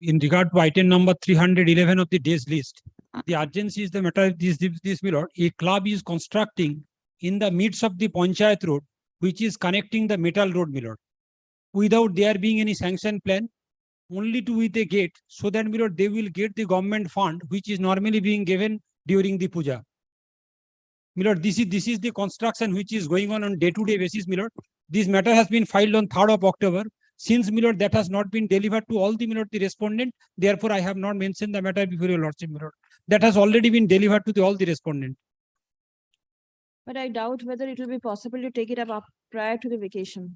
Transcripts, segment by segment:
in regard to item number 311 of the day's list, the urgency is the matter of this, my lord. A club is constructing in the midst of the Panchayat road, which is connecting the metal road, my lord, without there being any sanction plan, only to with a gate, so that, my lord, they will get the government fund, which is normally being given during the puja. My lord, this is the construction which is going on day-to-day basis, my lord. This matter has been filed on 3rd of October. Since, my lord, that has not been delivered to all the, my lord, the respondent, therefore I have not mentioned the matter before your lordship, my lord. That has already been delivered to all the respondent. But I doubt whether it will be possible to take it up prior to the vacation.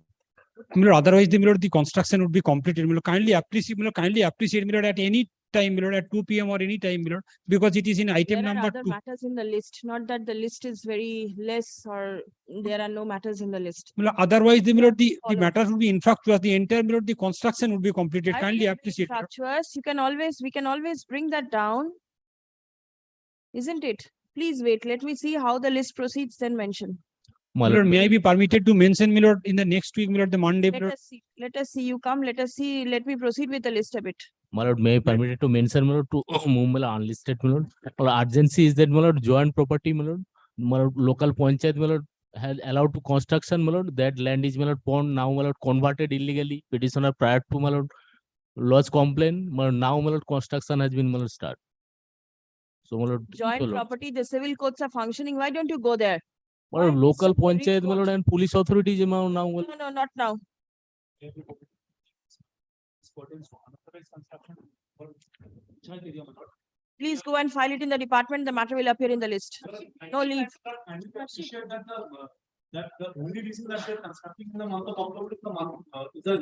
My lord, otherwise, my lord, the construction would be completed. My lord, kindly appreciate, my lord, at any time, my lord, at 2 p.m. or any time, my lord, because it is in item There are number other 2. matters in the list, not that the list is very less or there are no matters in the list. My lord, otherwise, the, my lord, the Follow. matter would be infructuous. The entire, my lord, the construction would be completed. I Kindly think appreciate. my lord. infructuous, we can always bring that down. Isn't it? Please wait. Let me see how the list proceeds, then mention. My lord, may I be permitted to mention, my lord, in the next week, my lord, the Monday, my Let lord? us see. Let us see. You come. Let us see. Let me proceed with the list a bit. My lord, may I permitted to mention, my lord, to move, my lord, unlisted, my lord. My lord, urgency is that, my lord, joint property, my lord. My lord, local panchayat, my lord, has allowed to construction, my lord. That land is, my lord, pond now, my lord, converted illegally. Petitioner prior to, my lord, lodge complaint. My lord, now, my lord, construction has been, my lord, start. So, my lord, Joint so, lord, property, the civil courts are functioning. Why don't you go there? my lord, Why local Mr. Purohit panchayat, my won't? lord, and police authorities, my lord, now, my lord. No, not now. Please go and file it in the department. The matter will appear in the list. No leave. That the only reason that they're constructing in the month of October is the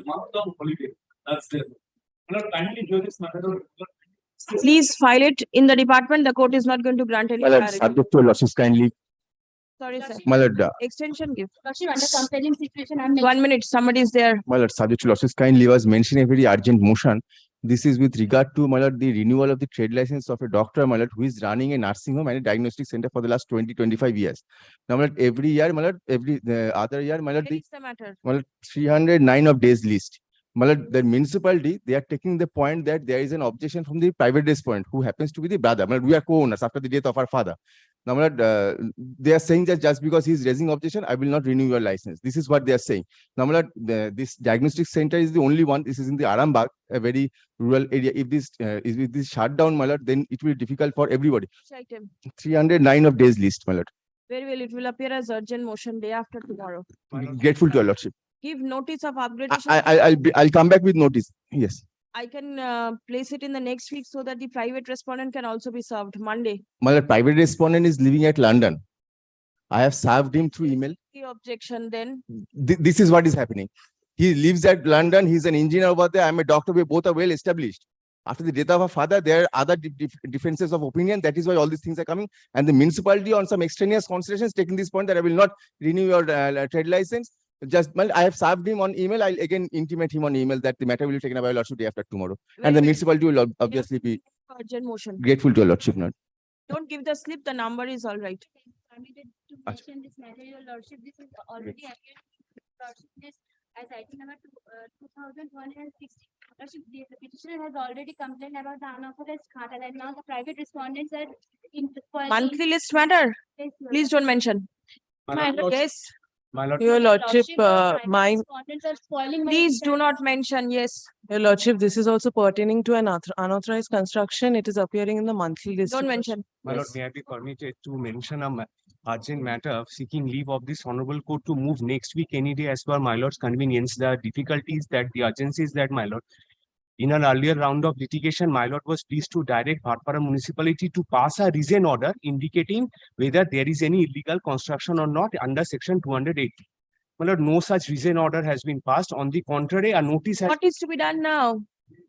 month of holiday. That's there. Kindly hear this matter. Please file it in the department. The court is not going to grant any My lord, priority. subject to your lordship's kindly. Sorry, sir. My lord, Extension give. Under compelling situation, I'm 1 minute. Somebody is there. my lord, subject to lordship's kindly was mentioned a very urgent motion. This is with regard to, my lord, the renewal of the trade license of a doctor, my lord, who is running a nursing home and a diagnostic center for the last 20-25 years. Now, my lord, every year, my lord, every other year, my lord, Where is the matter? my lord, 309 of days list. My lord, the municipality, they are taking the point that there is an objection from the private respondent, who happens to be the brother. My lord, we are co-owners after the death of our father. Now, my lord, they are saying that just because he is raising objection, I will not renew your license. This is what they are saying. Now, my lord, this diagnostic center is the only one. This is in the Arambagh, a very rural area. If this shut down, my lord, then it will be difficult for everybody. Which item? 309 of days list, my lord. Very well. It will appear as urgent motion day after tomorrow. Grateful to your lordship. Give notice of upgradation. I'll come back with notice. Yes. I can place it in the next week so that the private respondent can also be served Monday. My lord, private respondent is living at London. I have served him through email. The objection then. This is what is happening. He lives at London. He's an engineer over there. I'm a doctor. We both are well established. After the death of our father, there are other differences of opinion. That is why all these things are coming. And the municipality, on some extraneous considerations, taking this point that I will not renew your trade license. Just, well, I have served him on email. I'll again intimate him on email that the matter will be taken up by your lordship day after tomorrow. Very And the well. municipality will obviously be Urgent motion. grateful to your lordship. Not. Don't give the slip. The number is all right. permitted to mention this matter, your lordship. This is already appeared in lordship list as item number 2160. Lordship, the petitioner has already complained about the unauthorized kata, and now the private respondents are in. Monthly list matter. Yes, your Please don't mention. My lord, Yes. my lord, Your lordship, private my respondents are spoiling my Please do entire- not mention. Yes. your lordship, this is also pertaining to an unauthorized construction. It is appearing in the monthly list. Don't mention. my lord, Yes. may I be permitted to mention a urgent matter of seeking leave of this honorable court to move next week any day as per my lord's convenience. The difficulties that the urgency is that, my lord, in an earlier round of litigation, my lord was pleased to direct Bhatpara municipality to pass a reason order indicating whether there is any illegal construction or not under section 280. My lord, no such reason order has been passed. On the contrary, a notice has, What is to be done now?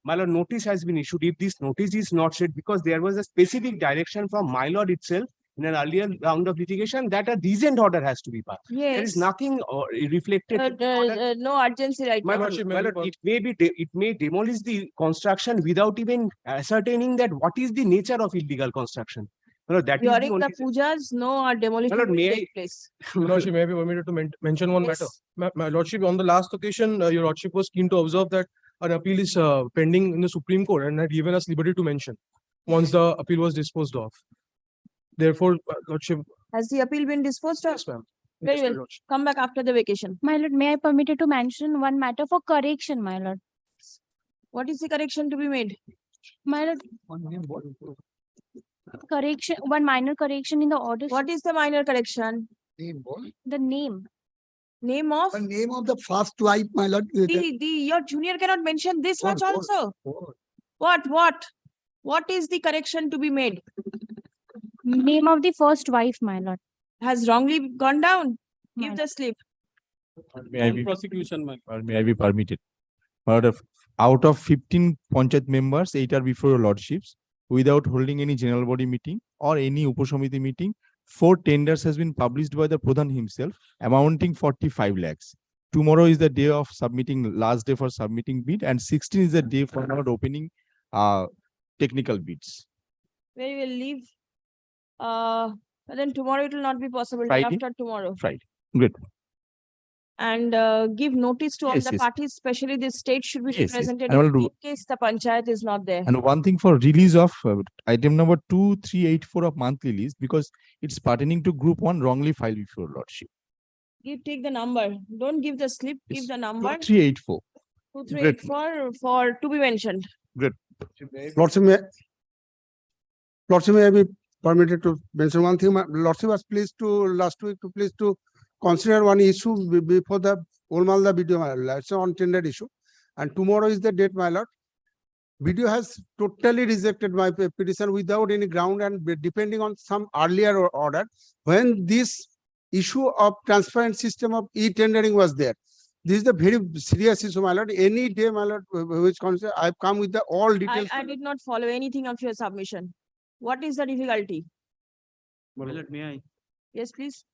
my lord, notice has been issued. If this notice is not said, because there was a specific direction from my lord itself in an earlier round of litigation that a reason order has to be passed. There Yes. is nothing reflected. in the order. No urgency right My now. lord, it may demolish the construction without even ascertaining that what is the nature of illegal construction. My lord, that is the During only. the pujas, no demolition My lord, will may take place. Your lordship, may I be permitted to mention one matter? Yes. My lordship, on the last occasion, your lordship was keen to observe that an appeal is pending in the Supreme Court and had given us liberty to mention once the appeal was disposed of. Therefore, Lordship, Has the appeal been disposed of? yes, ma'am. Very Yes, my well. Lordship. Come back after the vacation. My lord, may I permitted to mention one matter for correction, my lord? What is the correction to be made? My lord, correction, one minor correction in the order. What is the minor correction? The name. Name of? The name of the first wife, my lord. Your junior cannot mention this much What? also. What is the correction to be made? Name of the first wife, my lord. Has wrongly gone down? My Give lord. the slip. May I be, Prosecution, my. or may I be permitted? Out of 15 Panchayat members, 8 are before your lordships, without holding any general body meeting or any Uposomiti meeting. 4 tenders has been published by the Pradhan himself, amounting 45 lakhs. Tomorrow is the day of submitting, last day for submitting bid, and 16 is the day for not opening technical bids. Very well, leave. Then tomorrow it will not be possible. Day Friday? after tomorrow. Friday. Good. And give notice to all Yes, the yes. parties, especially the state should be Yes, yes. represented I will in do- case the panchayat is not there. And one thing for release of item number 2384 of monthly list, because it's pertaining to group 1 wrongly filed before your lordship. Take the number. Don't give the slip, give Yes. the number. 2384. 2384 for to be mentioned. Lordship, may I be permitted to mention one thing? Lordship was pleased to last week to consider one issue before the Old Malda video, my lord. It's on tender issue. And tomorrow is the date, my lord. Video has totally rejected my petition without any ground and depending on some earlier order. When this issue of transparent system of e-tendering was there, this is the very serious issue, my lord. Any day, my lord, which consider, I've come with the all details. I did not follow anything of your submission. What is the difficulty? My lord, may I? Yes, please.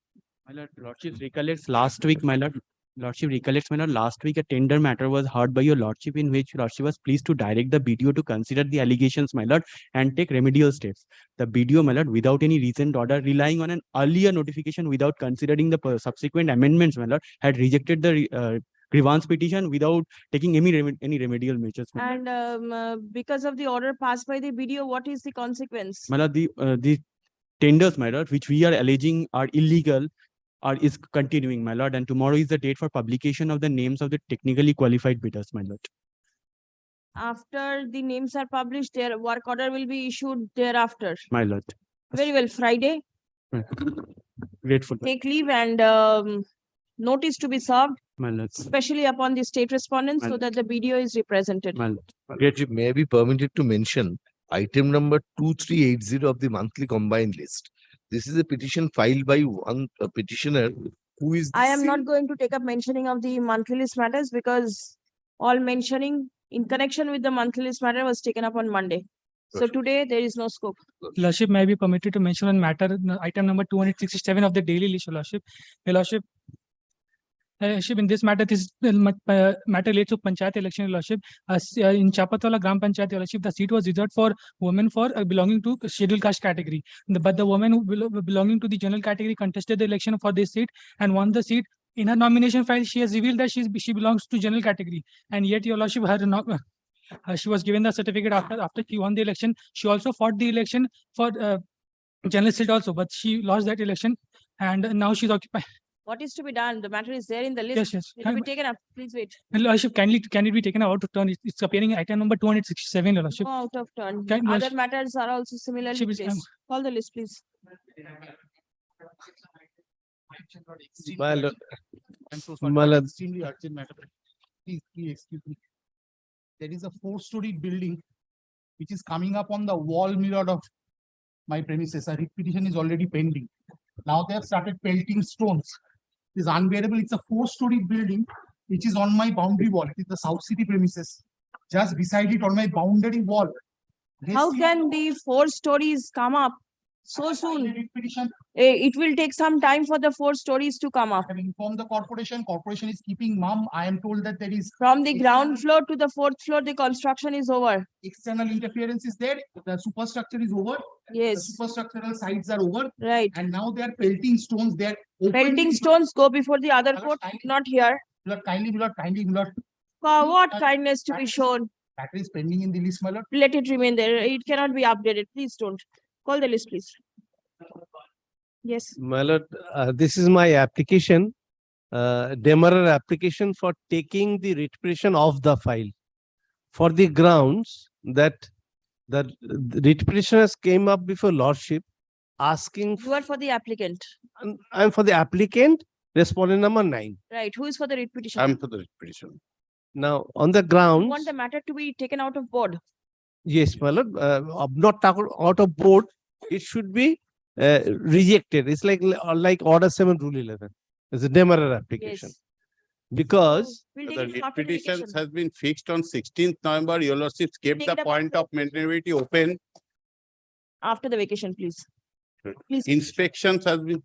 My lord, lordship recollects last week, my lord. Lordship recollects, my lord, last week a tender matter was heard by your lordship in which lordship was pleased to direct the BDO to consider the allegations, my lord, and take remedial steps. The BDO, my lord, without any recent order, relying on an earlier notification without considering the subsequent amendments, my lord, had rejected the grievance petition without taking any remedial measures. My lord. And because of the order passed by the BDO, what is the consequence? My lord, the tenders, my lord, which we are alleging are illegal, is continuing, my lord, and tomorrow is the date for publication of the names of the technically qualified bidders, my lord. After the names are published, their work order will be issued thereafter. My lord. Very well, Friday, Grateful, take leave and notice to be served, my lord. especially upon the state respondents, so Well- that the BDO is represented. My lord. Lordship, may I be permitted to mention item number 2380 of the monthly combined list. This is a petition filed by one petitioner who is. the I am not same- going to take up mentioning of the monthly list matters because all mentioning in connection with the monthly list matter was taken up on Monday. So Lordship. today there is no scope. Lordship, may I be permitted to mention one matter, item number 267 of the daily list, Your Lordship. Your Lordship, in this matter, this matter relates to Panchayat election, Your Lordship. In Chapatwala Gram Panchayat, Your Lordship, the seat was reserved for women for belonging to scheduled caste category. But the woman who belonging to the general category contested the election for this seat and won the seat. In her nomination file, she has revealed that she belongs to general category, and yet, Your Lordship, she was given the certificate after she won the election. She also fought the election for general seat also, but she lost that election, and now she's occupied. What is to be done? The matter is there in the list. Yes, yes. It will be taken up. Please wait. Your Lordship, can it be taken out of turn? It's appearing in item number 267, Your Lordship. Go out of turn. Can- Other yes. matters are also similarly She was- placed. Call the list, please. My lord, I'm so sorry. My lord. Extremely urgent matter. Please excuse me. There is a 4-story building which is coming up on the wall mirror of my premises. A petition is already pending. Now they have started pelting stones. It's unbearable. It's a 4-story building which is on my boundary wall. It is the South City premises. Just beside it on my boundary wall. How can the 4 stories come up so soon? Petition. It will take some time for the 4 stories to come up. I have informed the corporation. Corporation is keeping mum. I am told that there is From the ground floor to the 4th floor, the construction is over. external interference is there. The superstructure is over. The Yes, superstructural sides are over. right. And now they are pelting stones. They are Pelting stones go before the other Hello, court, kindly- not here. Kindly, What kindness to be shown? Matter is pending in the list, my lord. Let it remain there. It cannot be updated. Please don't. Call the list, please. Yes. My lord, this is my application, demurrer application for taking the writ petition off the file. For the grounds that the writ petitioners came up before lordship asking, You are for the applicant, I'm for the applicant, respondent number 9. right? Who is for the writ petition? I'm for the writ petition. Now, on the You grounds, want the matter to be taken out of board. yes, my lord, not out of board, it should be rejected. It's like order 7 rule 11. It's a demurrer application. Yes. Because We'll The take it writ after the petitions vacation. has been fixed on 16th November. Your lordship kept Take the it up point of maintainability open. After the vacation, please. Please. Inspections has been.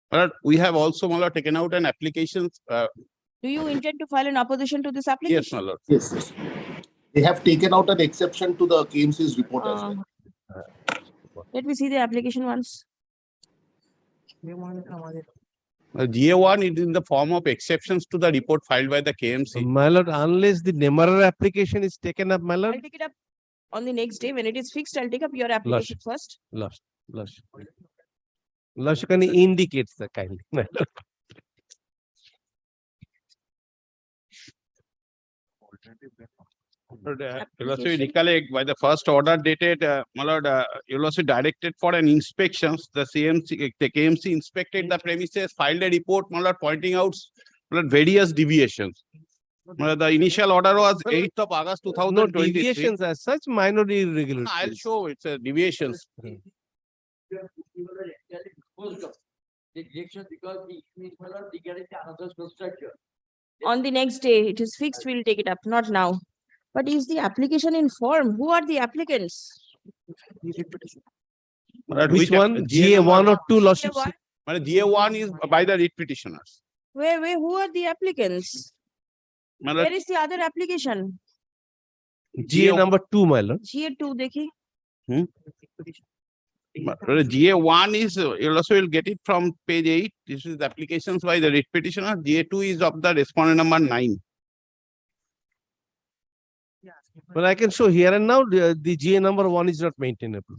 But we have also, my lord, taken out an application. Do you intend to file an opposition to this Yes, application? my lord. Yes. They have taken out an exception to the KMC's report as well. Let me see the application once. GA1 is in the form of exceptions to the report filed by the KMC. my lord, unless the demurrer application is taken up, my lord, I'll take it up on the next day. When it is fixed, I'll take up your application first. lost. Lordship, can you indicate the kindly? My lord. You also recollect by the first order dated, my lord, you also directed for an inspections. The KMC inspected the premises, filed a report, my lord, pointing out my lord, various deviations. My lord, the initial order was 8th of August No 2023. deviations as such, minor irregularities. I'll show it's a deviations. On the next day, it is fixed, we'll take it up, not now. But is the application in form? Who are the applicants? My lord, Which one? GA GA1 or 2, lordship? GA1? My lord, GA1 is by the writ petitioners. Where, who are the applicants? My lord, Where is the other application? GA number 2, my lord. GA2, dekhi. GA1 is, you also will get it from page 8. This is the applications by the writ petitioner. GA2 is of the respondent number 9. But I can show here and now the GA number 1 is not maintainable.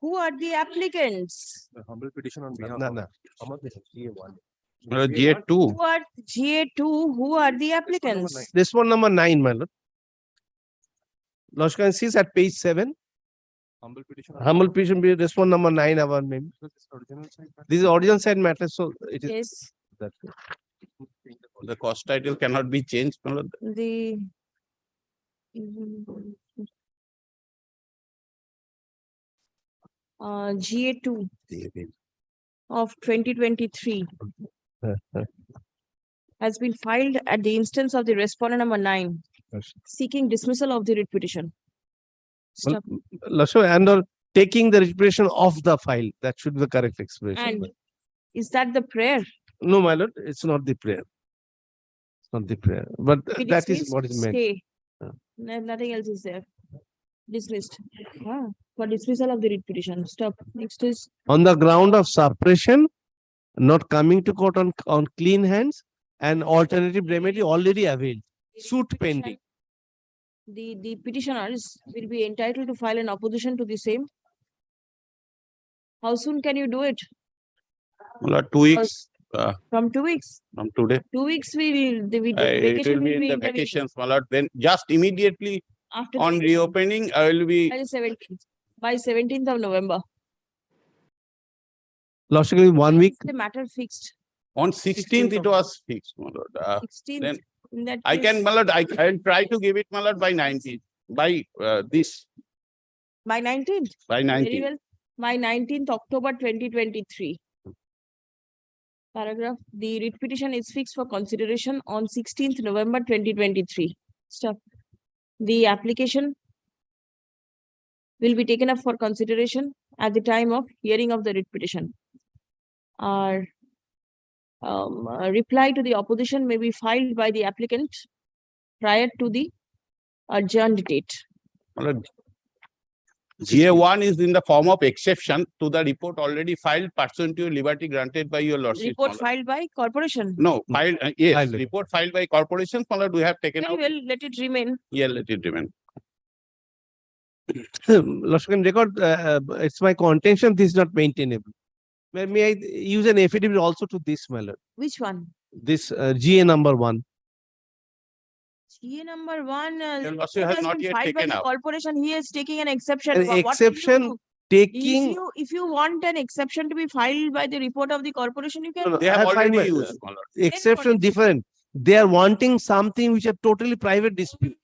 Who are the applicants? Humble petition on behalf No, of. no. GA2. Who are GA2? Who are the applicants? This one number 9, my lord. Lordship can see at page 7. Humble petition. Humble petition be respond number 9 our name. This is original side matter, so it is Yes, that. The cost title cannot be changed. My lord. the. GA2 of 2023 has been filed at the instance of the respondent number 9, seeking dismissal of the writ petition. Stop. Lordship, and or taking the registration off the file. That should be the correct expression. And is that the prayer? No, my lord, it's not the prayer. It's not the prayer, but Be that is dismissed, what is meant. stay. Yeah. Nothing else is there. Dismissed. For dismissal of the writ petition. Stop. Next is On the ground of suppression, not coming to court on clean hands, and alternative remedy already availed. Suit pending. the petitioners will be entitled to file an opposition to the same. How soon can you do it? My lord, 2 weeks From 2 weeks. from today. 2 weeks the It vacation will be in the intervening. vacations, my lord. Then just immediately After on the reopening, I will be. by the 17th. By 17th of November. Logically, 1 week. The matter fixed. On 16th, it was fixed, my lord. 16th. Then In that I can, case, my lord, I'll try to give it, my lord, by 19th, by this, by 19th. by Very 19th. well. By 19th October 2023. Paragraph. The writ petition is fixed for consideration on 16th November 2023. Stop. The application will be taken up for consideration at the time of hearing of the writ petition. Our reply to the opposition may be filed by the applicant prior to the adjourned date. My lord, GA1 is in the form of exception to the report already filed pursuant to liberty granted by your lordship. Report my lord. filed by corporation. No, filed, yes, Filed. report filed by corporation, my lord, we have taken Very out. well, let it remain. Yeah, let it remain. Lordship can record, it's my contention, this is not maintainable. May I use an affidavit also to this, my lord? Which one? This GA number 1. GA number 1. Your report lordship has not been yet filed by taken the out. corporation. He is taking an exception. An What will you exception do? taking. If you want an exception to be filed by the report of the corporation, you can. No, They have I find already my, used, my lord. exception different. They are wanting something which are totally private dispute.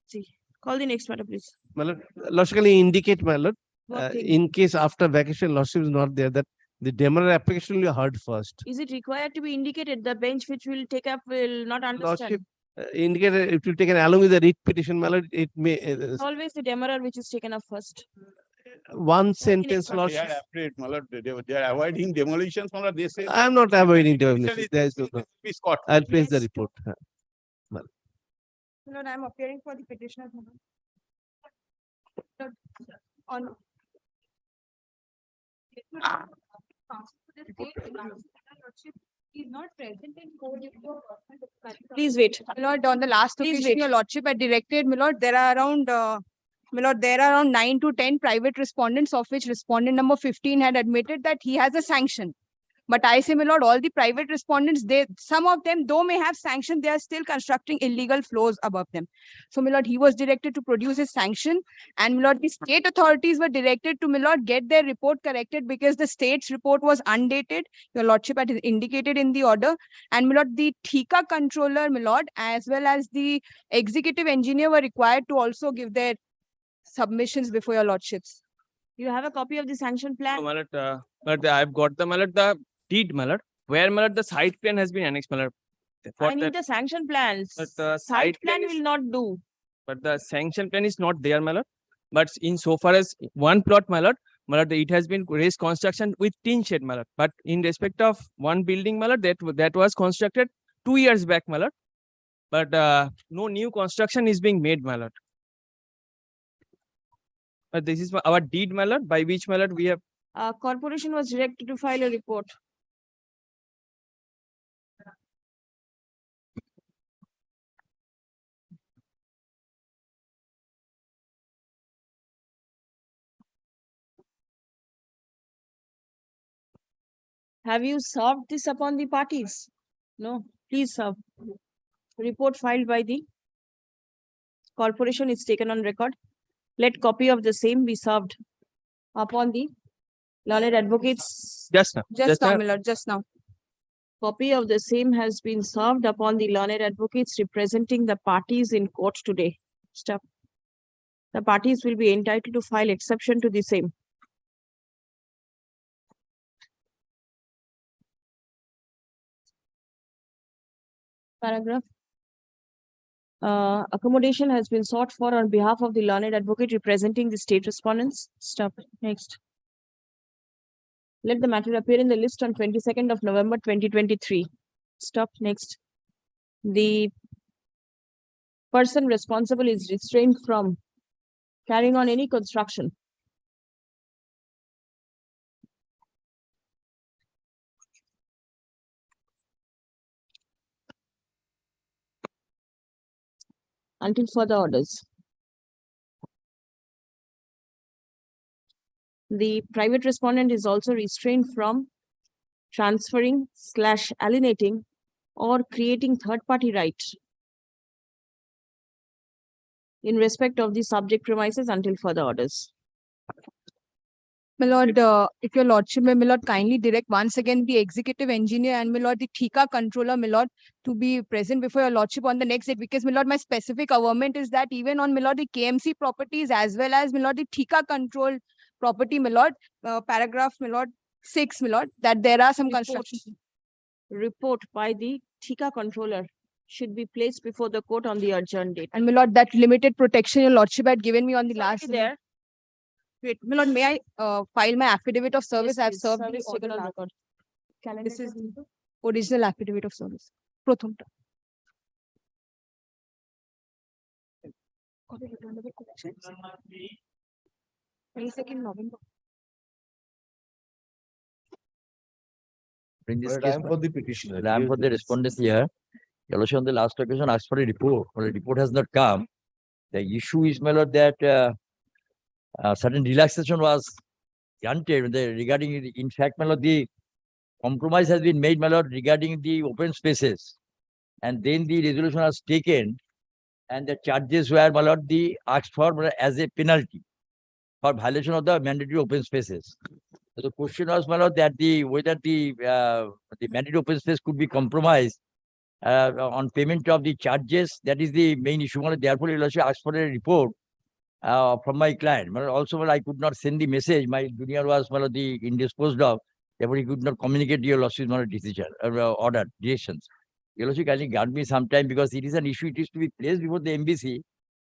See, call the next matter, please. My lord, lordship, can you indicate, my lord, What thing? in case after vacation lordship is not there, that the demurrer application will be heard first. Is it required to be indicated? The bench which will take up will not Lordship, understand. indicate it will take an along with the writ petition, my lord, it may, It's always the demurrer which is taken up first. one sentence, They lordship. are afraid, my lord, they are avoiding demolitions, my lord, they say. I am not avoiding demolition. Demolition There is no, will be scot. I'll place the report. Lord, I am appearing for the petitioner. Lord, on. Is not present in court. Please wait. My lord, on the last Please occasion, wait. your lordship had directed, my lord, there are around, my lord, there are around 9 to 10 private respondents, of which respondent number 15 had admitted that he has a sanction. But I say, my lord, all the private respondents, some of them, though may have sanction, they are still constructing illegal floors above them. So, my lord, he was directed to produce his sanction, and my lord, the state authorities were directed to, my lord, get their report corrected because the state's report was undated. Your lordship had indicated in the order, and my lord, the TICA controller, my lord, as well as the executive engineer were required to also give their submissions before your lordships. You have a copy of the sanction plan? But I've got the deed, my lord, where my lord, the site plan has been annexed, my lord. For I need the sanction plans. But the Site site plan plan will not do. but the sanction plan is not there, my lord. But in so far as one plot, my lord, it has been raised construction with tin shed, my lord. But in respect of one building, my lord, that was constructed 2 years back, my lord. But no new construction is being made, my lord. But this is our deed, my lord, by which, my lord, we have. Corporation was directed to file a report. Have you served this upon the parties? No, please serve. Report filed by the corporation is taken on record. Let copy of the same be served upon the learned advocates. Just now. Just now, my lord, just now. Copy of the same has been served upon the learned advocates representing the parties in court today. Stop. The parties will be entitled to file exception to the same. Paragraph. Accommodation has been sought for on behalf of the learned advocate representing the state respondents. Stop. Next. Let the matter appear in the list on 22nd of November 2023. Stop. Next. The person responsible is restrained from carrying on any construction until further orders. The private respondent is also restrained from transferring / alienating or creating third-party rights in respect of the subject premises until further orders. My lord, if your lordship may, my lord, kindly direct once again the executive engineer and my lord, the TICA controller, my lord, to be present before your lordship on the next day, because my lord, my specific averment is that even on my lord, the KMC properties as well as my lord, the TICA controlled property, my lord, paragraph, my lord, 6, my lord, that there are some constructions. Report by the TICA controller should be placed before the court on the adjourned date. And my lord, that limited protection your lordship had given me on the last. There. Wait, my lord, may I file my affidavit of service? I have Yes, served the service taken order on last. record. This is the original affidavit of service. Prothom. 22nd November. In this case, I am for the petitioner. I am for the respondents here. Your Lordship, on the last occasion asked for a report. Well, the report has not come. The issue is, my lord, that certain relaxation was granted regarding, in fact, my lord, the compromise has been made, my lord, regarding the open spaces. And then the resolution was taken and the charges were, my lord, asked for as a penalty for violation of the mandatory open spaces. So the question was, my lord, that whether the mandatory open space could be compromised on payment of the charges. That is the main issue. Therefore, you also asked for a report from my client. Also, I could not send the message. My junior was indisposed of. Therefore, he could not communicate your lawsuit decision order directions. You also kindly grant me some time because it is an issue. It is to be placed before the MBC,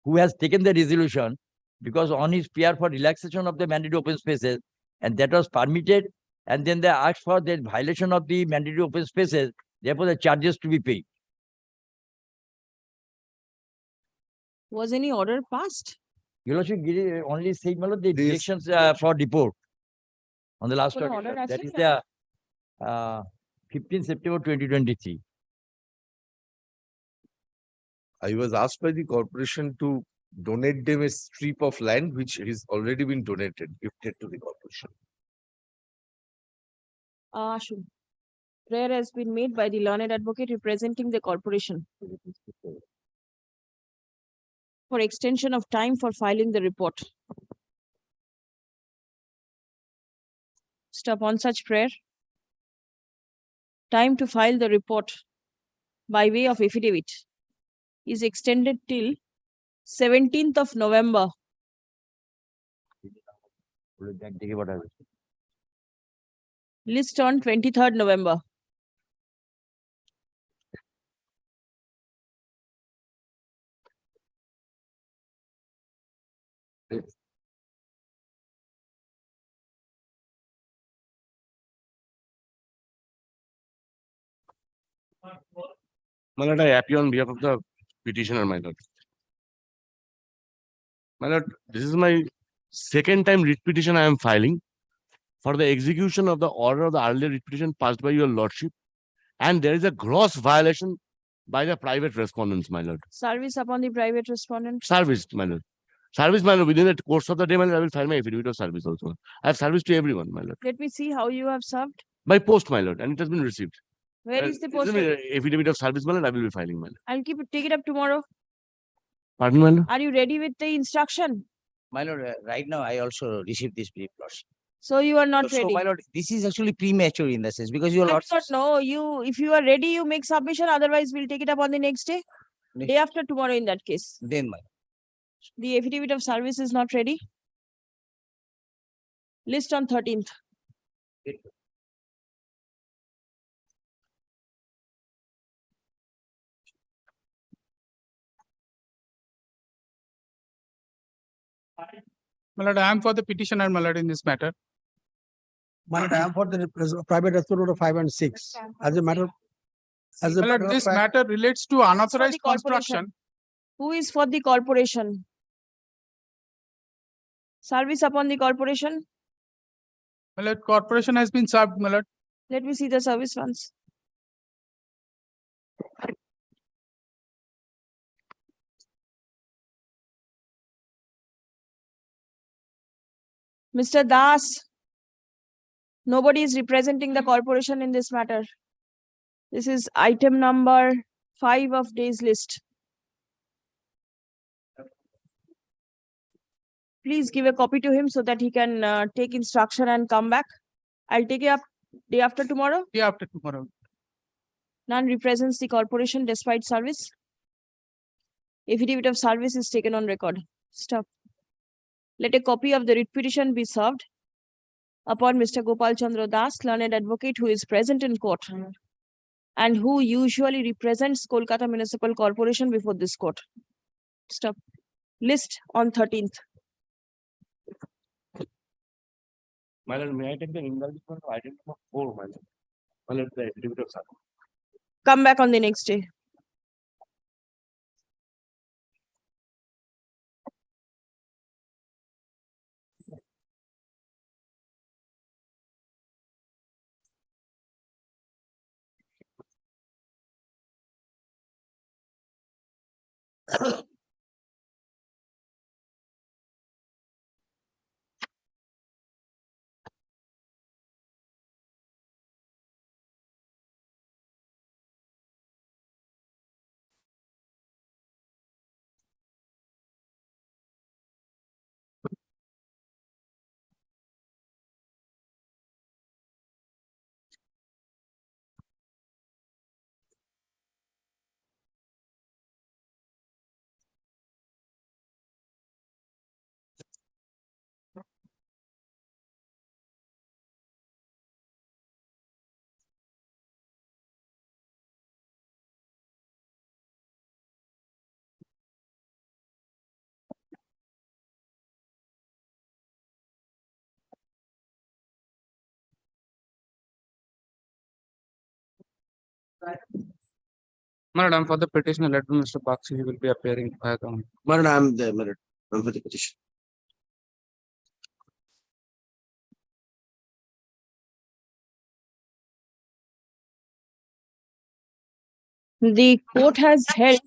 who has taken the resolution because on his prayer for relaxation of the mandatory open spaces, and that was permitted. And then they asked for the violation of the mandatory open spaces. Therefore, the charges to be paid. Was any order passed? You also only say, my lord, the directions for report on the last কোনো occasion. order That আছে is কি? the 15 September 2023. I was asked by the corporation to donate them a strip of land which has already been donated, gifted to the corporation. Ashu. Prayer has been made by the learned advocate representing the corporation for extension of time for filing the report. Stop on such prayer. Time to file the report by way of affidavit is extended till 17th of November. List on 23rd November. My lord, I appear on behalf of the petitioner, my lord. My lord, this is my second time writ petition I am filing for the execution of the order of the earlier writ petition passed by your lordship. And there is a gross violation by the private respondents, my lord. Service upon the private respondent. Service, my lord. Service, my lord. Within the course of the day, my lord, I will file my affidavit of service also. I have service to everyone, my lord. Let me see how you have served. By post, my lord, and it has been received. Where is the post? Affidavit of service, my lord, I will be filing, my lord. I'll take it up tomorrow. Pardon, my lord? Are you ready with the instruction? My lord, right now I also received this brief, lordship. So you are not So, ready. my lord, this is actually premature in the sense because your I lord. do not know. If you are ready, you make submission. Otherwise, we'll take it up on the next day. Day after tomorrow in that case. Then, my The affidavit of service is not ready. List on 13th. My lord, I am for the petitioner, my lord, in this matter. My lord, I am for the private respondent order 5 and 6. As a matter, as a My lord, matter of this fact, matter relates to unauthorized corporation. construction. Who is for the corporation? Service upon the corporation. My lord, corporation has been served, my lord. Let me see the service once. Mr. Das, nobody is representing the corporation in this matter. This is item number 5 of day's list. Please give a copy to him so that he can take instruction and come back. I'll take it up day after tomorrow. Day after tomorrow. None represents the corporation despite service. Affidavit of service is taken on record. Stop. Let a copy of the writ petition be served upon Mr. Gopal Chandra Das, learned advocate who is present in court and who usually represents Kolkata Municipal Corporation before this court. Stop. List on 13th. My lord, may I take the indulgence of item number 4, my lord? My lord, the affidavit of service. Come back on the next day. Madam, for the petitioner, let Mr. Bakshi, he will be appearing by the. Madam, I'm there, madam, for the petition. The court has held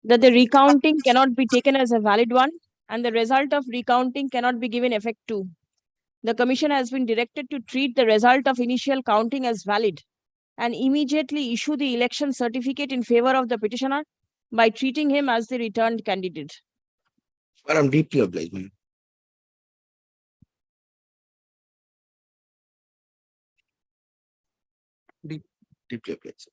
that the recounting cannot be taken as a valid one and the result of recounting cannot be given effect to. The commission has been directed to treat the result of initial counting as valid and immediately issue the election certificate in favor of the petitioner by treating him as the returned candidate. Madam, deeply obliged, madam. Deeply obliged.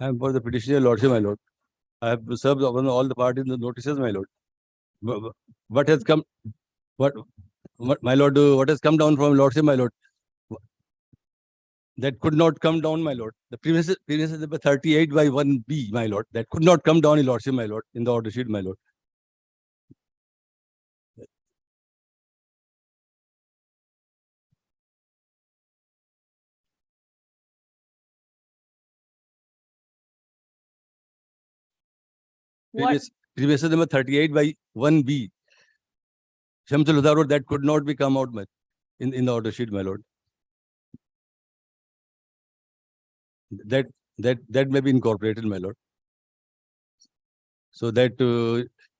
I am for the petitioner, Lordship, my lord. I have served on all the parties the notices, my lord. What has come, what my lord, what has come down from Lordship, my lord? That could not come down, my lord. The previous is number 38 by 1B, my lord. That could not come down in Lordship, my lord, in the order sheet, my lord. Previous is number 38 by 1B. Shamsul Huda Road, that could not be come out, in the order sheet, my lord. That may be incorporated, my lord. So that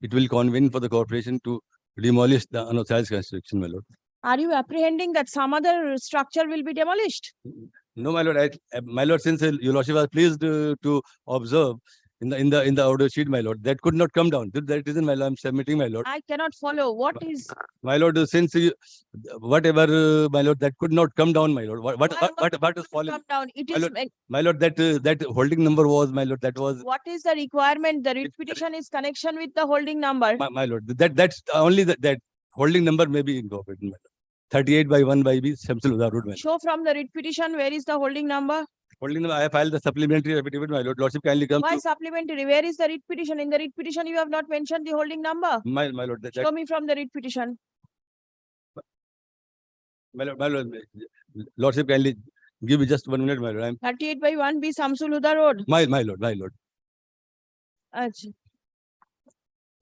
it will convene for the corporation to demolish the unauthorized construction, my lord. Are you apprehending that some other structure will be demolished? No, my lord. My lord, since your lordship was pleased to observe in the order sheet, my lord, that could not come down. That isn't, my lord. I'm submitting, my lord. I cannot follow. What is? My lord, since whatever, my lord, that could not come down, my lord. What is falling? Come down. It is. My lord, that holding number was, my lord, that was. What is the requirement? The writ petition is connection with the holding number. My lord, that's only that holding number may be incorporated, my lord. 38 by 1 by B, Shamsul Huda Road, my lord. Show from the writ petition where is the holding number? Holding number, I have filed the supplementary affidavit, my lord. Lordship kindly come Why to. supplementary? Where is the writ petition? In the writ petition, you have not mentioned the holding number. My lord, Show me from the writ petition. My lord, lordship kindly give me just 1 minute, my lord. 38 by 1B, Shamsul Huda Road. My lord.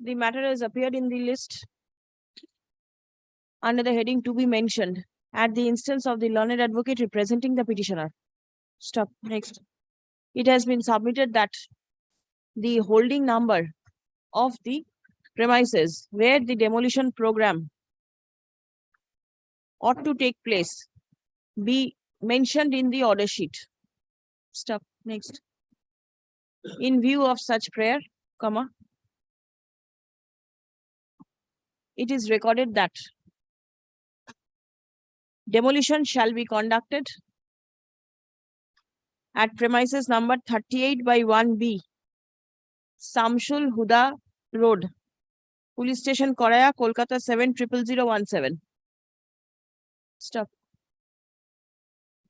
The matter has appeared in the list under the heading to be mentioned at the instance of the learned advocate representing the petitioner. Stop. Next. It has been submitted that the holding number of the premises where the demolition program ought to take place be mentioned in the order sheet. Stop. Next. In view of such prayer, comma, it is recorded that demolition shall be conducted at premises number 38 by 1B, Shamsul Huda Road, Police Station, Koraya, Kolkata 700017. Stop.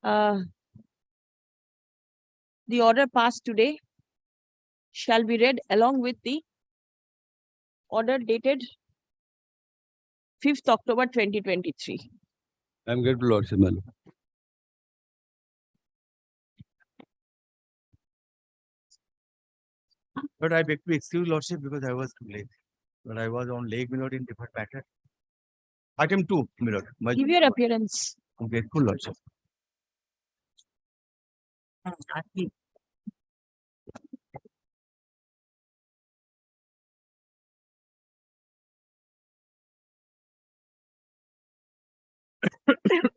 The order passed today shall be read along with the order dated 5th October 2023. I'm grateful, lordship, my lord. But I beg to excuse lordship because I was too late. But I was on leg, my lord, in different matter. Item 2, my lord. Give your appearance. I'm grateful, lordship.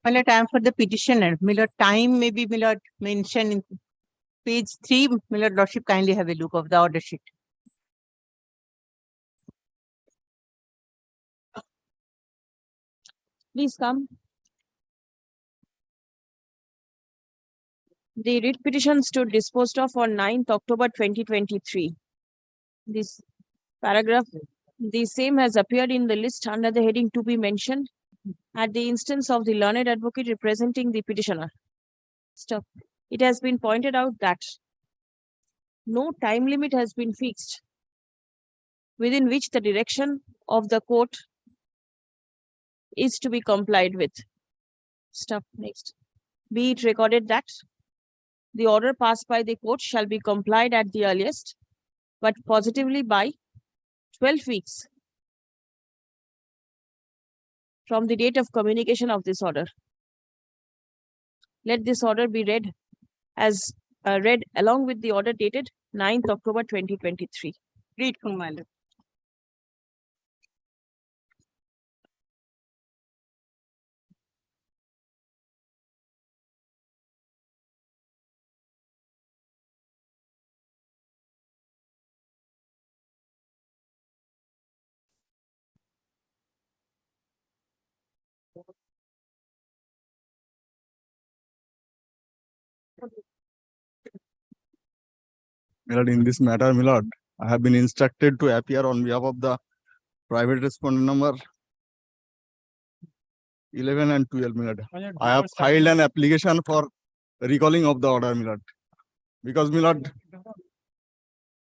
My lord, time for the petitioner. My lord, time may be, my lord, mentioned in page 3. My lord, lordship, kindly have a look of the order sheet. Please come. The writ petition stood disposed of on 9th October 2023. This paragraph, the same has appeared in the list under the heading to be mentioned at the instance of the learned advocate representing the petitioner. Stop. It has been pointed out that no time limit has been fixed within which the direction of the court is to be complied with. Stop. Next. Be it recorded that the order passed by the court shall be complied at the earliest, but positively by 12 weeks from the date of communication of this order. Let this order be read as read along with the order dated 9th October 2023. Read from my lord. My lord, in this matter, my lord, I have been instructed to appear on behalf of the private respondent number 11 and 12, my lord. I have filed an application for recalling of the order, my lord. Because, my lord,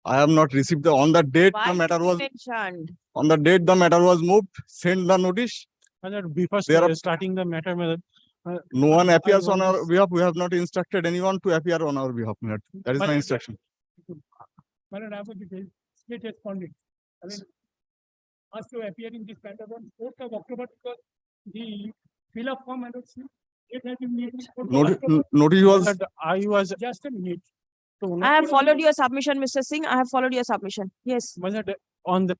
I have not received on the date Why the matter was mentioned? on the date the matter was moved, send the notice. Before starting the matter, No one appears on want our behalf. We have not instructed anyone to appear on our behalf, my lord. That is my instruction. Madam Advocate, state respondent. I mean, asked to appear in this matter on 4th of October because the fill up form and it has been made. Notice was I was just a minute. So I have followed your submission, Mr. Singh. I have followed your submission. Yes. on the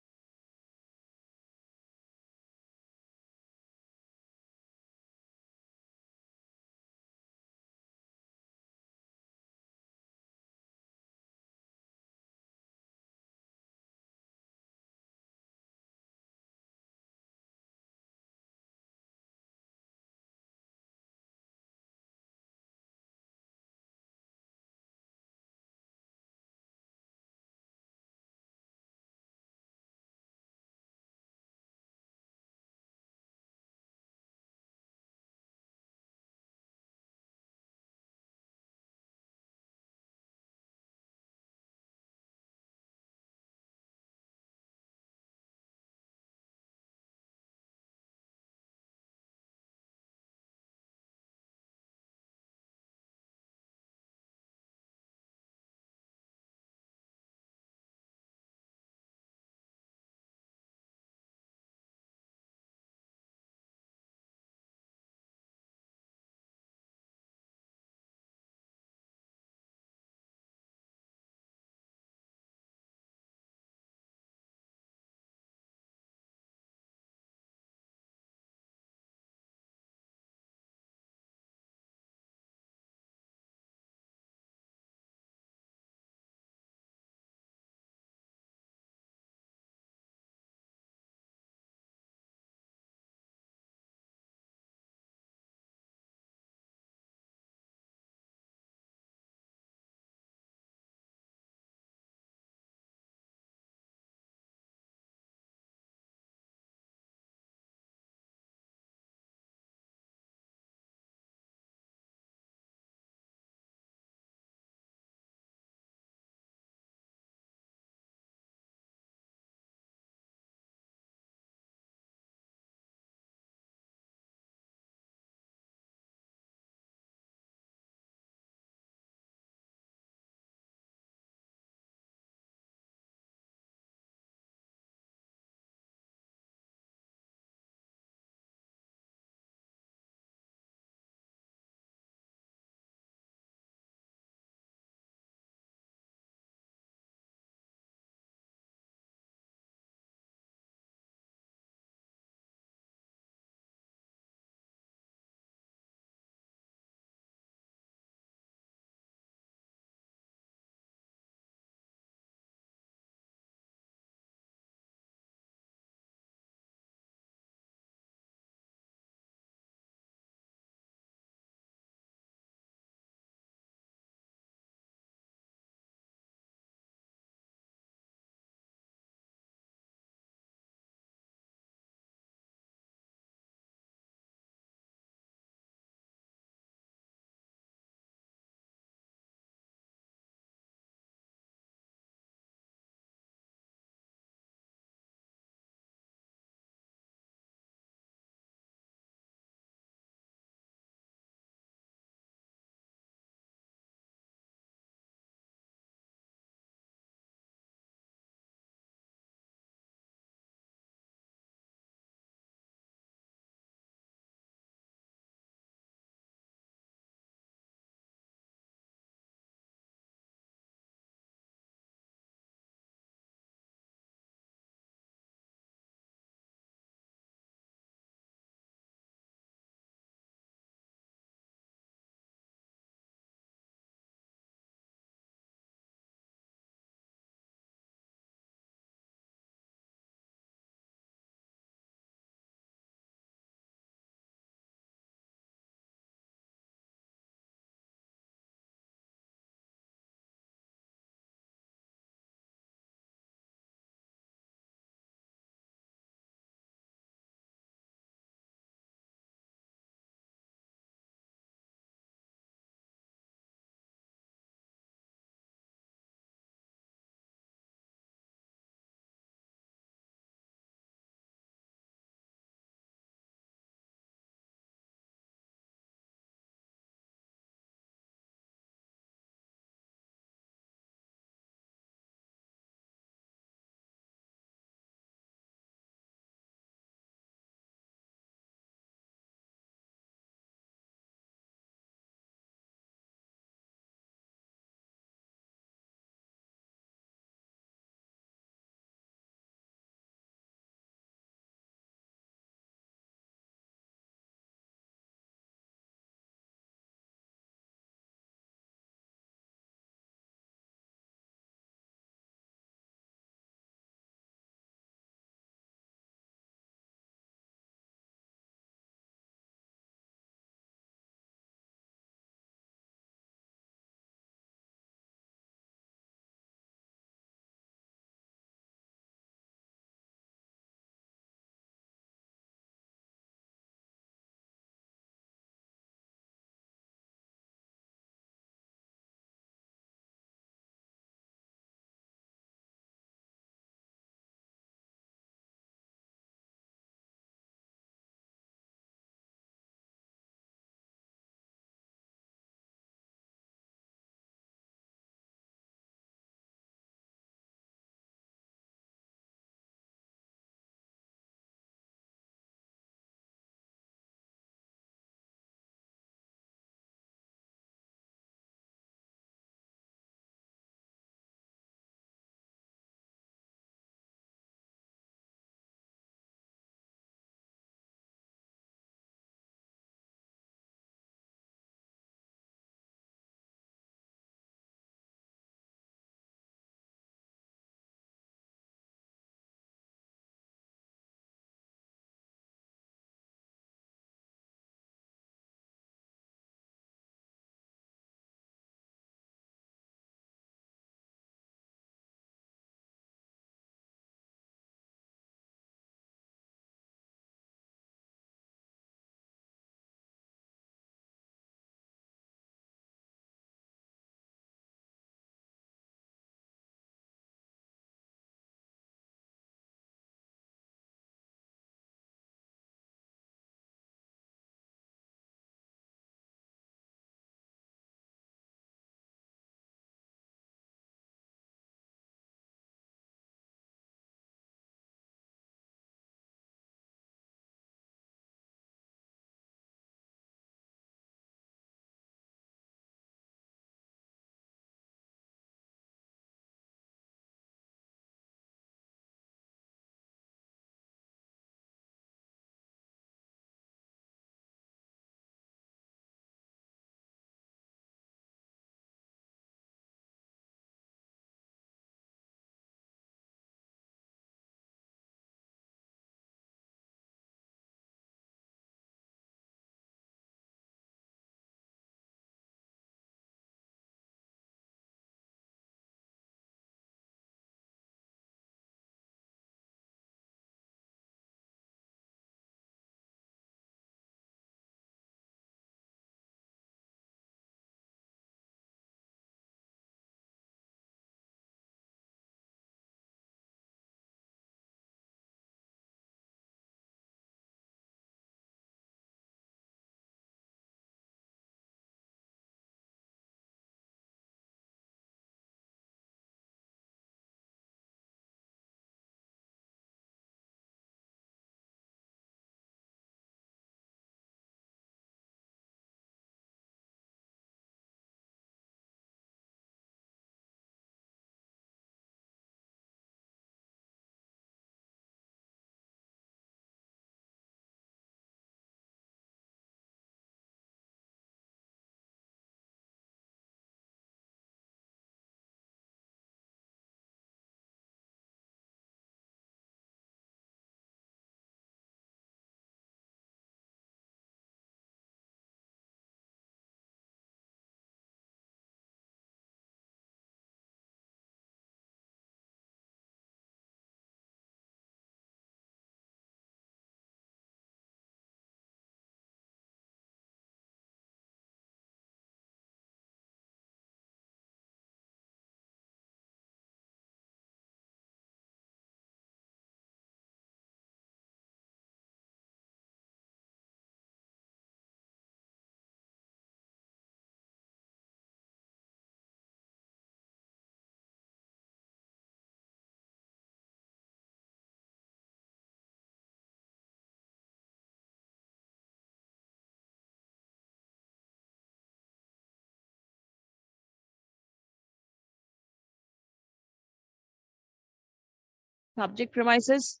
subject premises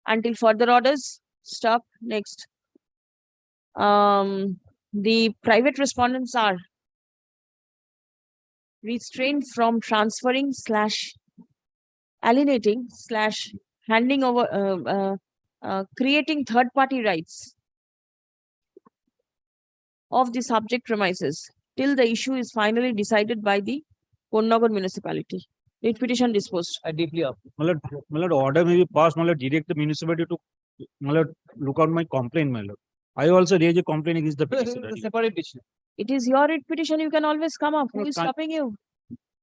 until further orders. Stop. Next. The private respondents are restrained from transferring / alienating / handing over creating third party rights of the subject premises till the issue is finally decided by the Konnagar municipality. Writ petition disposed. I deeply my lord, order may be passed, my lord, direct the municipality to, my lord, look out my complaint, my lord. I also raise a complaint against the petitioner. Separate issue. It is your writ petition, you can always come up. Who No, is can't- stopping you?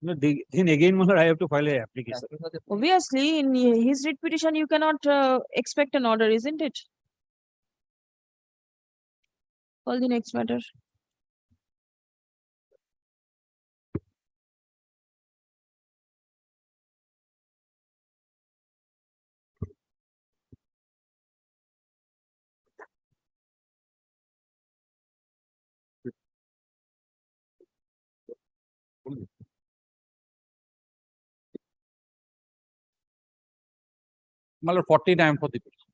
No, then again, my lord, I have to file a application. Obviously, in his writ petition, you cannot expect an order, isn't it? Call the next matter. My lord, 49 for the petition.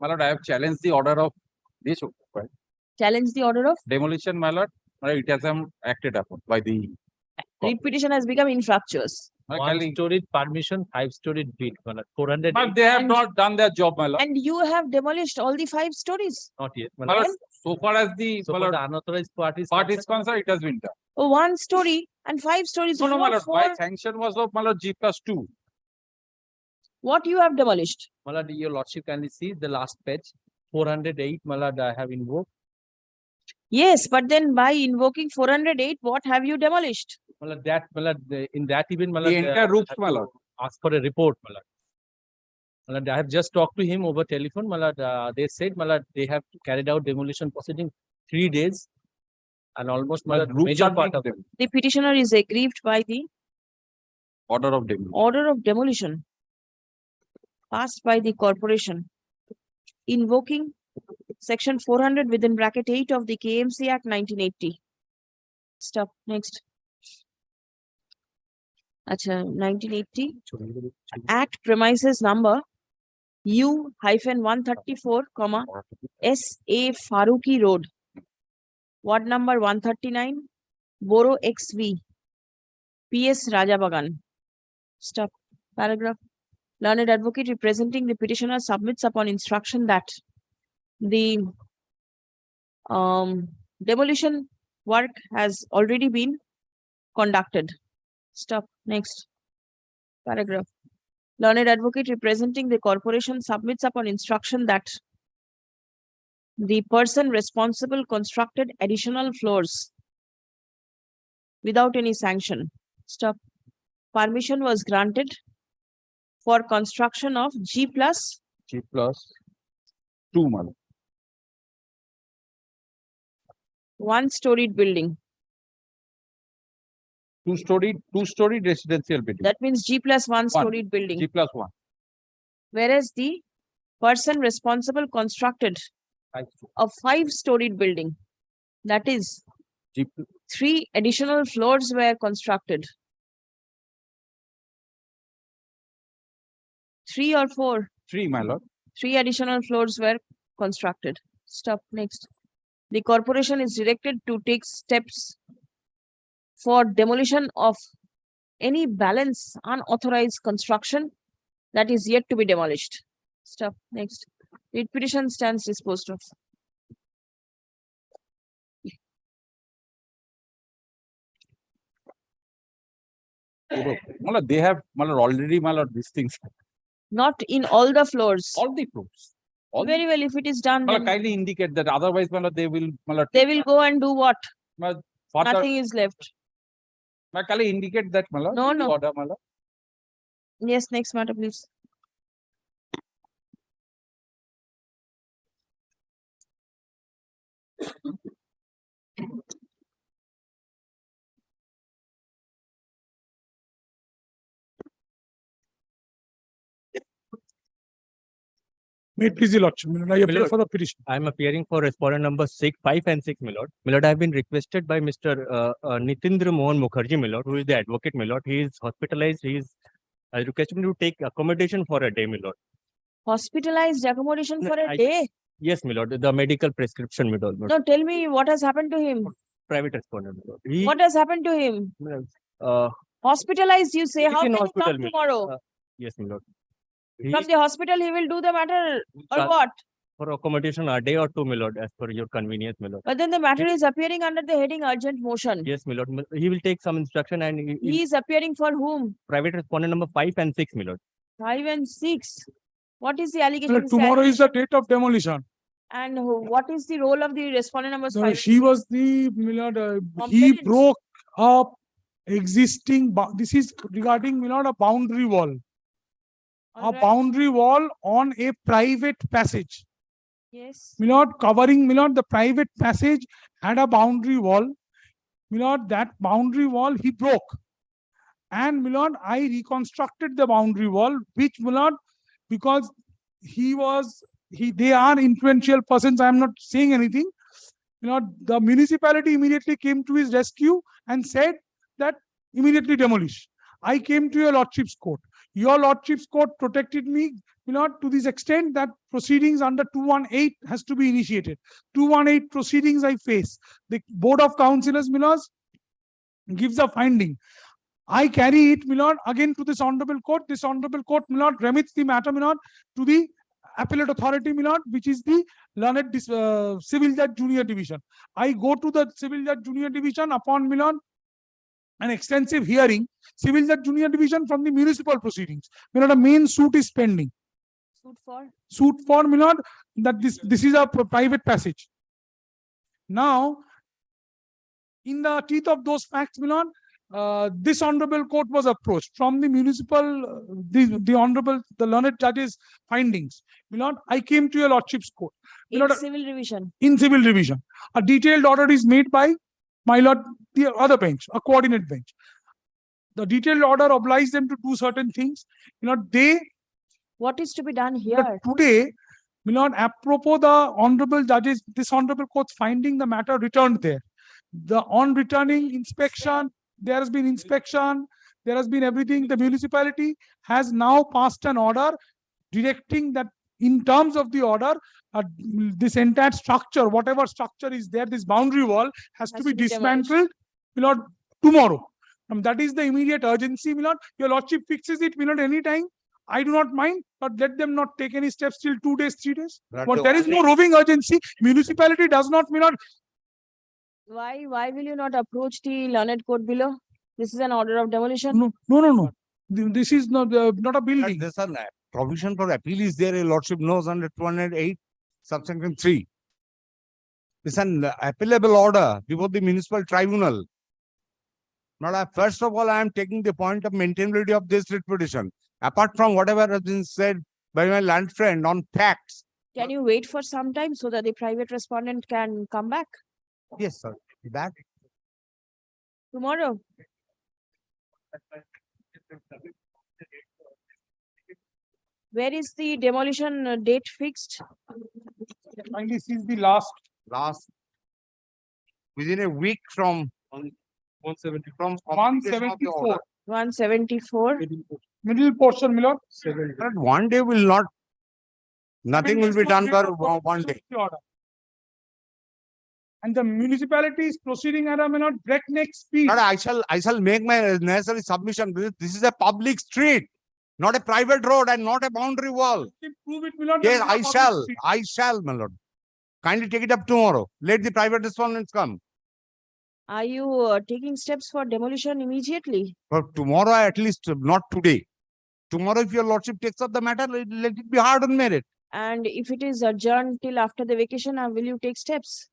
My lord, I have challenged the order of this Challenge the order of demolition, my lord. My lord, it has acted upon by the. writ petition has become infractious. One-storied permission, five-storied bid, 400. But they have And- not done their job, my lord. And you have demolished all the 5 stories. Not yet. My lord, so far as the So my for lord, the unauthorized parties. part is concerned, it has been done. 1 story and 5 stories. No, no, You my have lord, my 4. sanction was of my lord G+2. What you have demolished? My lord, your lordship kindly see the last page, 408, my lord, I have invoked. Yes, but then by invoking 408, what have you demolished? My lord, that, my lord, in that event, my The lord, entire roof, have my to lord. ask for a report, my lord. My lord, I have just talked to him over telephone, my lord, they said, my lord, they have carried out demolition proceeding 3 days. And almost, my But lord, roofs major are part not of it. them. The petitioner is aggrieved by the Order of demolition. order of demolition passed by the corporation, invoking section 400 within bracket 8 of the KMC Act 1980. Stop. Next. Acha, 1980 Act premises number U-134, S.A. Farooqui Road, Ward number 139, Boro XV, P.S. Rajabagan. Stop. Paragraph. Learned advocate representing the petitioner submits upon instruction that the demolition work has already been conducted. Stop. Next. Paragraph. Learned advocate representing the corporation submits upon instruction that the person responsible constructed additional floors without any sanction. Stop. Permission was granted for construction of G+2, my lord. 1-storied building. Two-story residential building. That means G+1-storied building. G+1. Whereas the person responsible constructed a 5-storied building. That is, G, 3 additional floors were constructed. 3 or 4? 3, my lord. 3 additional floors were constructed. Stop. Next. The corporation is directed to take steps for demolition of any balance unauthorized construction that is yet to be demolished. Stop. Next. Writ petition stands disposed of. My lord, they have, my lord, already, my lord, these things. Not in all the floors. All the floors. All Very well, if it is done, my lord, then kindly indicate that otherwise, my lord, they will, my lord, they will go and do what? my lord, further, Nothing is left. my kindly indicate that, my lord. No, in the no. Order, my lord. Yes, next matter, please. May it please the lordship, my lord, I appear lord. for the petition. I am appearing for respondent number 5 and 6, my lord. My lord, I have been requested by Mr. Nitindra Mohan Mukherjee, my lord, who is the advocate, my lord. He is hospitalized. I requested him to take accommodation for a day, my lord. Hospitalized accommodation for a I- day? Yes, my lord, the medical prescription, my lord. No, tell me what has happened to him. Private respondent, my lord. He, What has happened to him? uh, Hospitalized, you say? he's How in can he hospital, come my lord. tomorrow? Yes, my lord. From the hospital, he will do the matter or Sir. what? For accommodation a day or two, my lord, as per your convenience, my lord. But then the matter is appearing under the heading urgent motion. Yes, my lord. He will take some instruction and He is appearing for whom? private respondent number 5 and 6, my lord. 5 and 6. What is the My allegation? lord, tomorrow is the date of demolition. And what is the role of the respondent numbers No, 5? she was the, my lord, he Complainant. broke up existing, this is regarding, my lord, a boundary wall. A Alright. boundary wall on a private passage. Yes. My lord, covering, my lord, the private passage had a boundary wall. My lord, that boundary wall he broke. And my lord, I reconstructed the boundary wall, which, my lord, because they are influential persons, I am not saying anything. My lord, the municipality immediately came to his rescue and said that immediately demolish. I came to your lordship's court. Your lordship's court protected me, my lord, to this extent that proceedings under 218 has to be initiated. 218 proceedings I face. The Board of Councillors, my lord, gives a finding. I carry it, my lord, again to this honorable court. This honorable court, my lord, remits the matter, my lord, to the appellate authority, my lord, which is the learned civil judge junior division. I go to the civil judge junior division upon, my lord, an extensive hearing. Civil judge junior division from the municipal proceedings. My lord, a main suit is pending. Suit for, my lord, that this is a private passage. Now, in the teeth of those facts, my lord, this honorable court was approached from the municipal, the learned judge's findings. My lord, I came to your lordship's court. My In lord, civil division. in civil division, a detailed order is made by my lord, the other bench, a coordinate bench. The detailed order obliges them to do certain things. My lord, What is to be done but here? today, my lord, apropos the honorable judges, this honorable court's finding the matter returned there. The on returning inspection, there has been inspection, there has been everything. The municipality has now passed an order directing that in terms of the order, this entire structure, whatever structure is there, this boundary wall has to be dismantled, my lord, tomorrow. That is the immediate urgency, my lord. Your lordship fixes it, my lord, anytime. I do not mind, but let them not take any steps till 2 days, 3 days. But there is no roving urgency. Municipality does not, my lord. Why will you not approach the learned court below? This is an order of demolition. No. This is not a building. There's a provision for appeal is there, your lordship knows under 208 subsection 3. It's an appealable order before the municipal tribunal. Now, first of all, I am taking the point of maintainability of this writ petition. Apart from whatever has been said by my land friend on facts. Can you wait for some time so that the private respondent can come back Yes, sir. That tomorrow? Where is the demolition date fixed? Kindly sees the last within a week from 170 from 174. 174. Middle portion, my lord. But one day will not, nothing will be done for one day. And the municipality is proceeding at a, my lord, breakneck speed. But I shall make my necessary submission. This is a public street, not a private road and not a boundary wall. Prove it, my lord. Yes, that it is a public street. I shall, my lord. Kindly take it up tomorrow. Let the private respondents come. Are you taking steps for demolition immediately? But tomorrow, at least not today. Tomorrow, if your lordship takes up the matter, let it be hard on merit. And if it is adjourned till after the vacation, will you take steps?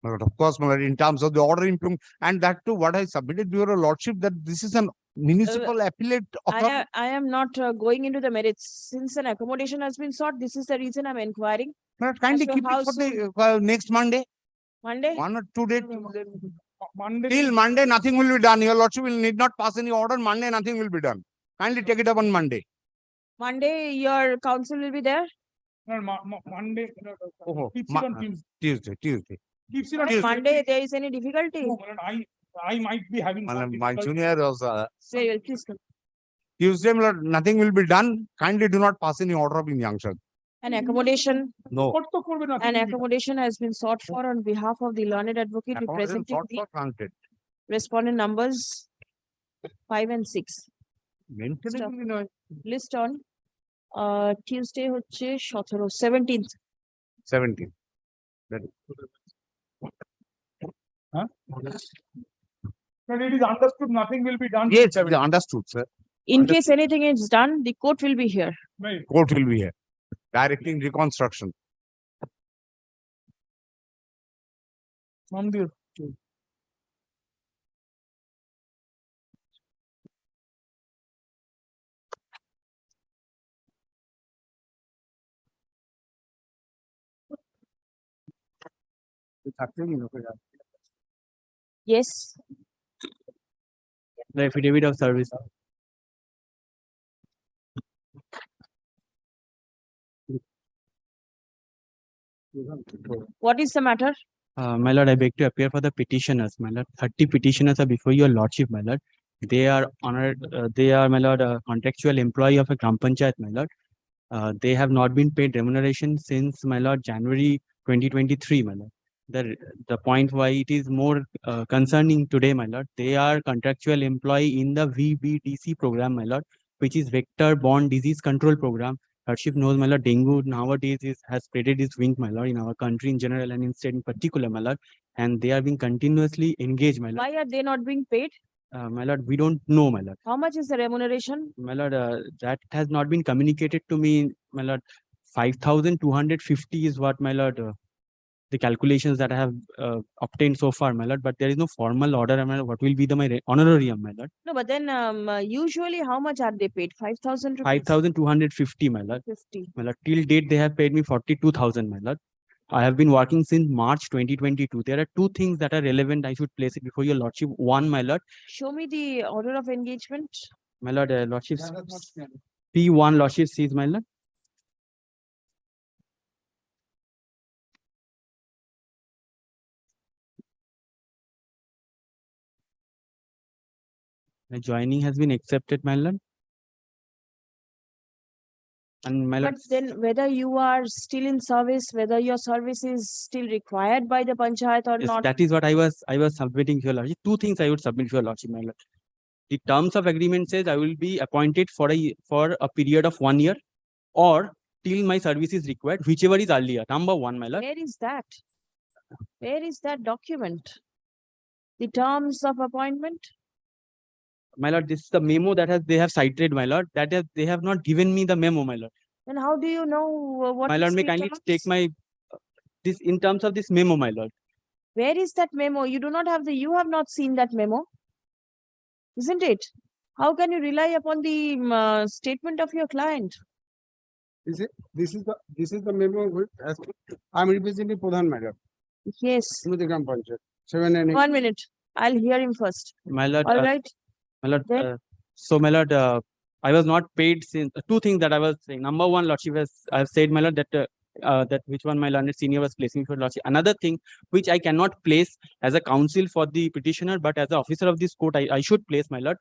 But of course, my lord, in terms of the order improvement, and that too, what I submitted to your lordship, that this is an municipal appellate authority. I am not going into the merits. Since an accommodation has been sought, this is the reason I'm inquiring. But kindly So keep how it for soon? the next Monday. Monday? 1 or 2 days. Monday. Till Monday, nothing will be done. Your lordship will need not pass any order. Monday, nothing will be done. Kindly take it up on Monday. Monday, your counsel will be there? Monday. Oh, Keeps it on Tuesday. Tuesday. Keeps it on Tuesday. Monday, there is any difficulty? Oh, I might be having. some My difficulty. junior was, Very well, please come. Tuesday, my lord, nothing will be done. Kindly do not pass any order of injunction. An accommodation, No. an accommodation has been sought for on behalf of the learned advocate Accommodation representing sought the for granted. respondent numbers 5 and 6. Mentioning, Stop. you know, List on Tuesday হচ্ছে 17th. 17. That is. Huh? But it is understood nothing will be done. Yes, understood, sir. In case anything is done, the court will be here. Right. Court will be here, directing reconstruction. From the. Yes. The affidavit of service. What is the matter? My lord, I beg to appear for the petitioners, my lord. 30 petitioners are before your lordship, my lord. They are honored, they are, my lord, a contractual employee of a Gram Panchayat, my lord. They have not been paid remuneration since, my lord, January 2023, my lord. The point why it is more concerning today, my lord, they are contractual employee in the VBDC program, my lord, which is Vector Borne Disease Control Program. Lordship knows, my lord, dengue nowadays has spreaded its wing, my lord, in our country in general and in state in particular, my lord, and they are being continuously engaged, my lord. Why are they not being paid? My lord, we don't know, my lord. How much is the remuneration? My lord, that has not been communicated to me, my lord. 5,250 is what, my lord, the calculations that I have obtained so far, my lord, but there is no formal order, my lord, what will be my honorarium, my lord. No, but then usually how much are they paid? 5,000 rupees? 5,250, my lord. 50. My lord, till date they have paid me 42,000, my lord. I have been working since March 2022. There are two things that are relevant. I should place it before your lordship. One, my lord. Show me the order of engagement. My lord, lordship. P1 lordship sees, my lord. The joining has been accepted, my lord. And my lord, But then whether you are still in service, whether your service is still required by the panchayat or yes, not. that is what I was submitting to your lordship. Two things I would submit to your lordship, my lord. The terms of agreement says I will be appointed for a period of 1 year or till my service is required, whichever is earlier. Number one, my lord. Where is that? Where is that document? The terms of appointment? My lord, this is the memo that they have cited, my lord. They have not given me the memo, my lord. Then how do you know what My is lord, may the kindly terms? take my this in terms of this memo, my lord. Where is that memo? You do not have you have not seen that memo, isn't it? How can you rely upon the statement of your client? This is the memo with, I'm representing Pradhan Madam. Yes. Gram Panchayat, 7 and 8. 1 minute. I'll hear him first. My lord. All right. My lord. Then? So, my lord, I was not paid since two things that I was saying. Number one, lordship, I have said, my lord, that which one my learned senior was placing for lordship. Another thing which I cannot place as a counsel for the petitioner, but as an officer of this court, I should place, my lord,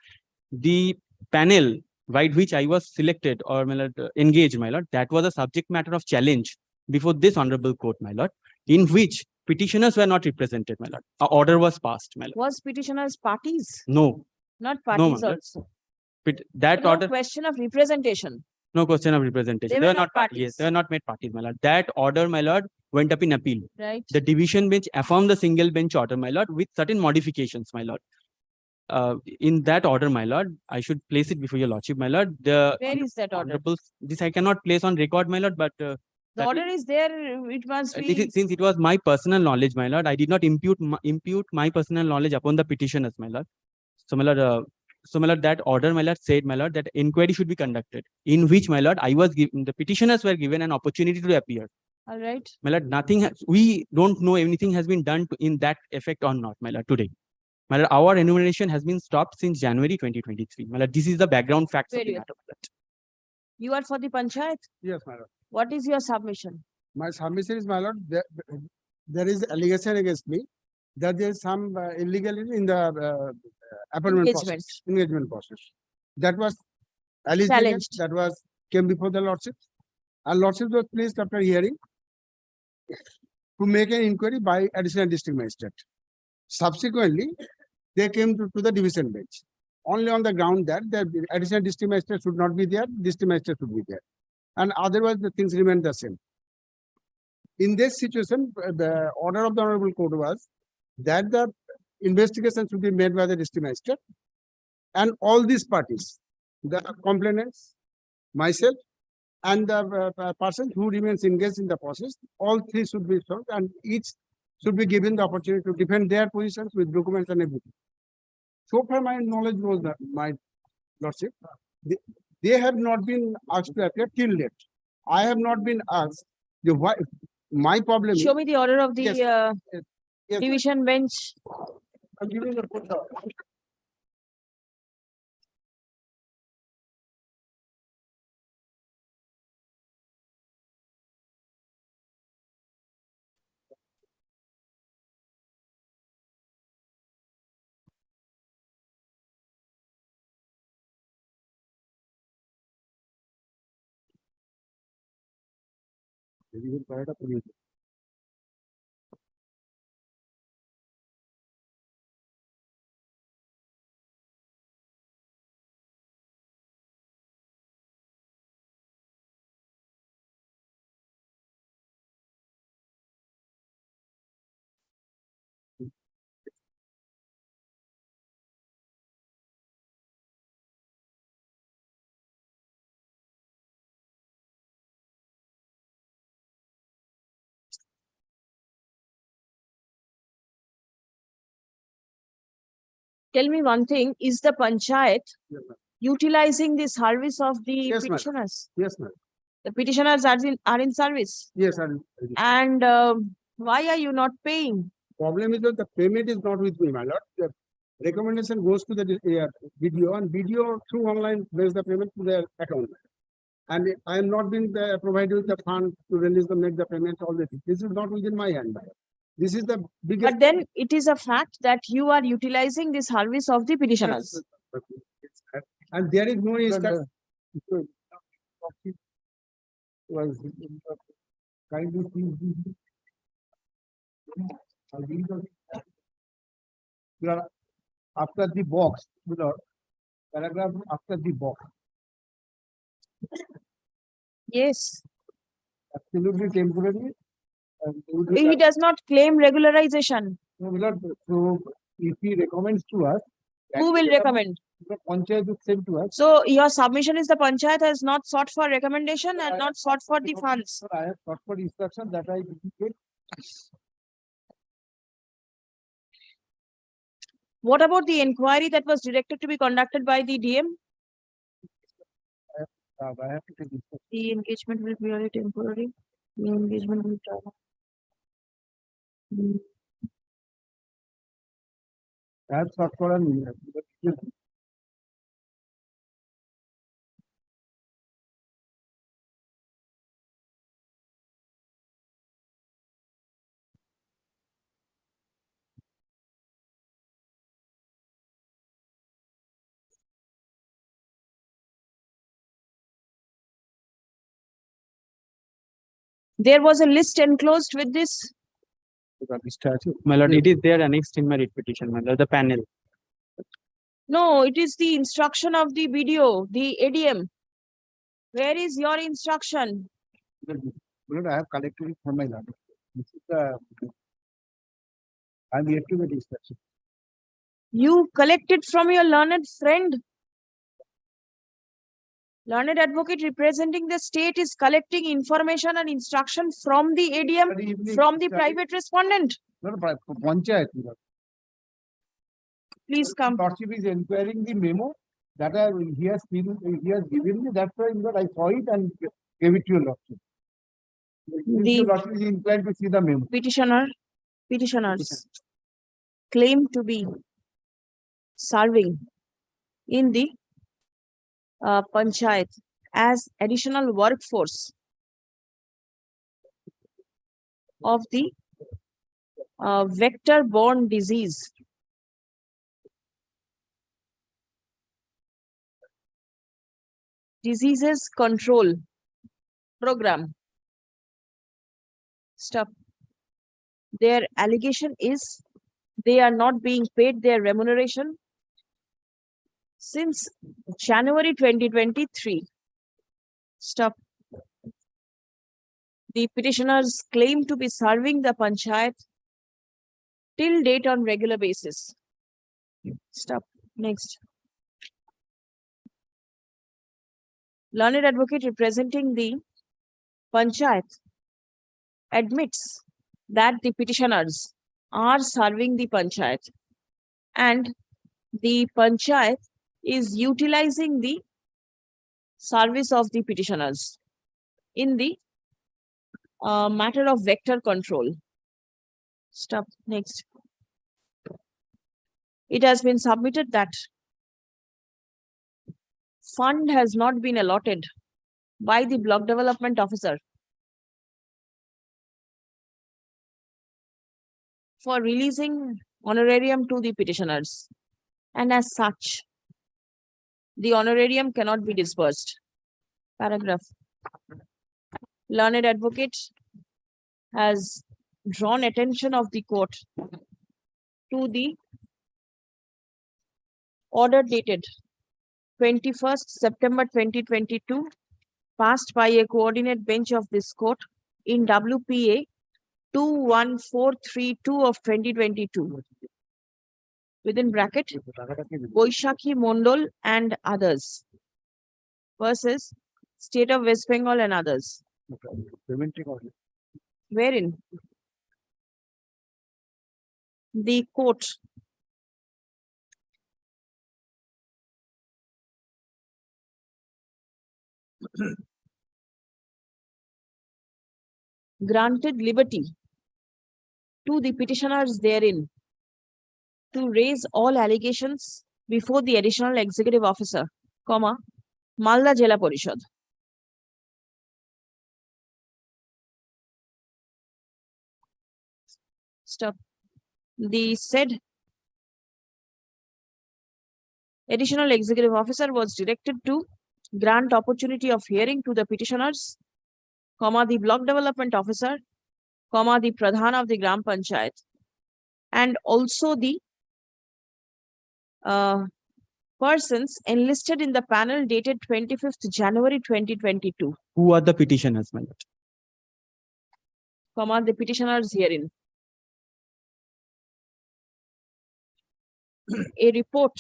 the panel by which I was selected or, my lord, engaged, my lord, that was a subject matter of challenge before this honorable court, my lord, in which petitioners were not represented, my lord. An order was passed, my lord. Was petitioners parties? No. Not No, parties my lord. also. That No order. question of representation. No question of representation. They were not parties. Yes, they were not made parties, my lord. That order, my lord, went up in appeal. Right. The division bench affirmed the single bench order, my lord, with certain modifications, my lord. In that order, my lord, I should place it before your lordship, my lord. Where is that order? This I cannot place on record, my lord, but the order is there. It must be. since it was my personal knowledge, my lord, I did not impute my personal knowledge upon the petitioners, my lord. So, my lord, that order, my lord, said, my lord, that inquiry should be conducted, in which, my lord, the petitioners were given an opportunity to appear. All right. My lord, we don't know anything has been done in that effect or not, my lord, today. My lord, our enumeration has been stopped since January 2023. My lord, this is the background facts of the matter, my lord. You are for the panchayat? Yes, madam. What is your submission? My submission is, my lord, there is allegation against me that there is some illegality in the appointment Engagement. process, engagement process. That was alleged against, Challenged. that was came before the lordship. And lordship was pleased after hearing to make an inquiry by additional district magistrate. Subsequently, they came to the division bench. Only on the ground that the additional district magistrate should not be there, district magistrate should be there. And otherwise, the things remain the same. In this situation, the order of the Honorable Court was that the investigation should be made by the district magistrate and all these parties, the complainants, myself, and the person who remains engaged in the process, all three should be served and each should be given the opportunity to defend their positions with documents and everything. So far, my knowledge was that, my lordship, they have not been asked to appear till date. I have not been asked. Why? My problem Show is, me the order of the yes, division bench. I'm giving the photo. Tell me one thing, is the panchayat Yes, ma'am. utilizing the service of the Yes, ma'am. petitioners? Yes, ma'am. The petitioners are in service. Yes, And why are you not paying? problem is that the payment is not with me, my lord. The recommendation goes to the BDO and BDO through online makes the payment to their account. And I am not being provided with the fund to release the make the payment all the things. This is not within my hand, my lord. This is the biggest. But then it is a fact that you are utilizing the service of the petitioners. And there is no instruction. Was kindly please. You are after the box, my lord, paragraph after the box. Yes. Absolutely temporary. He does not claim regularization. No, my lord, so if he recommends to us. Who will recommend? The panchayat is sent to us. So your submission is the panchayat has not sought for recommendation and not sought for the funds. I have sought for instruction that I didn't get. What about the inquiry that was directed to be conducted by the DM? I have to take instruction. The engagement will be only temporary. The engagement will travel. I have sought for an. There was a list enclosed with this. My lord, it is there annexed in my writ petition, my lord, the panel. No, it is the instruction of the BDO, the ADM. Where is your instruction? Lord, I have collected it from my lord. This is the. I am yet to get instruction. You collected from your learned friend. Learned advocate representing the state is collecting information and instruction from the ADM, from the private respondent. No, panchayat. Please come. Lordship is inquiring the memo that he has given me. That's why I saw it and gave it to your lordship. The lordship is inclined to see the memo. Petitioners claim to be serving in the panchayat as additional workforce of the vector-borne disease diseases control program. Stop. Their allegation is they are not being paid their remuneration since January 2023. Stop. The petitioners claim to be serving the panchayat till date on regular basis. Stop. Next. Learned advocate representing the panchayat admits that the petitioners are serving the panchayat and the panchayat is utilizing the service of the petitioners in the matter of vector control. Stop. Next. It has been submitted that fund has not been allotted by the block development officer for releasing honorarium to the petitioners, and as such, the honorarium cannot be disbursed. Paragraph. Learned advocate has drawn attention of the court to the order dated 21st September 2022, passed by a coordinate bench of this court in WPA 21432 of 2022. Within bracket, Boishakhi Mondol and others versus State of West Bengal and others. Wherein the court granted liberty to the petitioners therein to raise all allegations before the additional executive officer, Malda Jela Parishad. Stop. The said additional executive officer was directed to grant opportunity of hearing to the petitioners, the block development officer, the pradhan of the Gram Panchayat, and also the persons enlisted in the panel dated 25th January 2022. Who are the petitioners, my lord? The petitioners herein. A report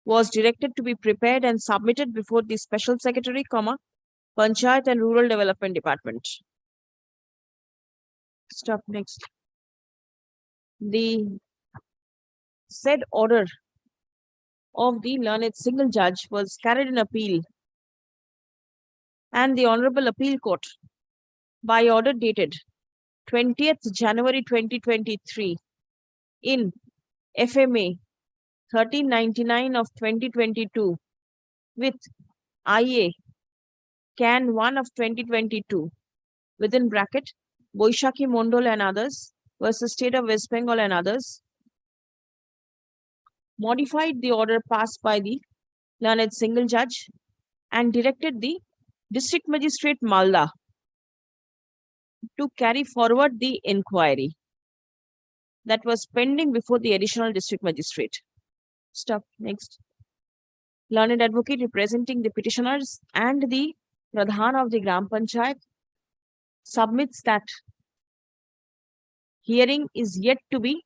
was directed to be prepared and submitted before the Special Secretary, Panchayat and Rural Development Department. Stop. Next. The said order of the learned single judge was carried in appeal, and the Honorable Appeal Court, by order dated 20th January 2023 in FMA 1399 of 2022 with IA Can 1 of 2022 within bracket Boishakhi Mondol and others versus State of West Bengal and others, modified the order passed by the learned single judge and directed the District Magistrate Malda to carry forward the inquiry that was pending before the additional district magistrate. Stop. Next. Learned advocate representing the petitioners and the pradhan of the Gram Panchayat submits that hearing is yet to be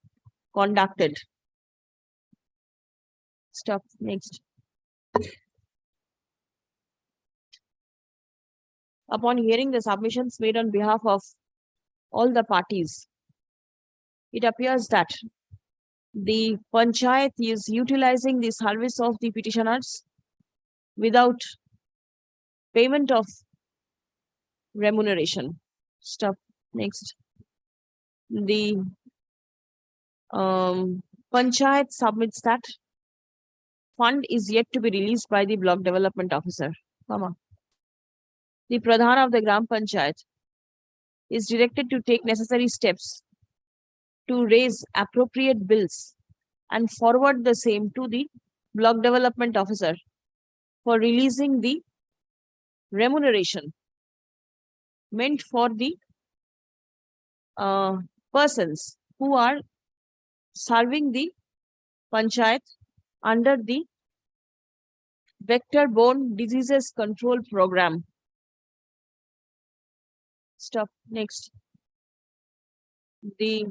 conducted. Stop. Next. Upon hearing the submissions made on behalf of all the parties, it appears that the panchayat is utilizing the service of the petitioners without payment of remuneration. Stop. Next. The panchayat submits that fund is yet to be released by the block development officer, The pradhan of the Gram Panchayat is directed to take necessary steps to raise appropriate bills and forward the same to the block development officer for releasing the remuneration meant for the persons who are serving the panchayat under the vector-borne diseases control program. Stop. Next. The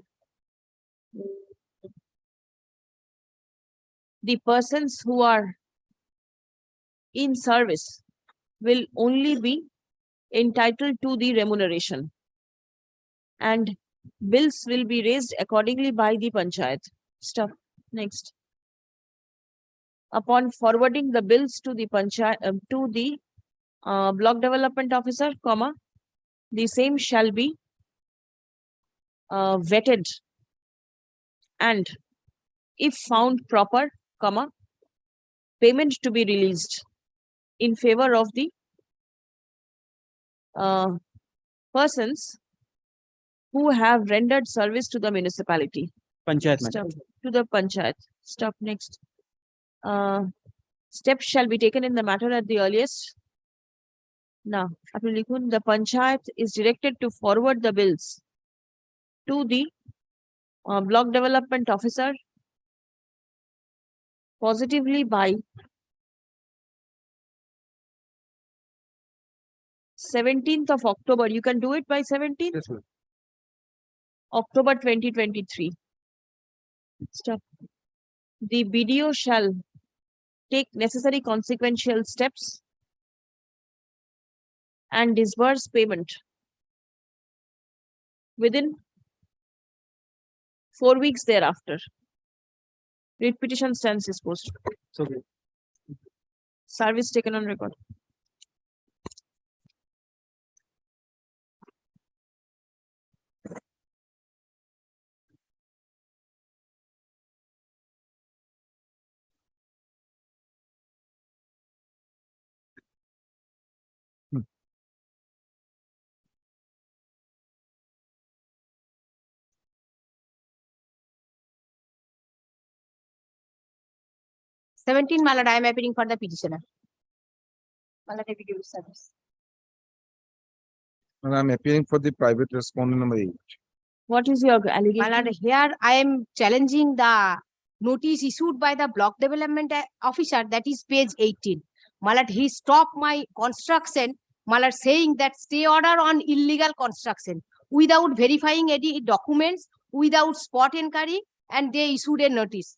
persons who are in service will only be entitled to the remuneration, and bills will be raised accordingly by the panchayat. Stop. Next. Upon forwarding the bills to the panchayat to the block development officer, comma, the same shall be vetted, and if found proper, comma, payment to be released in favor of the persons who have rendered service to the municipality. Panchayat, Stop. madam. To the panchayat. Stop. Next. Steps shall be taken in the matter at the earliest. Now, the panchayat is directed to forward the bills to the block development officer positively by 17th of October. You can do it by 17th? Yes, ma'am. October 2023. Stop. The BDO shall take necessary consequential steps and disburse payment within 4 weeks thereafter. Writ petition stands disposed. So, Service taken on record. My lord, I am appearing for the petitioner. My lord, executive service. And I'm appearing for the private respondent number 8. What is your My allegation? lord, here I am challenging the notice issued by the block development officer, that is page 18. My lord, he stopped my construction, my lord, saying that stay order on illegal construction without verifying any documents, without spot inquiry, and they issued a notice.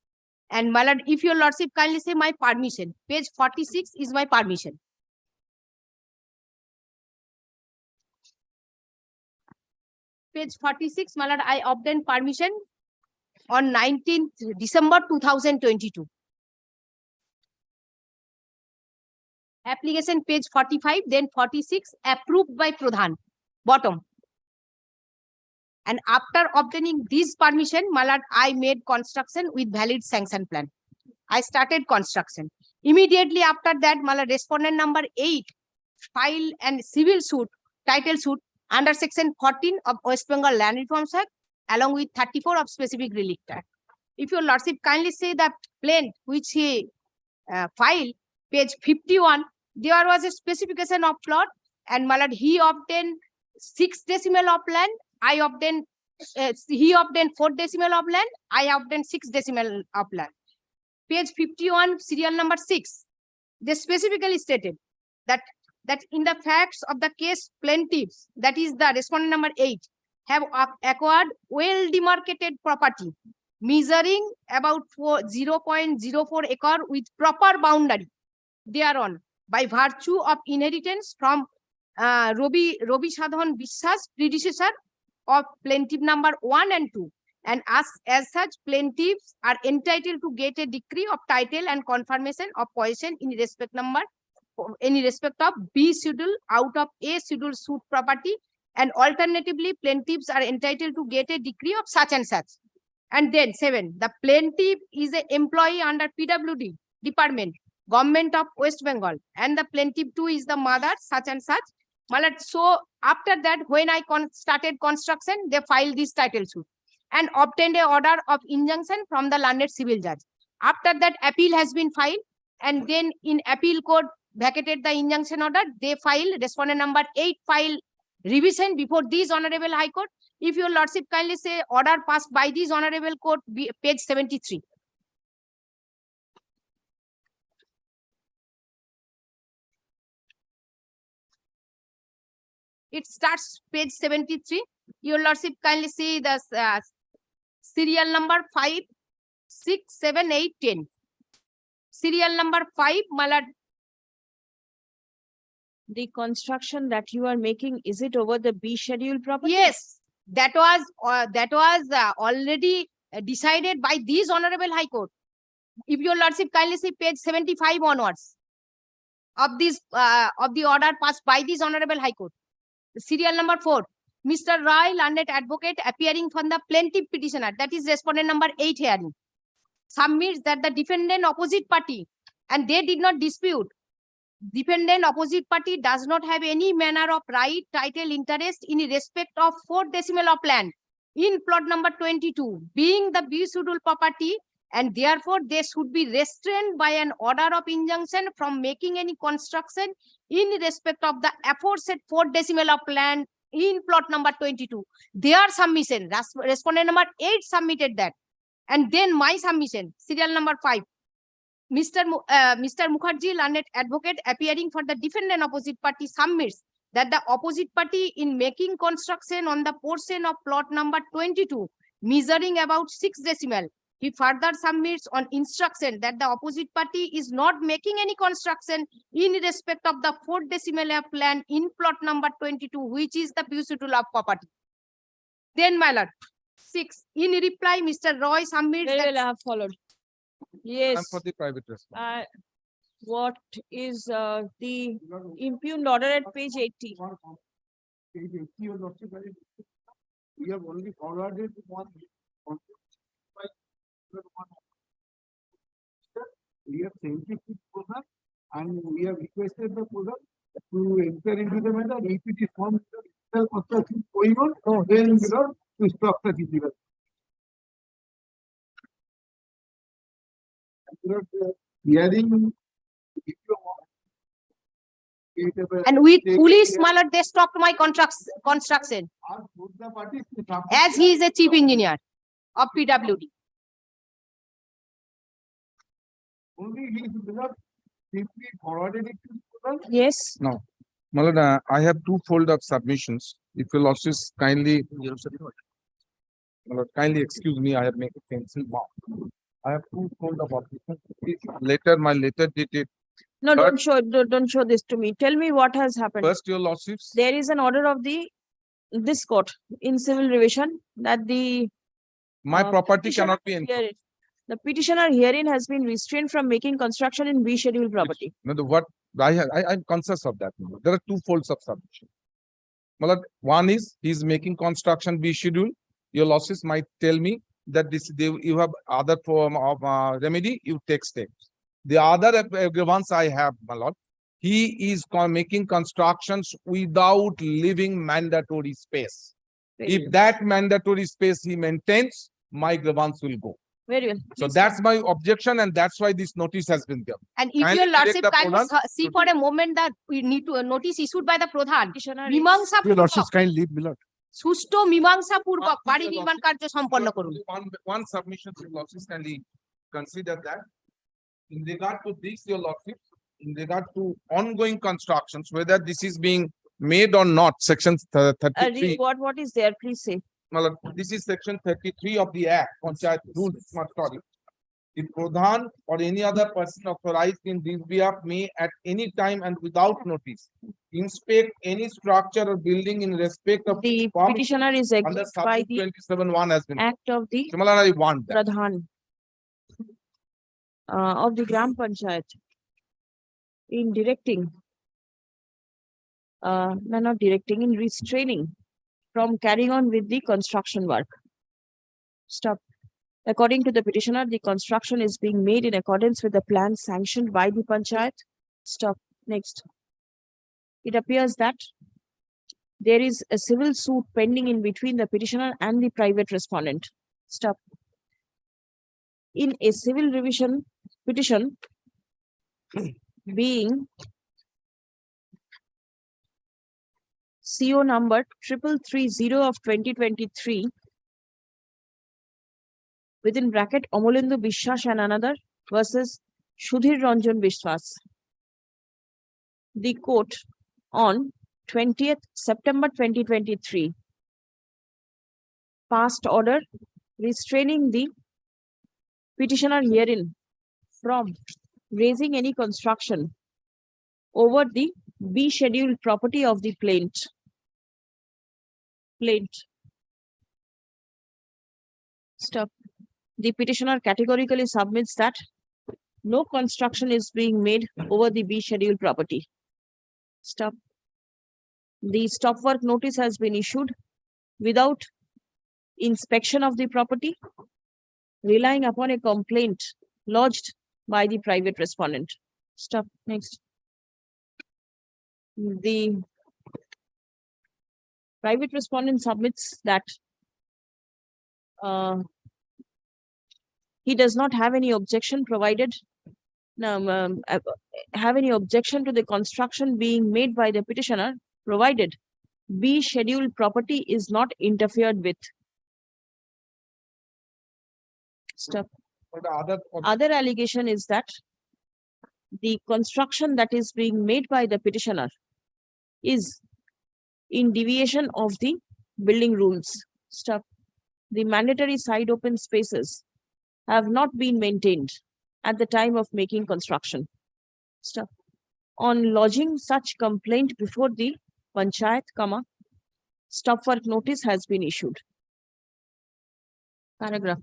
And my lord, if your lordship kindly say my permission, page 46 is my permission. Page 46, my lord, I obtained permission on 19th December 2022. Application page 45, then 46, approved by Pradhan, bottom. And after obtaining this permission, my lord, I made construction with valid sanction plan. I started construction. Immediately after that, my lord, respondent number 8 file and civil suit, title suit under section 14 of West Bengal Land Reforms Act, along with 34 of Specific Relief Act. If your lordship kindly say the plaint which he filed, page 51, there was a specification of plot, and my lord, he obtained 6 decimal of land. I obtained, he obtained 4 decimal of land. I obtained 6 decimal of land. Page 51, serial number 6, they specifically stated that in the facts of the case, plaintiffs, that is the respondent number 8, have acquired well demarcated property measuring about 0.04 acre with proper boundary thereon by virtue of inheritance from Ravi Sadhan Biswas, predecessor of plaintiff number 1 and 2. And as such, plaintiffs are entitled to get a decree of title and confirmation of possession in respect of B schedule out of A schedule suit property, and alternatively, plaintiffs are entitled to get a decree of such and such. And then 7, the plaintiff is an employee under PWD department, Government of West Bengal, and the plaintiff 2 is the mother such and such. My lord, so after that, when I started construction, they filed this title suit and obtained a order of injunction from the learned civil judge. After that, appeal has been filed, and then in appeal court vacated the injunction order. They filed respondent number 8 file revision before this honorable high court. If your lordship kindly say order passed by this honorable court, page 73. It starts page 73. Your lordship kindly see the serial number 5, 6, 7, 8, 10. Serial number 5, my lord. The construction that you are making, is it over the B schedule property? Yes, that was already decided by this honorable high court. If your lordship kindly see page 75 onwards of this of the order passed by this honorable high court. Serial number 4, Mr. Roy, learned advocate, appearing from the plaintiff petitioner, that is respondent number 8 hearing, submits that the defendant opposite party, and they did not dispute, defendant opposite party does not have any manner of right, title, interest in respect of 4 decimal of land in plot number 22, being the B schedule property, and therefore they should be restrained by an order of injunction from making any construction in respect of the aforesaid 4 decimal of land in plot number 22. Their submission, respondent number 8 submitted that, and then my submission, serial number 5. Mr. Mukherjee, learned advocate, appearing for the defendant opposite party, submits that the opposite party in making construction on the portion of plot number 22 measuring about 6 decimal. He further submits on instruction that the opposite party is not making any construction in respect of the 4 decimal of land in plot number 22, which is the B schedule of property. Then, my lord, 6. In reply, Mr. Roy submits Very that well, I have followed. Yes. For the private response. What is the impugned order at page 80? We have only forwarded one. We have sent it to Pradhan and we have requested the Pradhan to enter into the matter. If it is found that construction going on, then we have to stop the development. Hearing. and with police, my lord, they stopped my construction as he is a chief engineer of PWD. Only he is not simply forwarded it to Pradhan. Yes. No. Malad, I have 2 fold of submissions. If you lordship kindly, Malad, kindly excuse me, I have made a pencil mark. I have 2 fold of submissions. Later, my letter dated. No, don't show this to me. Tell me what has happened. First, your lordships. There is an order of this court in civil revision that the My property petitioner cannot be enforced. herein- The petitioner herein has been restrained from making construction in B schedule property. No, what I'm conscious of that. There are 2 folds of submission. Malad, one is he's making construction B schedule. Your losses might tell me that you have other form of remedy, you take steps. The other grievance I have, my lord, he is making constructions without leaving mandatory space. If that mandatory space he maintains, my grievance will go. Very well. So that's my objection, and that's why this notice has been given. And if Kindly your lordship direct the kindly Pradhan see for a moment that we need to notice issued by the Pradhan, Petitioner মীমাংসা Your lordship kindly leave me, lord. সুষ্ঠু মীমাংসা পূর্বক বাড়ি নির্মাণ কার্য সম্পন্ন করুন। One submission, your lordship kindly consider that. In regard to this, your lordship, in regard to ongoing constructions, whether this is being made or not, section 33. What is there? Please say. Malad, this is section 33 of the Act, Panchayat Rules, sorry. If Pradhan or any other person authorized in this behalf may at any time and without notice inspect any structure or building in respect of The petitioner is under aggrieved by the 27(1) has been. act of the Similarly, I want that. Pradhan of the Gram Panchayat in directing, no, not directing, in restraining from carrying on with the construction work. Stop. According to the petitioner, the construction is being made in accordance with the plan sanctioned by the Panchayat. Stop. Next. It appears that there is a civil suit pending in between the petitioner and the private respondent. Stop. In a civil revision petition being CO number 3330 of 2023, within bracket Amolendu Bishwas and another versus Sudhir Ranjan Bishwas. The court on 20th September 2023 passed order restraining the petitioner herein from raising any construction over the B scheduled property of the plaintiff. Stop. The petitioner categorically submits that no construction is being made over the B scheduled property. Stop. The stop work notice has been issued without inspection of the property, relying upon a complaint lodged by the private respondent. Stop. Next. The private respondent submits that he does not have any objection provided, have any objection to the construction being made by the petitioner, provided B scheduled property is not interfered with. Stop. Other allegation is that the construction that is being made by the petitioner is in deviation of the building rules. Stop. The mandatory side open spaces have not been maintained at the time of making construction. Stop. On lodging such complaint before the panchayat, stop work notice has been issued. Paragraph.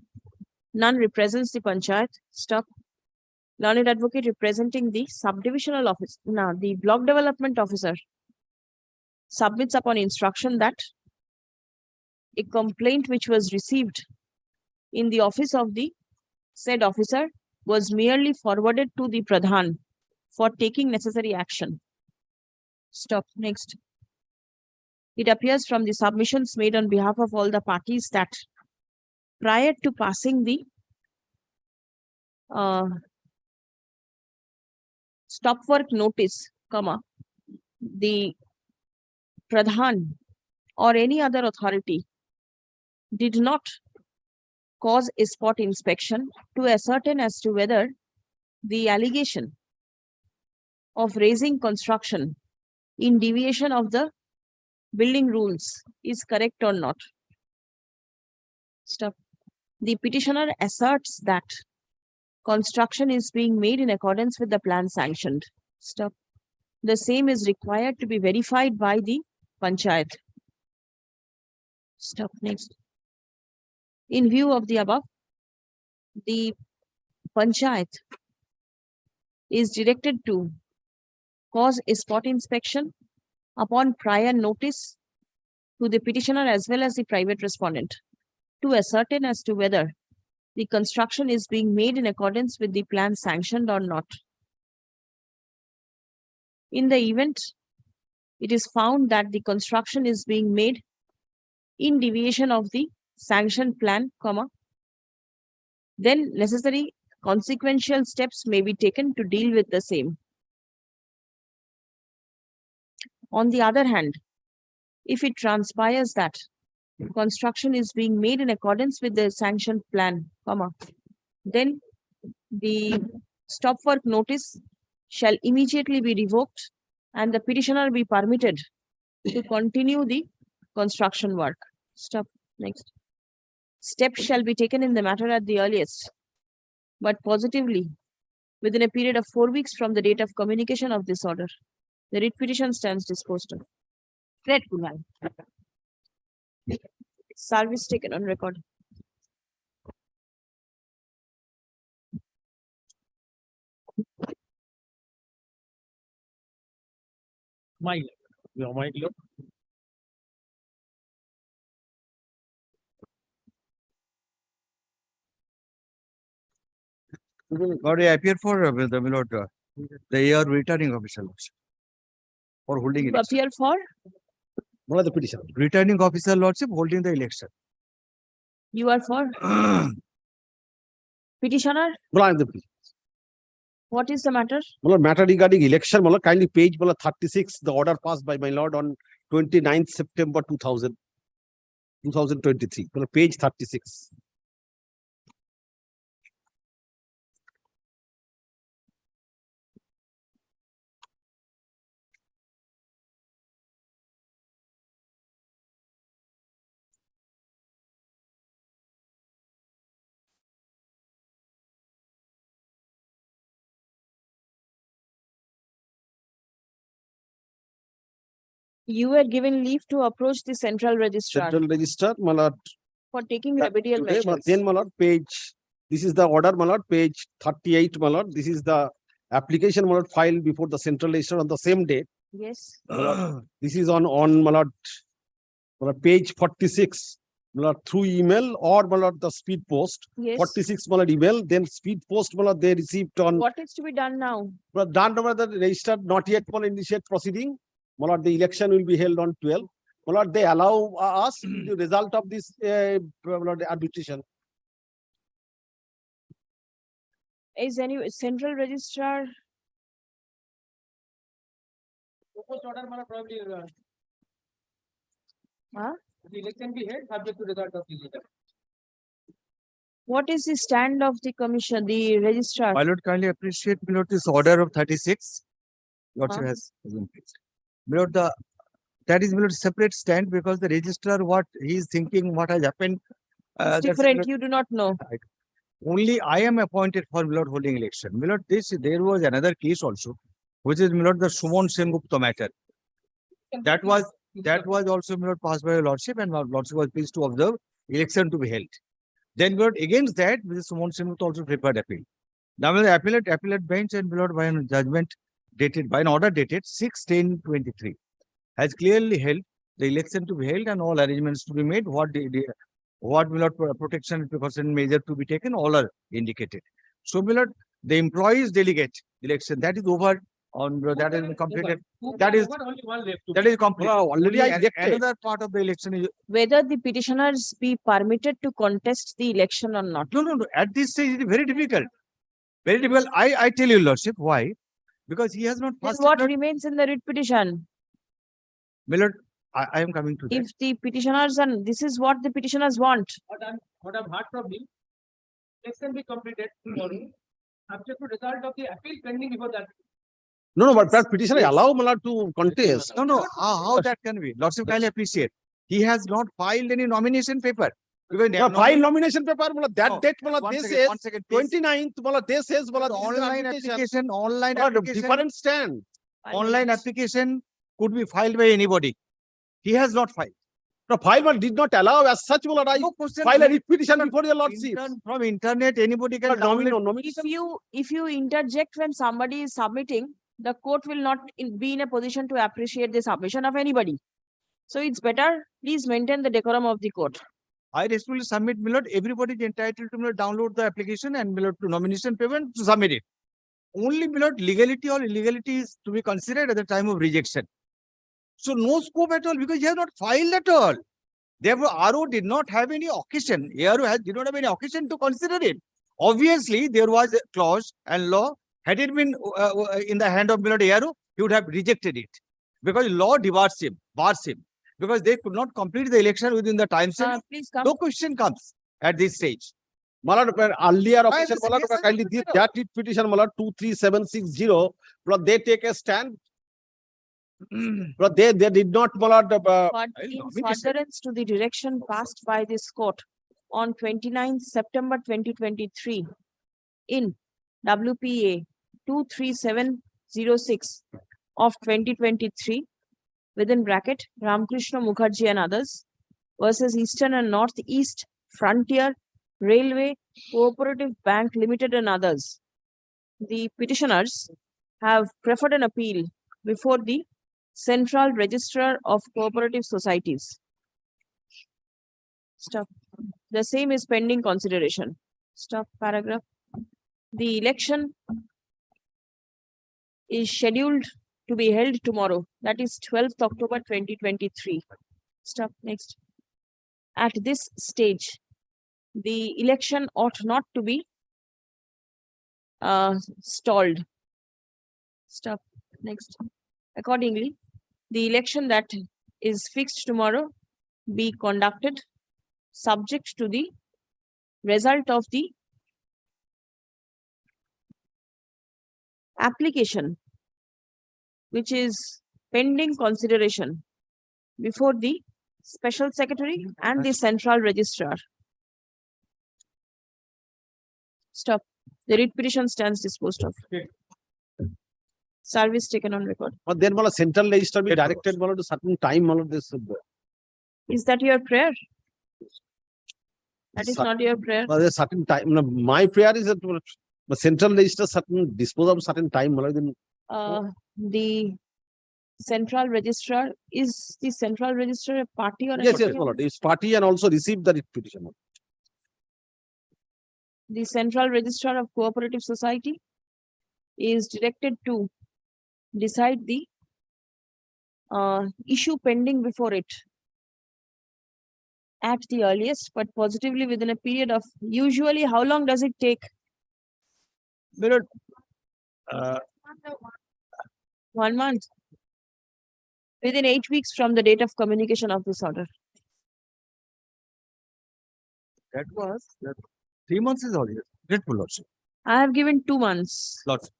None represents the panchayat. Stop. Learned advocate representing the subdivisional office. Now, the block development officer submits upon instruction that a complaint which was received in the office of the said officer was merely forwarded to the Pradhan for taking necessary action. Stop. Next. It appears from the submissions made on behalf of all the parties that prior to passing the stop work notice, the Pradhan or any other authority did not cause a spot inspection to ascertain as to whether the allegation of raising construction in deviation of the building rules is correct or not. Stop. The petitioner asserts that construction is being made in accordance with the plan sanctioned. Stop. The same is required to be verified by the panchayat. Stop. Next. In view of the above, the panchayat is directed to cause a spot inspection upon prior notice to the petitioner as well as the private respondent to ascertain as to whether the construction is being made in accordance with the plan sanctioned or not. In the event it is found that the construction is being made in deviation of the sanctioned plan, then necessary consequential steps may be taken to deal with the same. On the other hand, if it transpires that construction is being made in accordance with the sanctioned plan, then the stop work notice shall immediately be revoked and the petitioner be permitted to continue the construction work. Stop. Next. Steps shall be taken in the matter at the earliest, but positively within a period of 4 weeks from the date of communication of this order. The writ petition stands disposed of. Read, Kunal. Service taken on record. Your mic, look. Got I appear for the Milord, the AR returning officer for holding it. To appear for? What are the petition? Returning officer lordship holding the election. You are for petitioner? Well, I am the What is the matter? well, matter regarding election. Well, kindly page 36. The order passed by my lord on 29th September 2023. Well, page 36. You were given leave to approach the central registrar Central register, my lord. for taking remedial Today, measures. then, my lord, page. This is the order, my lord, page 38, my lord. This is the application, my lord, filed before the central register on the same day. Yes. My lord. This is on my lord, page 46. My lord, through email or my lord, the speed post. Yes. 46 my lord, email, then speed post, my lord, they received on. What is to be done now? Done over the registered, not yet my lord, initiate proceeding. My lord, the election will be held on 12. My lord, they allow us the result of this my lord, arbitration. Is any central registrar? Huh? The election be held subject to result of the election. What is the stand of the commission, the registrar? My lord, kindly appreciate, my lord, this order of 36. Lordship Huh? has been fixed. My lord, that is my lord separate stand because the registrar, what he is thinking, what has happened. It's that's different. my lord- You do not know. Only I am appointed for my lord holding election. My lord, there was another case also, which is my lord the Sumon Sengupta matter. That was also my lord passed by your lordship, and my lordship was pleased to observe election to be held. Then my lord against that, Mr. Sumon Sengupta also prepared appeal. Now the appellate bench and my lord by a judgment dated by an order dated 6/10/23 has clearly held the election to be held and all arrangements to be made. What my lord protection and precaution measure to be taken, all are indicated. So my lord, the employees delegate election that is over on that has been completed. That is complete. Already I rejected. Another part of the election is Whether the petitioners be permitted to contest the election or not. no. At this stage, it is very difficult. Very difficult. I tell you, lordship, why? Because he has not Then passed. what remains in the writ petition? My lord, I am coming to that. If the petitioners, and this is what the petitioners want. What I've heard from him, election be completed tomorrow, subject to result of the appeal pending before that. No, but that petitioner allow my lord to contest. No. How that can be? Lordship, kindly appreciate. He has not filed any nomination paper. Because File nomination paper, my lord, that No, date, my lord, one this second, is 1 second, please. 29th, my lord, this is my lord, this is the Online application. application, online My lord, application, different stand. online application could be filed by anybody. He has not filed. No, file but did not allow as such, my lord, I No question. file a writ petition before your lordship. From internet, anybody can download. Nomination. If you interject when somebody is submitting, the court will not be in a position to appreciate the submission of anybody. So it's better, please maintain the decorum of the court. I respectfully submit, my lord, everybody is entitled to my lord, download the application and my lord, to nomination paper to submit it. Only my lord, legality or illegality is to be considered at the time of rejection. So no scope at all because he has not filed at all. Therefore, RO did not have any occasion. ARO did not have any occasion to consider it. Obviously, there was a clause and law. Had it been in the hand of my lord ARO, he would have rejected it. Because law bars him. Because they could not complete the election within the time frame. Please come. No question comes at this stage. My lord, earlier occasion, this my lord, case has kindly been that writ petition, my lord, 23760, but they take a stand. But they did not, my lord, But in furtherance to the direction passed by this court on 29th September 2023 in WPA 23706 of 2023 within bracket Ramkrishna Mukherjee and others versus Eastern and Northeast Frontier Railway Cooperative Bank Limited and others. The petitioners have preferred an appeal before the Central Registrar of Cooperative Societies. Stop. The same is pending consideration. Stop paragraph. The election is scheduled to be held tomorrow, that is 12th October 2023. Stop. Next. At this stage, the election ought not to be stalled. Stop. Next. Accordingly, the election that is fixed tomorrow be conducted subject to the result of the application, which is pending consideration before the Special Secretary and the Central Registrar. Stop. The writ petition stands disposed of. Service taken on record. But then central register be directed to certain time this. Is that your prayer? That is not your prayer. There's certain time. My prayer is that central register certain dispose of certain time. The Central Registrar, is the Central Registrar a party or a Yes, party? my lord. It's party and also received the writ petition. The Central Registrar of Cooperative Society is directed to decide the issue pending before it at the earliest, but positively within a period of, usually how long does it take? My lord, 1 month. Within 8 weeks from the date of communication of this order. That was 3 months is all. Grateful also. I have given 2 months. Lots.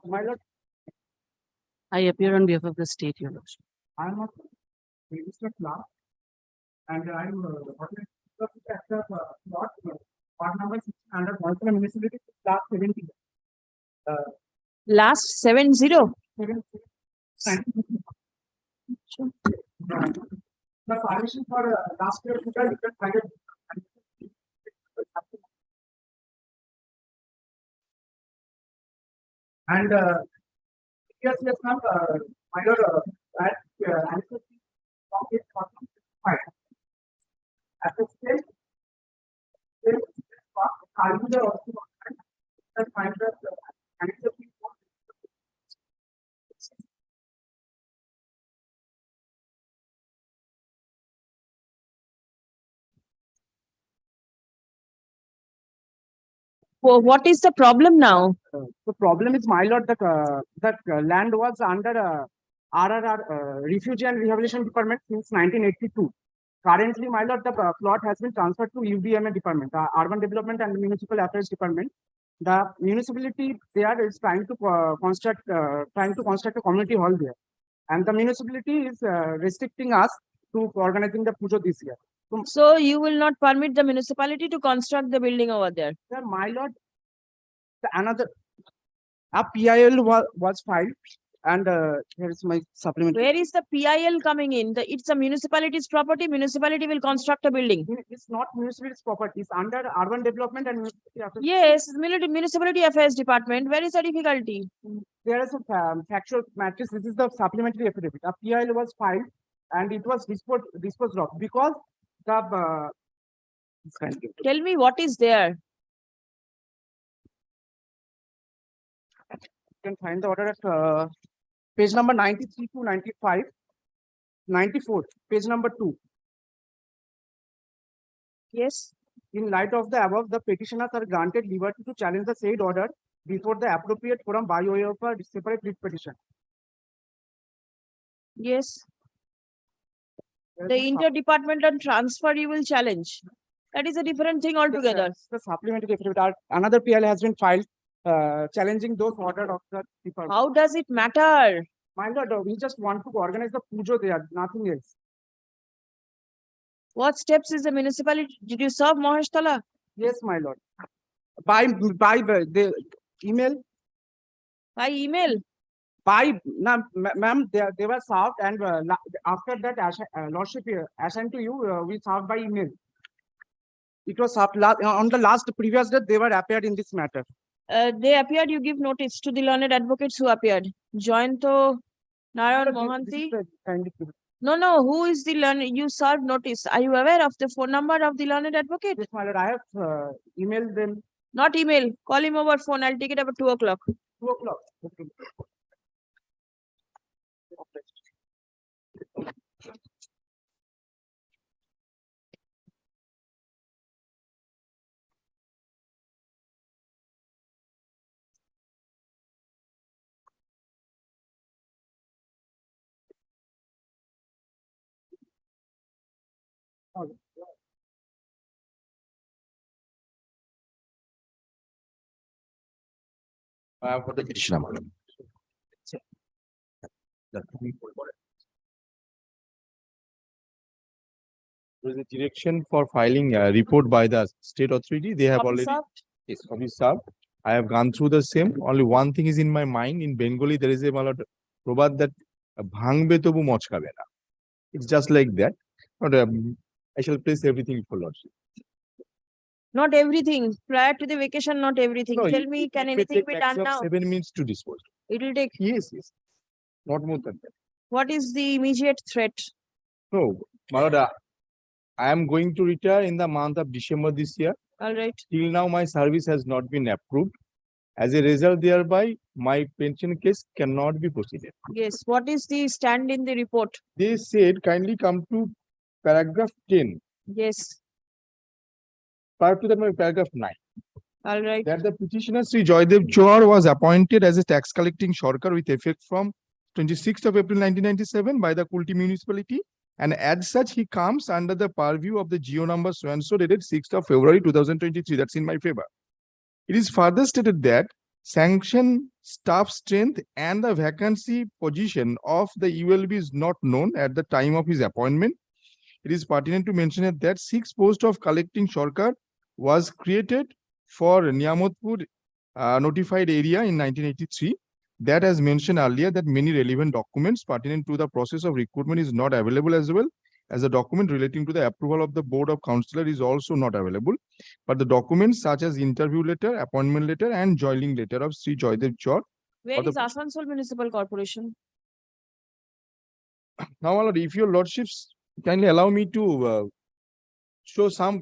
My lord, I appear on behalf of the state, Your Lordship. I am a registered clerk and I am part number 6 under Montana municipality class 70. Last 70. The permission for last year and yes, ma'am, my lord, at the stage, Well, what is the problem now? the problem is, my lord, that land was under RRR Refugee and Rehabilitation Department since 1982. Currently, my lord, the plot has been transferred to UDMA Department, Urban Development and Municipal Affairs Department. The municipality there is trying to construct a community hall there, and the municipality is restricting us to organizing the pujo this year. So you will not permit the municipality to construct the building over there? Sir, my lord, a PIL was filed, and here is my supplementary. Where is the PIL coming in? It's a municipality's property. Municipality will construct a building. It's not municipality's property. It's under Urban Development and Municipality Affairs. Yes, Municipality Affairs Department. Where is the difficulty? There is a factual matrix. This is the supplementary affidavit. A PIL was filed and it was disposed of because the Tell me what is there. You can find the order at page number 93 to 95, 94, page number 2. Yes. In light of the above, the petitioners are granted liberty to challenge the said order before the appropriate forum by way of a separate writ petition. Yes. The interdepartmental transfer you will challenge. That is a different thing altogether. The supplementary affidavit, another PL has been filed challenging those order of the department. How does it matter? My lord, we just want to organize the pujo there, nothing else. What steps is the municipality? Did you serve Mahashtala? Yes, my lord. By the email. By email? Ma'am, they were served, and after that, lordship assigned to you, we served by email. It was served on the last previous day. They were appeared in this matter. They appeared, you give notice to the learned advocates who appeared. Jayanto Narayan Mohanty. No, who is the learned? You served notice. Are you aware of the phone number of the learned advocate? Yes, my lord, I have emailed them Not email. Call him over phone. I'll take it up at 2 o'clock. 2 o'clock. Okay. For the petitioner, madam. There is a direction for filing a report by the state authority. They have Copy already. served? Yes, copy served. I have gone through the same. Only one thing is in my mind. In Bengali, there is a probad that bhangbe tobu mochkabe na. It's just like that. But I shall place everything for lordship. Not everything. Prior to the vacation, not everything. No, Tell it- me, it can may anything take be max done of now? 7 minutes to dispose. It will take. Yes, yes. Not more than that. What is the immediate threat? No, my lord, I am going to retire in the month of December this year. All right. Till now, my service has not been approved. As a result, thereby, my pension case cannot be proceeded. Yes. What is the stand in the report? They said, kindly come to paragraph 10. Yes. Prior to that, my paragraph 9. All right. That the petitioner Sri Joydev Chor was appointed as a tax collecting Sarkar with effect from 26th of April 1997 by the Kulti municipality. And as such, he comes under the purview of the GO number so and so dated 6th of February 2023. That's in my favor. It is further stated that sanction staff strength and the vacancy position of the ULB is not known at the time of his appointment. It is pertinent to mention that 6 post of collecting Sarkar was created for Niyamatpur notified area in 1983. That, as mentioned earlier, that many relevant documents pertinent to the process of recruitment is not available, as well as the document relating to the approval of the board of councillor is also not available. But the documents such as interview letter, appointment letter, and joining letter of Sri Joydev Chor. Where is Asansol Municipal Corporation? Now, my lord, if your lordships kindly allow me to show some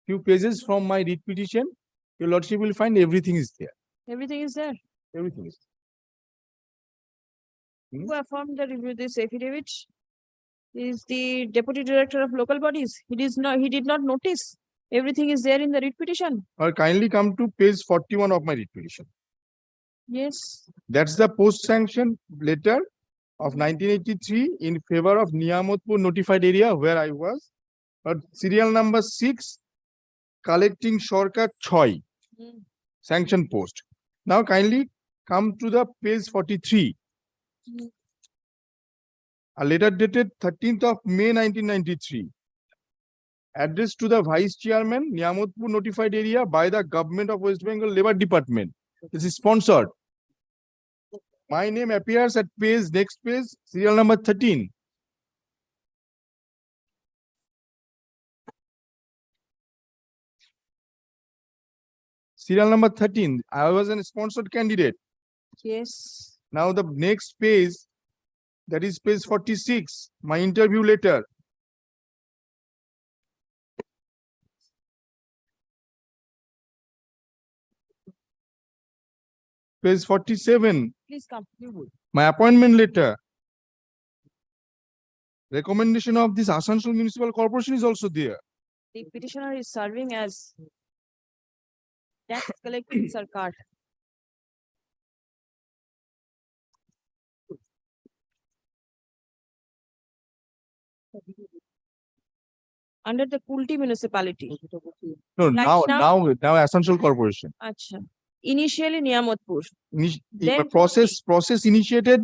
few pages from my writ petition, your lordship will find everything is there. Everything is there. Everything is Who affirmed the review this affidavit? He is the deputy director of local bodies. He did not notice. Everything is there in the writ petition. Or kindly come to page 41 of my writ petition. Yes. That's the post-sanction letter of 1983 in favor of Niyamatpur notified area where I was. But serial number 6, collecting Sarkar Choi, sanction post. Now kindly come to the page 43. A letter dated 13th of May 1993. Addressed to the Vice Chairman, Niyamatpur notified area by the Government of West Bengal Labour Department. This is sponsored. My name appears at next page, serial number 13. Serial number 13. I was a sponsored candidate. Yes. Now the next page, that is page 46, my interview letter. Page 47, Please come. my appointment letter. Recommendation of this Asansol Municipal Corporation is also there. The petitioner is serving as tax collecting Sarkar. Under the Kulti municipality. No, Right now Asansol Corporation. Acha. Initially Niyamatpur. Then Process initiated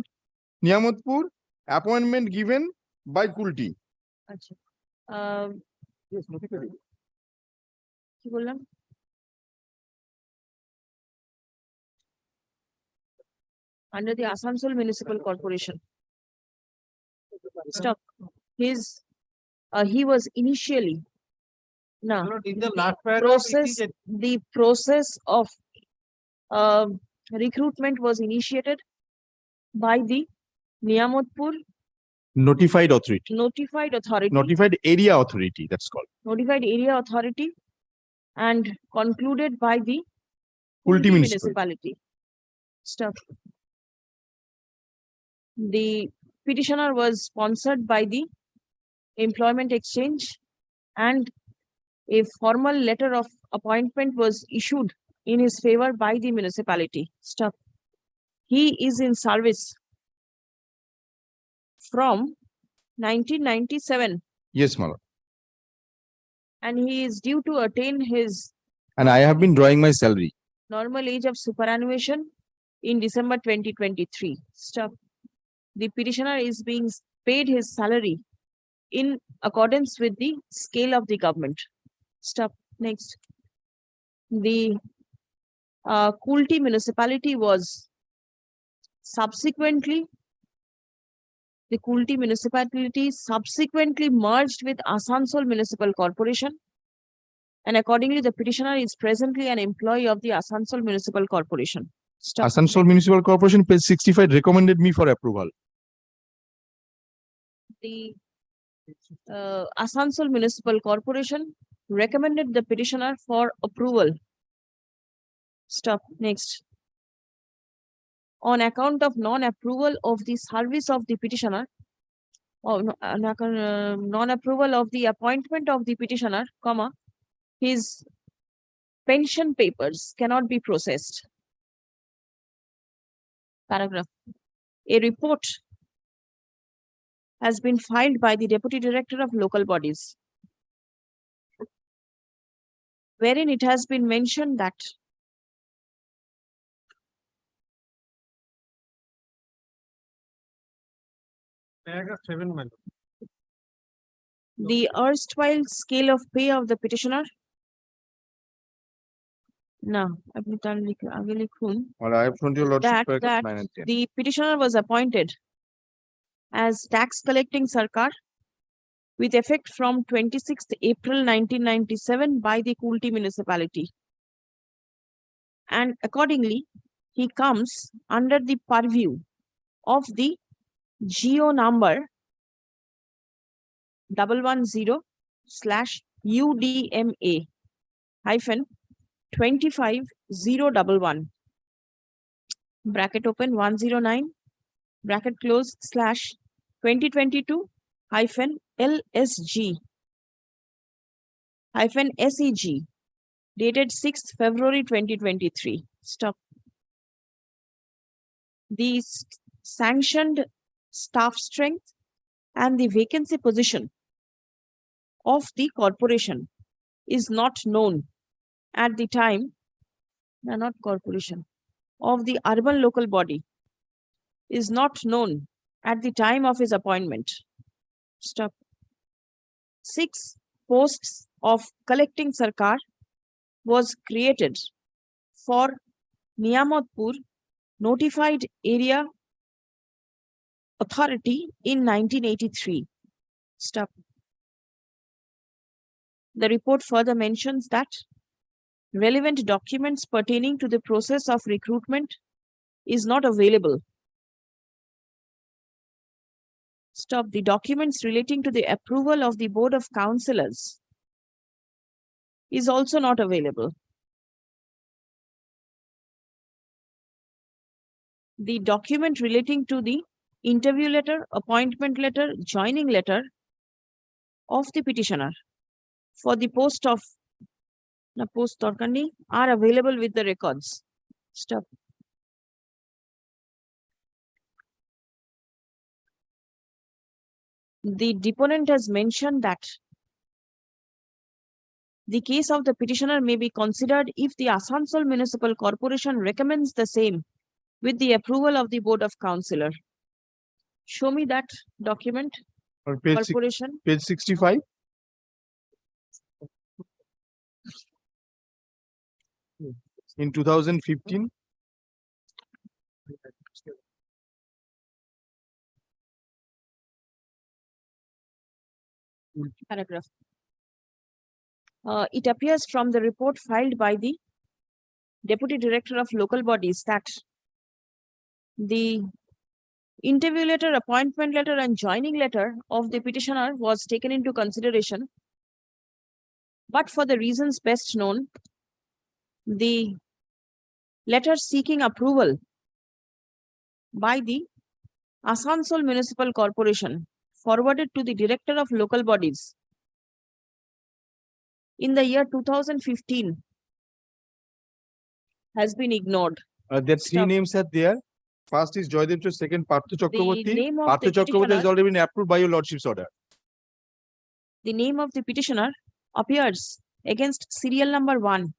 Niyamatpur, appointment given by Kulti. আচ্ছা কি বললাম under the Asansol Municipal Corporation. Stop. He was initially No, In the last paragraph, it is process, the process of recruitment was initiated by the Niyamatpur Notified authority, notified authority, notified area authority, that's called. notified area authority, and concluded by the Kulti Kulti municipality. municipality. Stuff. The petitioner was sponsored by the Employment Exchange, and a formal letter of appointment was issued in his favor by the municipality. Stuff. He is in service from 1997, Yes, my lord. and he is due to attain his And I have been drawing my salary. normal age of superannuation in December 2023. Stuff. The petitioner is being paid his salary in accordance with the scale of the government. Stuff. Next. The Kulti municipality was subsequently merged with Asansol Municipal Corporation, and accordingly the petitioner is presently an employee of the Asansol Municipal Corporation. Stuff. Asansol Municipal Corporation, page 65, recommended me for approval. The Asansol Municipal Corporation recommended the petitioner for approval. Stop. Next. On account of non-approval of the service of the petitioner, or non-approval of the appointment of the petitioner, comma, his pension papers cannot be processed. Paragraph. A report has been filed by the Deputy Director of Local Bodies, wherein it has been mentioned that Paragraph 7, my lord. the erstwhile scale of pay of the petitioner. No, আপনি তার আগে লিখুন Well, I have shown to your lordship that paragraph 9 and 10. the petitioner was appointed as tax collecting Sarkar with effect from 26th April 1997 by the Kulti municipality. And accordingly, he comes under the purview of the GO number 110/UDMA hyphen 25011 bracket open 109 bracket close slash 2022 hyphen LSG hyphen SEG dated 6th February 2023. Stop. The sanctioned staff strength and the vacancy position of the corporation is not known at the time, not corporation, of the urban local body is not known at the time of his appointment. Stop. 6 posts of collecting Sarkar was created for Niyamatpur Notified Area Authority in 1983. Stop. The report further mentions that relevant documents pertaining to the process of recruitment is not available. Stop. The documents relating to the approval of the Board of Councillors is also not available. The document relating to the interview letter, appointment letter, joining letter of the petitioner for the post of are available with the records. Stop. The deponent has mentioned that the case of the petitioner may be considered if the Asansol Municipal Corporation recommends the same with the approval of the Board of Councillor. Show me that document. Or page, Corporation. Page 65. In 2015. Paragraph. It appears from the report filed by the Deputy Director of Local Bodies that the interview letter, appointment letter, and joining letter of the petitioner was taken into consideration. But for the reasons best known, the letter seeking approval by the Asansol Municipal Corporation forwarded to the Director of Local Bodies in the year 2015 has been ignored. There are three Stop. names are there. First is Joydipto, second Partho Chakraborty. name of Partho the Chakraborty has petitioner- already been approved by your lordship's order. The name of the petitioner appears against serial number 1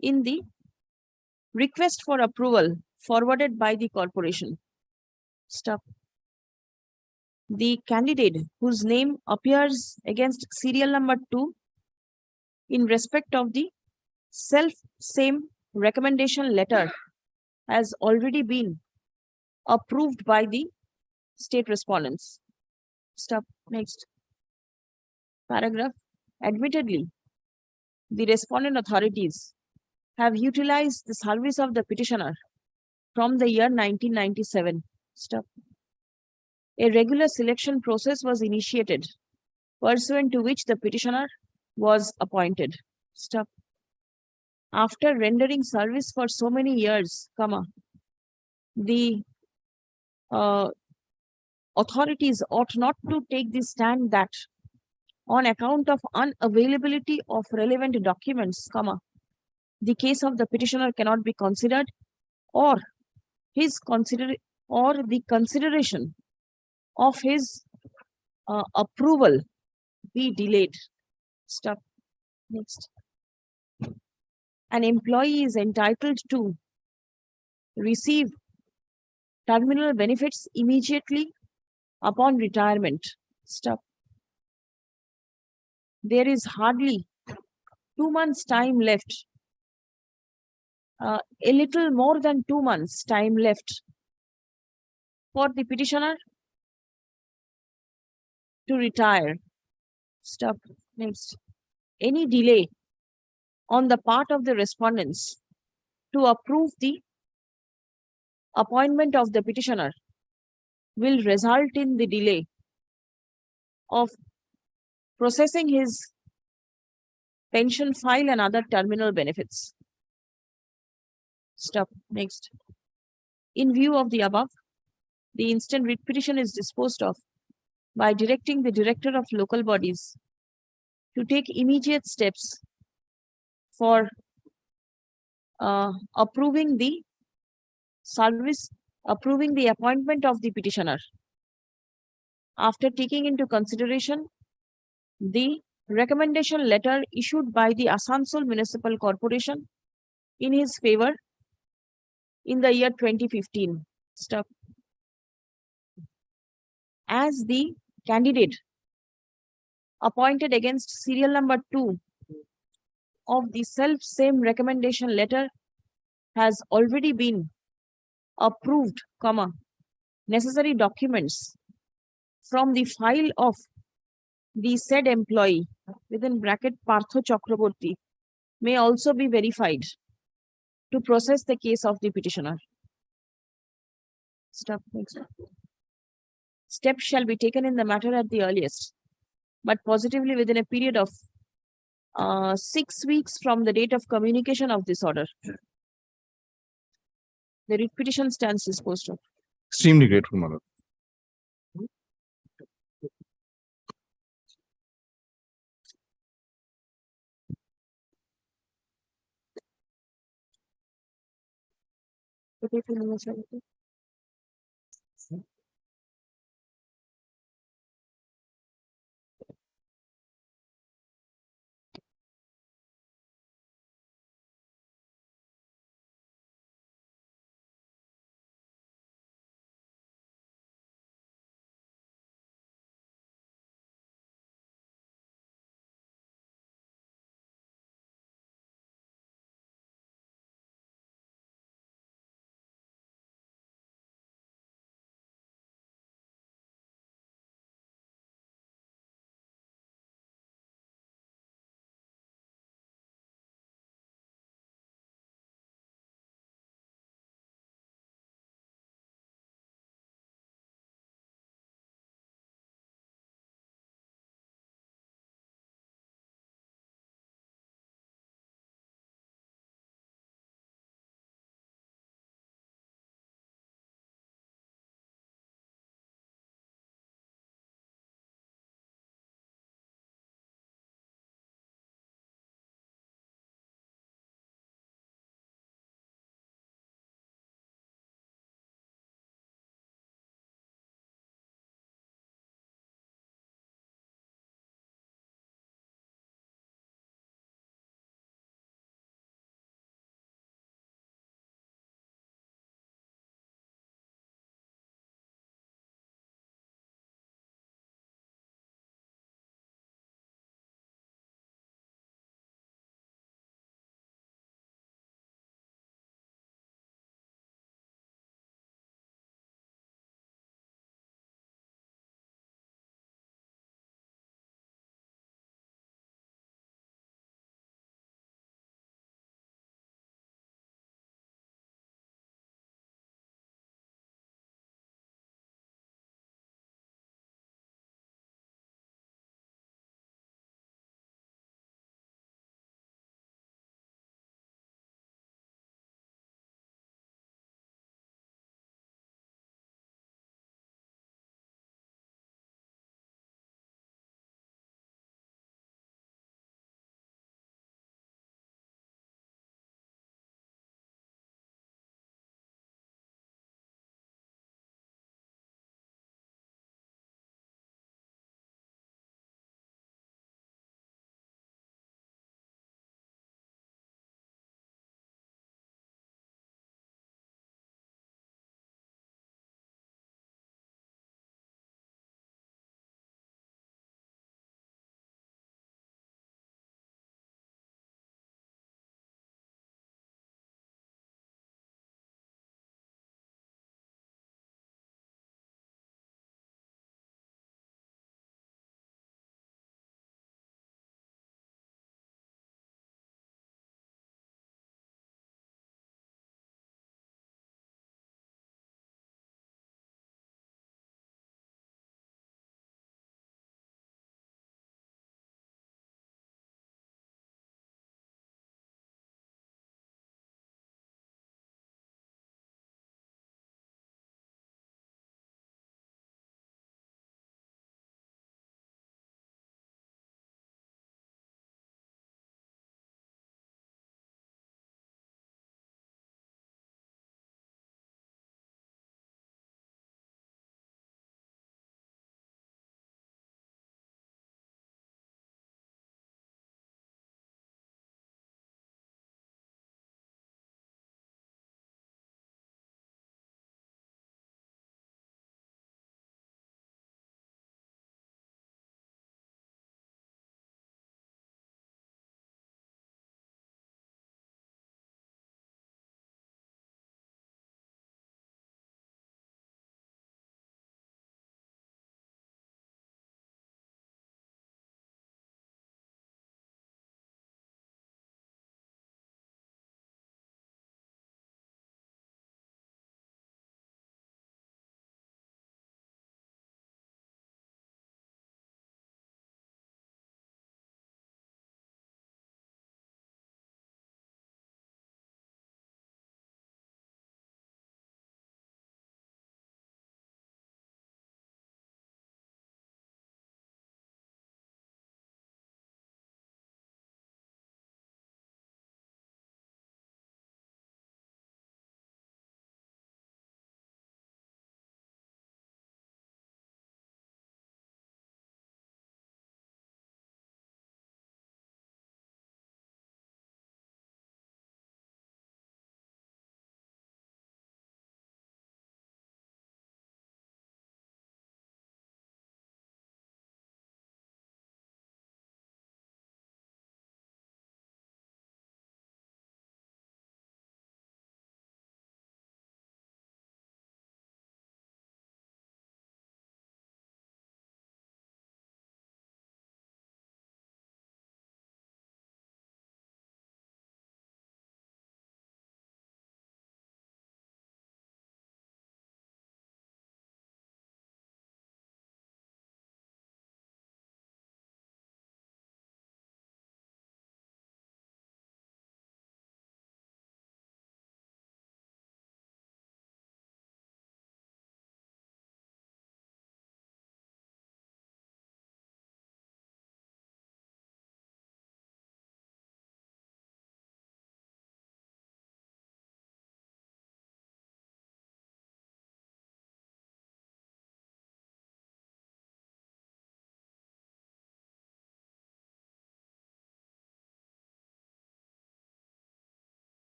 in the request for approval forwarded by the corporation. Stop. The candidate whose name appears against serial number 2 in respect of the same recommendation letter has already been approved by the state respondents. Stop. Next. Paragraph. Admittedly, the respondent authorities have utilized the service of the petitioner from the year 1997. Stop. A regular selection process was initiated, pursuant to which the petitioner was appointed. Stop. After rendering service for so many years, the authorities ought not to take the stand that on account of unavailability of relevant documents, the case of the petitioner cannot be considered, or the consideration of his approval be delayed. Stop. Next. An employee is entitled to receive terminal benefits immediately upon retirement. Stop. There is hardly 2 months time left, a little more than 2 months time left for the petitioner to retire. Stop. Next. Any delay on the part of the respondents to approve the appointment of the petitioner will result in the delay of processing his pension file and other terminal benefits. Stop. Next. In view of the above, the instant writ petition is disposed of by directing the Director of Local Bodies to take immediate steps for approving the appointment of the petitioner. After taking into consideration the recommendation letter issued by the Asansol Municipal Corporation in his favor in the year 2015. Stop. As the candidate appointed against serial number 2 of the same recommendation letter has already been approved, necessary documents from the file of the said employee within bracket Partho Chakraborty may also be verified to process the case of the petitioner. Stop. Next. Steps shall be taken in the matter at the earliest, but positively within a period of 6 weeks from the date of communication of this order. The writ petition stands disposed of. Extremely grateful, my lord. Okay,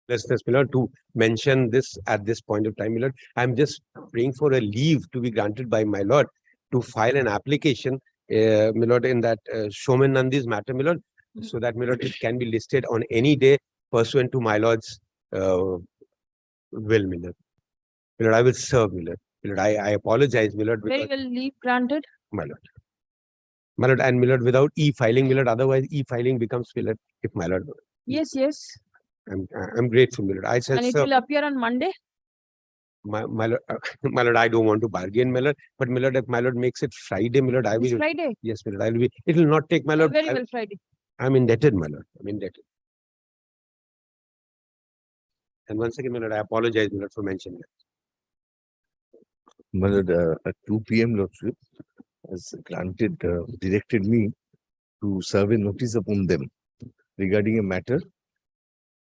my lord, to mention this at this point of time, my lord. I'm just praying for a leave to be granted by my lord to file an application, my lord, in that Showman Nandi's matter, my lord, so that, my lord, it can be listed on any day pursuant to my lord's will, my lord. My lord, I will serve, my lord. My lord, I apologize, my lord, Very because, well, leave granted. my lord. My lord, and my lord, without e-filing, my lord, otherwise e-filing becomes, my lord, if my lord, Yes, yes. I'm grateful, my lord. I shall And it serve. will appear on Monday. My lord, my lord, I don't want to bargain, my lord, but my lord, if my lord makes it Friday, my lord, I This will. Friday. Yes, my lord, I will be. It will not take, my lord. Very well, Friday. I'm indebted, my lord. I'm indebted. And once again, my lord, I apologize, my lord, for mentioning that. My lord, at 2 p.m. Lordship has directed me to serve a notice upon them regarding a matter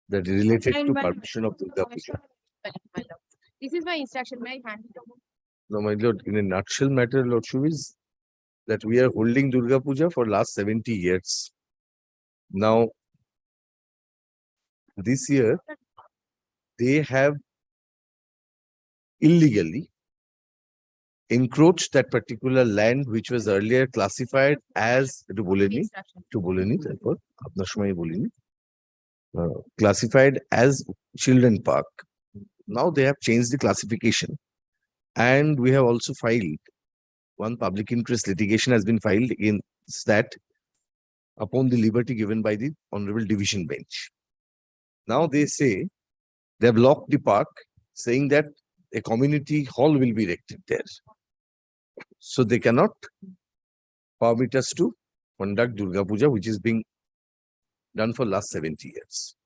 that is related Signed to by- permission of Durga Puja. My lord. This is my instruction. May I hand it over? Now, my lord, in a nutshell matter, Lordship, is that we are holding Durga Puja for last 70 years. Now, this year, they have illegally encroached that particular land which was earlier classified as classified as children park. Now they have changed the classification, and we have also filed one public interest litigation has been filed against that upon the liberty given by the Honorable Division Bench. Now they say they have locked the park, saying that a community hall will be erected there. So they cannot permit us to conduct Durga Puja, which is being done for last 70 years.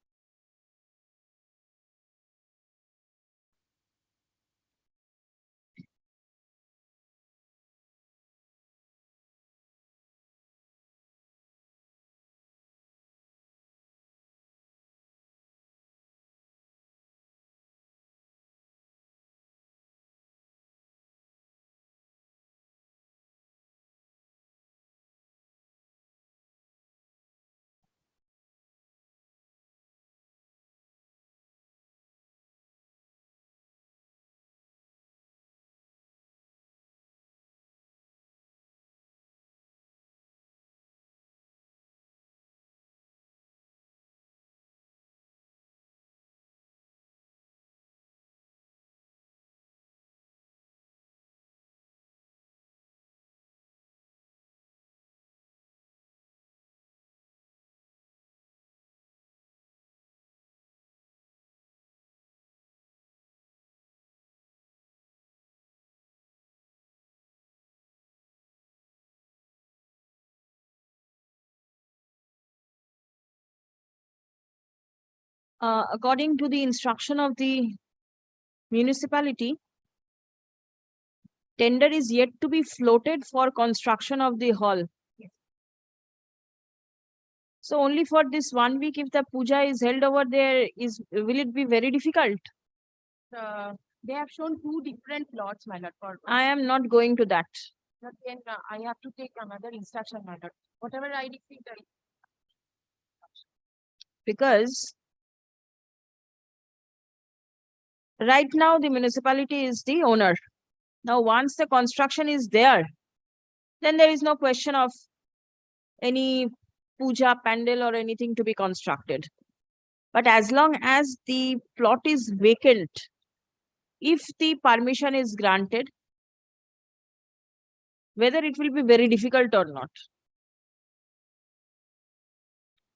According to the instruction of the municipality, tender is yet to be floated for construction of the hall. So only for this 1 week, if the puja is held over there, will it be very difficult? They have shown 2 different lots, my lord. I am not going to that. But then I have to take another instruction, my lord. Whatever I received, Because right now the municipality is the owner. Now, once the construction is there, then there is no question of any puja pandal or anything to be constructed. But as long as the plot is vacant, if the permission is granted, whether it will be very difficult or not.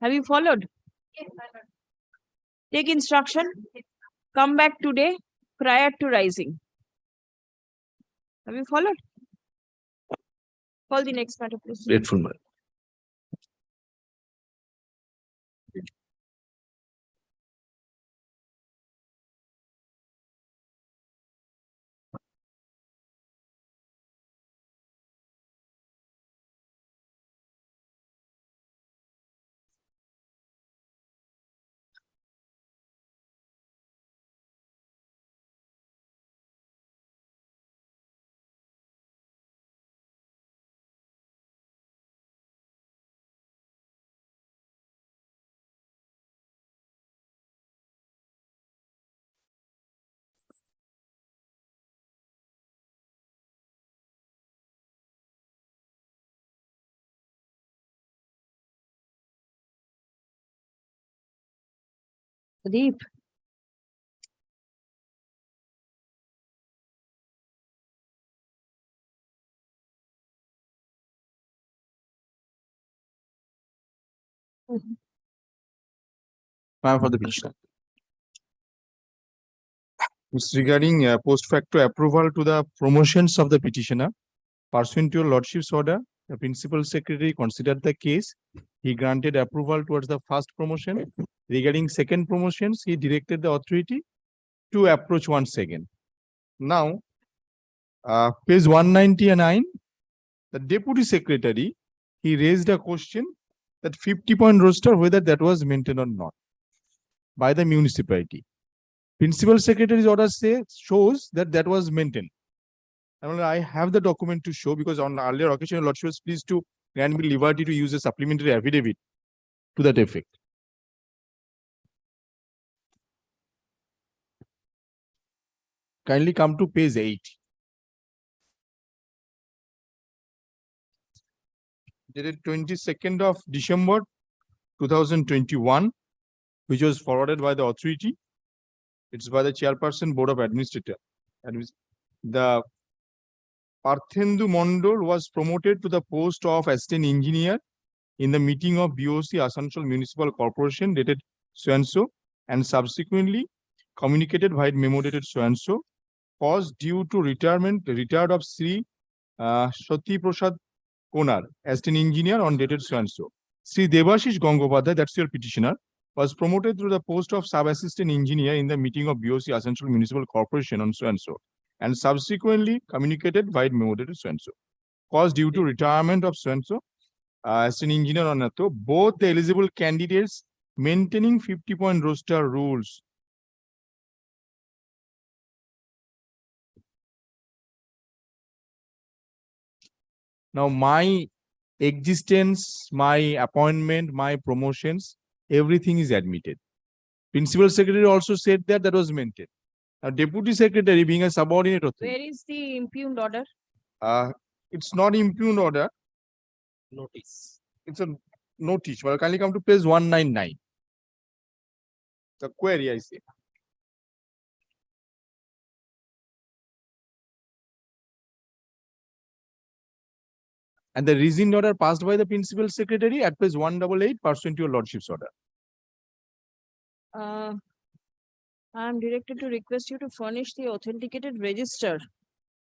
Have you followed? yes, my lord. Take instruction. Come back today prior to rising. Have you followed? Call the next matter, please. Grateful, man. Deep. Ma'am, for the petition. It's regarding post facto approval to the promotions of the petitioner. Pursuant to your lordship's order, the principal secretary considered the case. He granted approval towards the first promotion. Regarding second promotions, he directed the authority to approach once again. Now, page 199, the deputy secretary, he raised a question that 50-point roster, whether that was maintained or not by the municipality. Principal secretary's order shows that that was maintained. And I have the document to show, because on earlier occasion, your lordship was pleased to grant me liberty to use a supplementary affidavit to that effect. Kindly come to page 8. Dated 22nd of December 2021, which was forwarded by the authority. It's by the chairperson, Board of Administrators. The Parthendu Mondol was promoted to the post of assistant engineer in the meeting of BOC Asansol Municipal Corporation dated so and subsequently communicated via memo dated so was due to retired of Sri Sati Prasad Konar, assistant engineer on dated so Sri Devashish Gangopadhyay, that's your petitioner, was promoted to the post of sub-assistant engineer in the meeting of BOC Asansol Municipal Corporation on so and subsequently communicated via memo dated so cause due to retirement of so assistant engineer on Nato, both the eligible candidates maintaining 50-point roster rules. Now, my existence, my appointment, my promotions, everything is admitted. Principal secretary also said that that was maintained. Now, deputy secretary being a subordinate authority. Where is the impugned order? It's not impugned order. Notice. It's a notice. Well, kindly come to page 199. The query, I say. And the rescind order passed by the principal secretary at page 188 pursuant to your lordship's order. I am directed to request you to furnish the authenticated register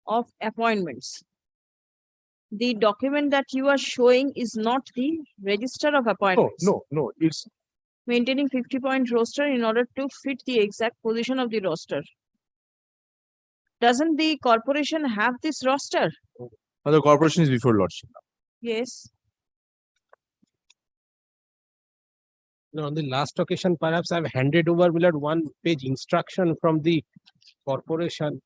of appointments. The document that you are showing is not the register of appointments. No, it's maintaining 50-point roster in order to fit the exact position of the roster. Doesn't the corporation have this roster? now the corporation is before lordship. Yes. Now, on the last occasion, perhaps I've handed over, my lord, one-page instruction from the corporation.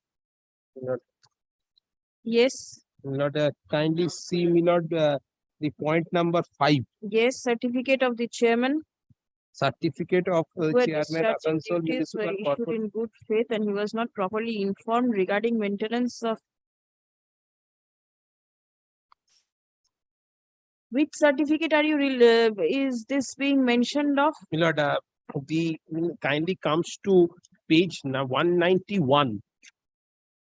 Yes. My lord, kindly see, my lord, the point number 5. Yes, certificate of the chairman. Certificate of Who had chairman discharged his Asansol duties were Municipal issued Corporation. in good faith and he was not properly informed regarding maintenance of. Which certificate are you, is this being mentioned of? My lord, the kindly comes to page 191.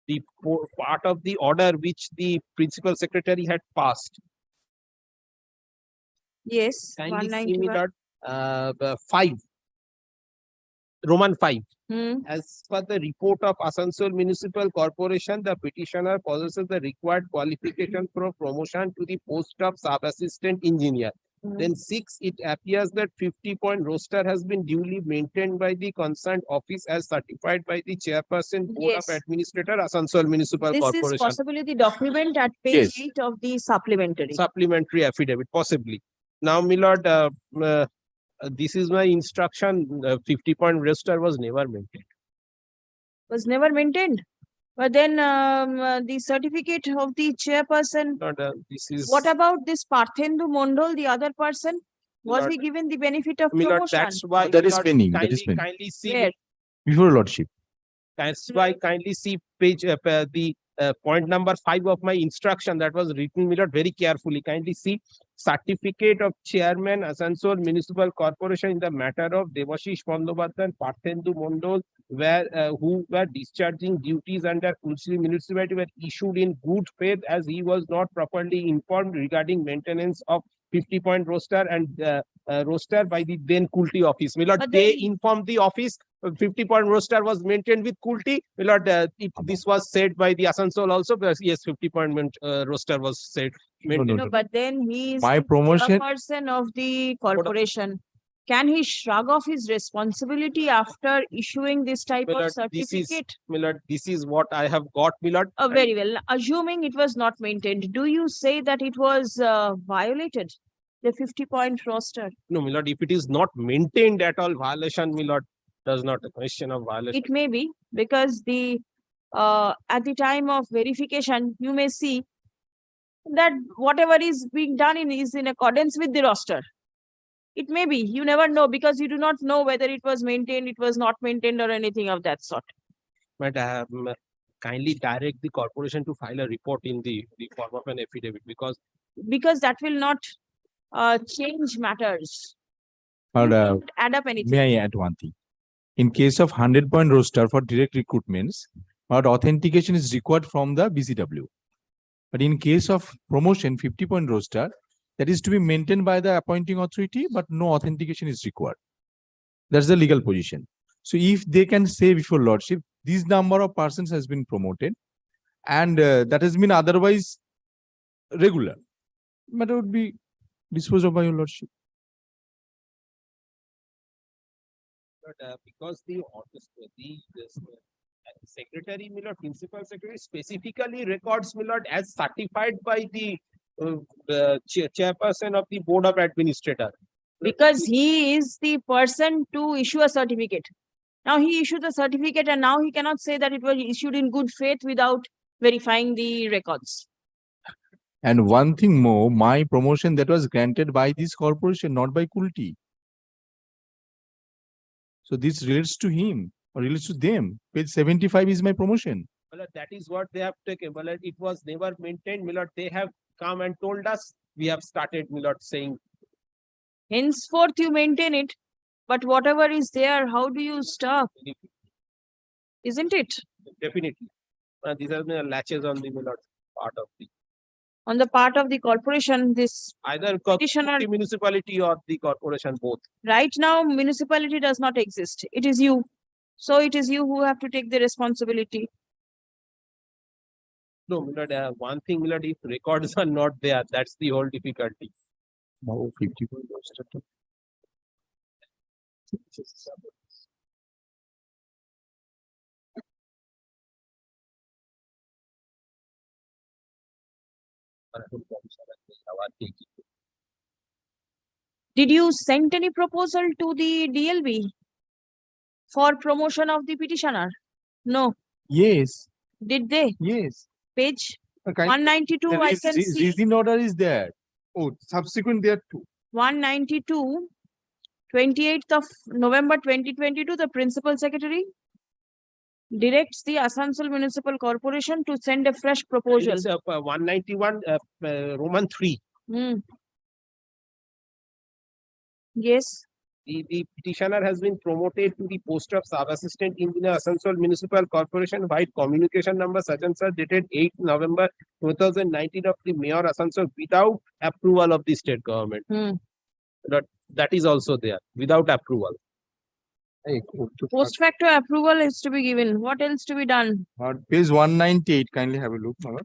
The part of the order which the principal secretary had passed. Yes, Kindly see, my 191. lord, 5. Roman 5. Hmm. As per the report of Asansol Municipal Corporation, the petitioner possesses the required qualification for promotion to the post of sub-assistant engineer. Then 6, it appears that 50-point roster has been duly maintained by the concerned office as certified by the chairperson, Board Yes. of Administrator, Asansol Municipal This Corporation. is possibly the document at page Yes. 8 of the supplementary. Supplementary affidavit, possibly. Now, my lord, this is my instruction. 50-point roster was never maintained. Was never maintained. But then the certificate of the chairperson. Lord, this is. What about this Parthendu Mondol, the other person? Was Lord, he given the benefit of my lord, promotion? that's why. That my is lord, pending, that is pending. Kindly see. Where? Before lordship. That's why kindly see page, the point number 5 of my instruction that was written, my lord, very carefully. Kindly see certificate of chairman Asansol Municipal Corporation in the matter of Devashish Bandyopadhyay and Parthendu Mondol, who were discharging duties under Kulsuri municipality, were issued in good faith as he was not properly informed regarding maintenance of 50-point roster and roster by the then Kulti office. My lord, But they then- informed the office 50-point roster was maintained with Kulti. My lord, this was said by the Asansol also, but yes, 50-point roster was said. maintained. No, but then he is My the promotion- chairperson of the corporation. Can he shrug off his responsibility after issuing this type My of lord, certificate? my lord, this is what I have got, my lord. Very well. Assuming it was not maintained, do you say that it was violated, the 50-point roster? No, my lord, if it is not maintained at all, violation, my lord, does not a question of violation. It may be because at the time of verification, you may see that whatever is being done is in accordance with the roster. It may be, you never know, because you do not know whether it was maintained, it was not maintained, or anything of that sort. But kindly direct the corporation to file a report in the form of an affidavit, because That will not change matters. But, Won't add up anything. may I add one thing? In case of 100-point roster for direct recruitments, but authentication is required from the BCW. But in case of promotion, 50-point roster, that is to be maintained by the appointing authority, but no authentication is required. That's the legal position. So if they can say before lordship, this number of persons has been promoted, and that has been otherwise regular, matter would be disposed of by your lordship. but because the secretary, my lord, principal secretary specifically records, my lord, as certified by the chairperson of the board of administrator. Because he is the person to issue a certificate. Now he issued the certificate and now he cannot say that it was issued in good faith without verifying the records. And one thing more, my promotion that was granted by this corporation, not by Kulti. So this relates to him or relates to them. Page 75 is my promotion. Well, that is what they have taken. Well, it was never maintained, my lord. They have come and told us. We have started, my lord, saying. Henceforth you maintain it, but whatever is there, how do you stop? Isn't it? Definitely. These are the latches on the, my lord, part of the. On the part of the corporation, this Either petitioner, the municipality or the corporation, both. right now municipality does not exist. It is you. So it is you who have to take the responsibility. No, my lord, one thing, my lord, if records are not there, that's the whole difficulty. Oh, 50-point roster. Did you send any proposal to the DLB for promotion of the petitioner? No. Yes, Did they? yes. Page Okay. 192, The I can see. reason order is there. Oh, subsequent there too. 192, 28th of November 2022, the principal secretary directs the Asansol Municipal Corporation to send a fresh proposal. It's 191 Roman 3. Yes. The petitioner has been promoted to the post of sub-assistant engineer, Asansol Municipal Corporation, by communication number such and such, dated 8 November 2019 of the mayor Asansol, without approval of the state government. That is also there, without approval. Post facto approval is to be given. What else to be done? Page 198, kindly have a look. Mother.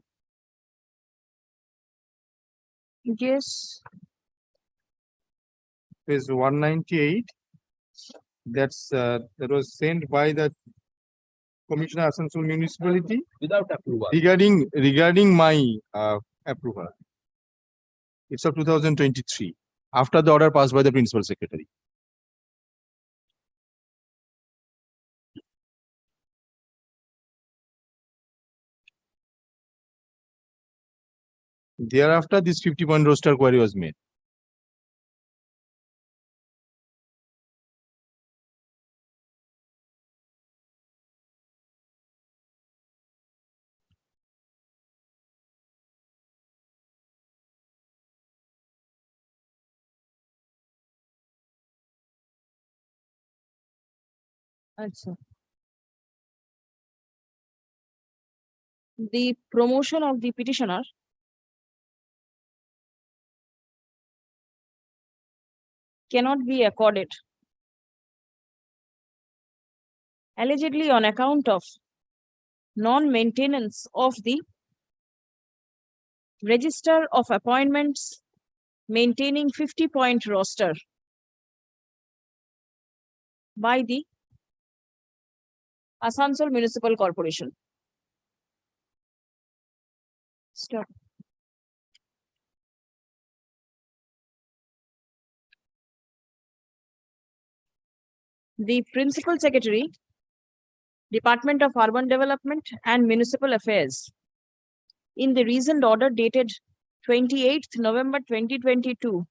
Yes. Page 198. That's that was sent by the Commissioner Asansol Municipality Without approval. regarding my approval. It's of 2023, after the order passed by the Principal Secretary. Thereafter, this 50-point roster query was made. Achha. The promotion of the petitioner cannot be accorded allegedly on account of non-maintenance of the register of appointments maintaining 50-point roster by the Asansol Municipal Corporation. Stop. The Principal Secretary, Department of Urban Development and Municipal Affairs, in the recent order dated 28th November 2022,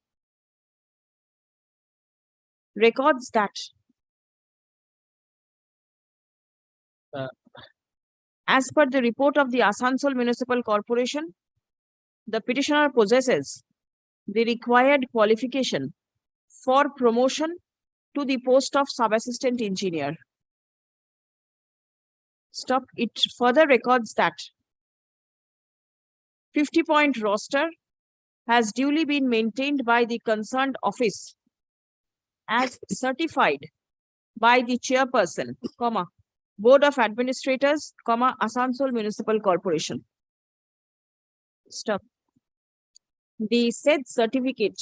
records that as per the report of the Asansol Municipal Corporation, the petitioner possesses the required qualification for promotion to the post of sub-assistant engineer. Stop. It further records that 50-point roster has duly been maintained by the concerned office as certified by the chairperson, Board of Administrators, Asansol Municipal Corporation. Stop. The said certificate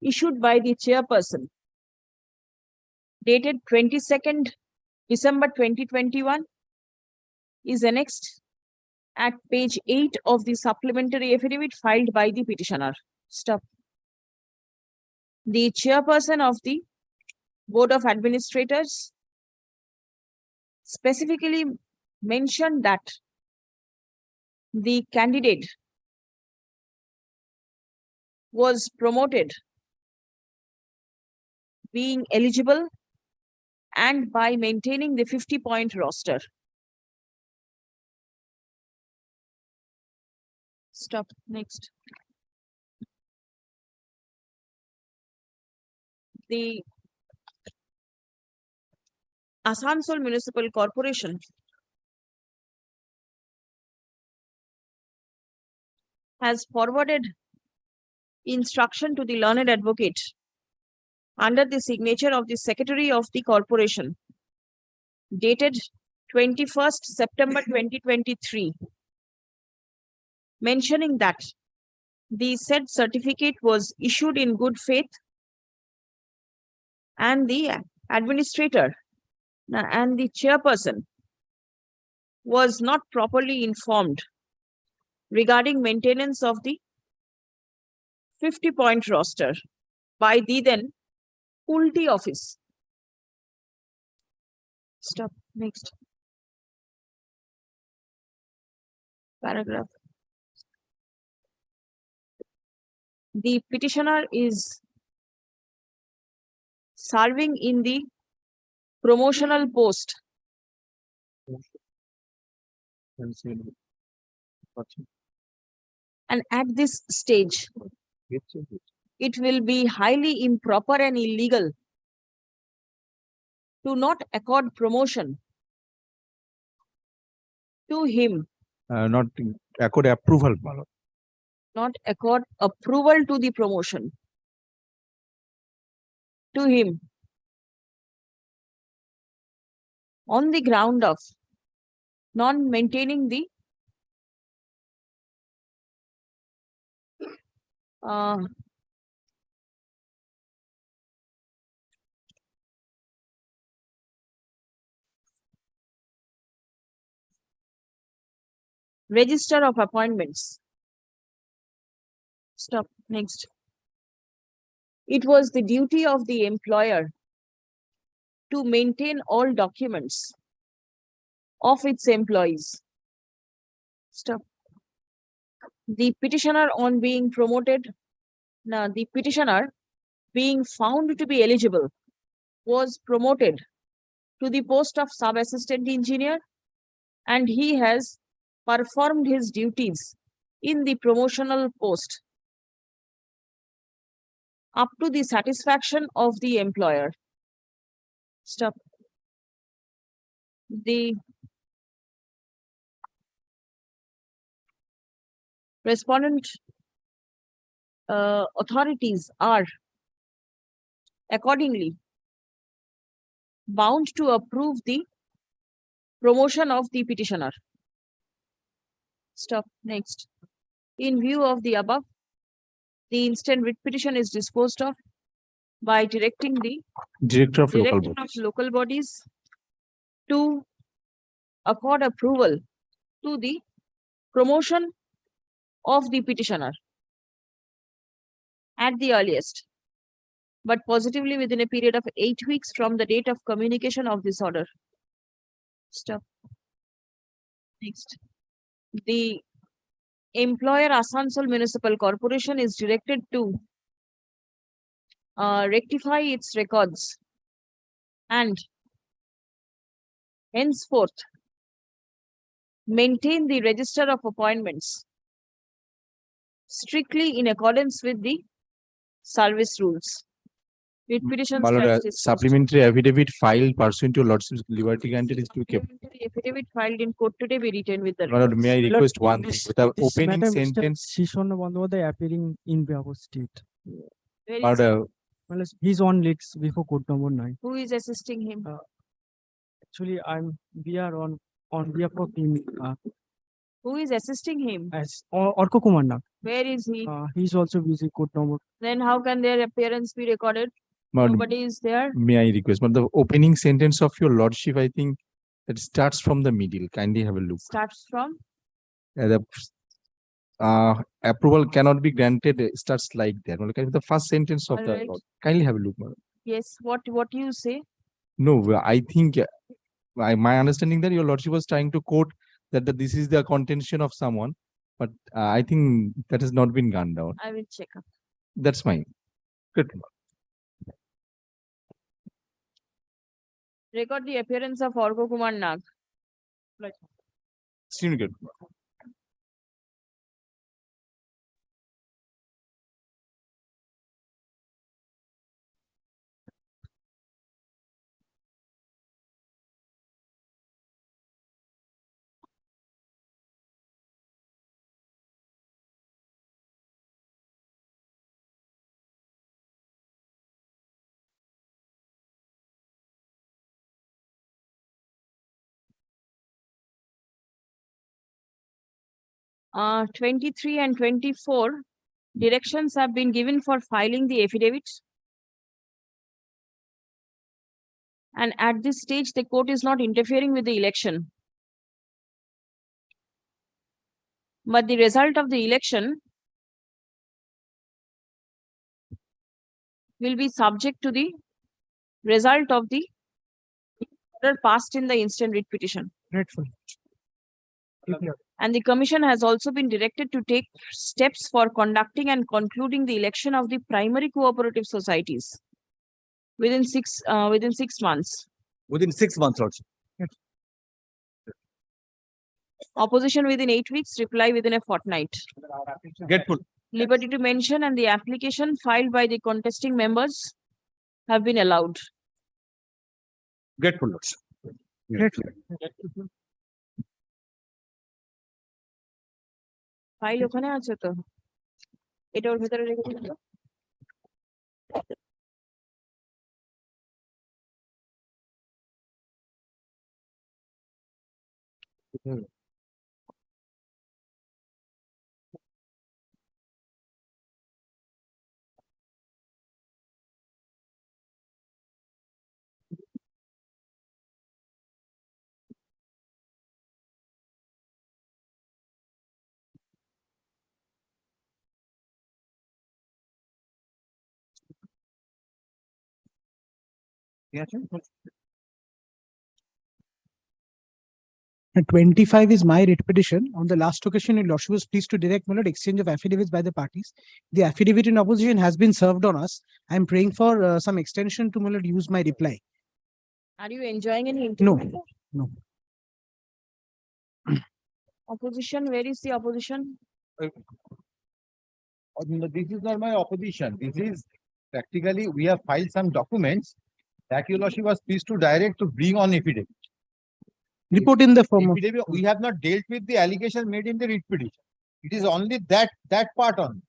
issued by the chairperson dated 22nd December 2021 is annexed at page 8 of the supplementary affidavit filed by the petitioner. Stop. The chairperson of the Board of Administrators specifically mentioned that the candidate was promoted being eligible and by maintaining the 50-point roster. Stop. Next. The Asansol Municipal Corporation has forwarded instruction to the learned advocate under the signature of the Secretary of the Corporation dated 21st September 2023, mentioning that the said certificate was issued in good faith and the administrator and the chairperson was not properly informed regarding maintenance of the 50-point roster by the then Ulti office. Stop. Next. Paragraph. The petitioner is serving in the promotional post and at this stage it will be highly improper and illegal to not accord promotion to him, Not accord approval, my lord. not accord approval to the promotion to him on the ground of non-maintaining the register of appointments. Stop. Next. It was the duty of the employer to maintain all documents of its employees. Stop. The petitioner on being promoted, the petitioner being found to be eligible was promoted to the post of sub-assistant engineer and he has performed his duties in the promotional post up to the satisfaction of the employer. Stop. The respondent authorities are accordingly bound to approve the promotion of the petitioner. Stop. Next. In view of the above, the instant writ petition is disposed of by directing the Director of local Director of bodies. local bodies to accord approval to the promotion of the petitioner at the earliest, but positively within a period of 8 weeks from the date of communication of this order. Stop. Next. The employer Asansol Municipal Corporation is directed to rectify its records and henceforth maintain the register of appointments strictly in accordance with the service rules. Writ petition My lord, stands disposed. supplementary affidavit filed pursuant to your lordship's liberty granted is to be kept. Supplementary affidavit filed in court today be retained with the My lord, may I records. request one thing, with the opening Madam, sentence, Shishon Bandyopadhyay appearing in Bihar State. Where but is he? Well, he's on leads before court number 9. Who is assisting him? Actually, we are on behalf of him Who is assisting him? as Orko Kumar Nag. Where is he? He's also busy court number. Then how can their appearance be recorded? Madam, Nobody is there. may I request, but the opening sentence of your lordship, I think that starts from the middle. Kindly have a look. Starts from The approval cannot be granted, starts like that. Well, the first sentence of the Alright. law. Kindly have a look, madam. yes. What you say? No, I think my understanding that your lordship was trying to quote that this is the contention of someone, but I think that has not been gone down. I will check up. That's mine. Good. Record the appearance of Orko Kumar Nag. Extremely good. Uh, 23 and 24 directions have been given for filing the affidavits. And at this stage, the court is not interfering with the election. But the result of the election will be subject to the result of the order passed in the instant writ petition. Grateful. And the commission has also been directed to take steps for conducting and concluding the election of the primary cooperative societies within 6 months. Within 6 months also. Opposition within 8 weeks, reply within a fortnight. Grateful. Liberty to mention and the application filed by the contesting members have been allowed. Grateful, lords. Grateful. File ওখানে আছে তো এটা ওর ভেতরে রেখে দিন তো। And 25 is my writ petition. On the last occasion, your lordship was pleased to direct my lord exchange of affidavits by the parties. The affidavit in opposition has been served on us. I am praying for some extension to my lord use my reply. Are you enjoying any No, interview? no. Opposition, where is the opposition? This is not my opposition. This is practically, we have filed some documents that your lordship was pleased to direct to bring on affidavit. report in the form of. affidavit, we have not dealt with the allegation made in the writ petition. It is only that part on.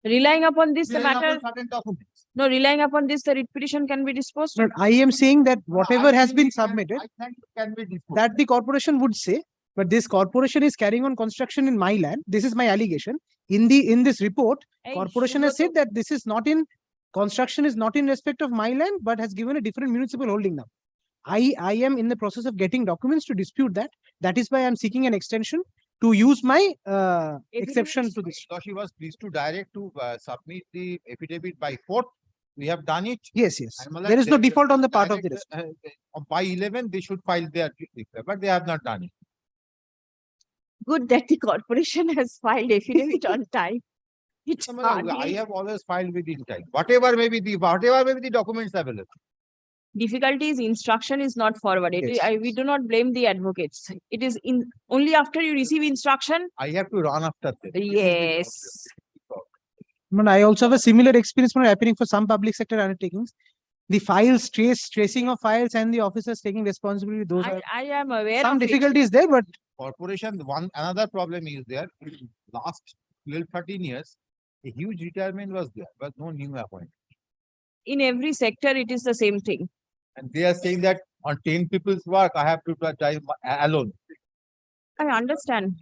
Relying upon this, the Relying upon matter, certain documents. no, relying upon this, the writ petition can be disposed. But I am saying that whatever has been I submitted, think it can be disposed. that the corporation would say, but this corporation is carrying on construction in my land. This is my allegation. In this report, Hey, corporation has said that this is not in, construction is not in respect of my land, but has given a different municipal holding now. I am in the process of getting documents to dispute that. That is why I'm seeking an extension to use my exception to this. So she was pleased to direct to submit the affidavit by 4th. We have done it. Yes, yes. And There is no they- default on the part of the direct, rest. By 11, they should file their declare, but they have not done it. Good that the corporation has filed affidavit on time. It's I hardly have always filed within time. Whatever may be the documents available. difficulty is instruction is not forwarded. Yes, We do not blame the advocates. It is in only after you receive instruction. I have to run after them. Yes. But I also have a similar experience when happening for some public sector undertakings. The files tracing of files and the officers taking responsibility. Those are I am aware some of it. difficulties there, but Corporation, another problem is there. Last 12-13 years, a huge retirement was there, but no new appointment. In every sector, it is the same thing. And they are saying that on 10 people's work, I have to drive alone. I understand.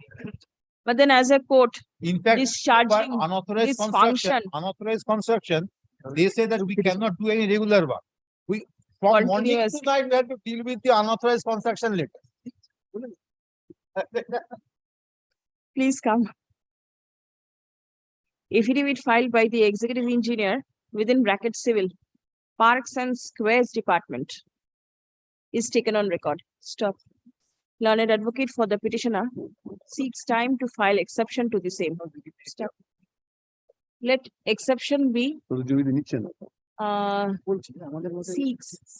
But then as a court, In fact, for discharging unauthorized this construction, they say that we cannot do any regular work. We from morning Continuous. to night we have to deal with the unauthorized construction later. Please come. Affidavit filed by the executive engineer within bracket civil, Parks and Squares Department is taken on record. Stop. Learned advocate for the petitioner seeks time to file exception to the same. Stop. Let exception be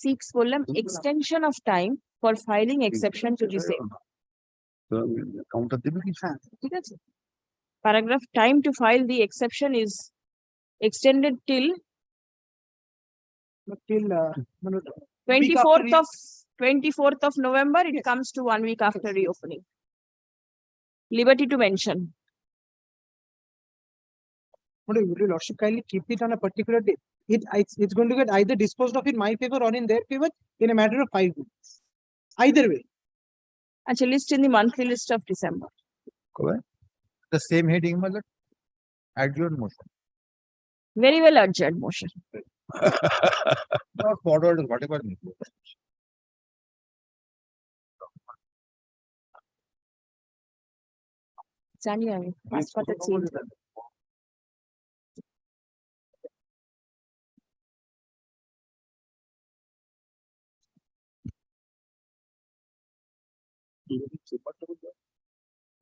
seeks বললাম extension of time for filing exception to the same. ঠিক আছে? Paragraph time to file the exception is extended till 24th of November. It comes to 1 week after reopening. Liberty to mention. would your lordship kindly keep it on a particular date? It's going to get either disposed of in my favor or in their favor in a matter of 5 weeks. Either way. Actually, list in the monthly list of December. The same heading, my lord. Adjourn motion. Very well adjourned motion. Not forward, whatever. জানি আমি পাসপোর্টে change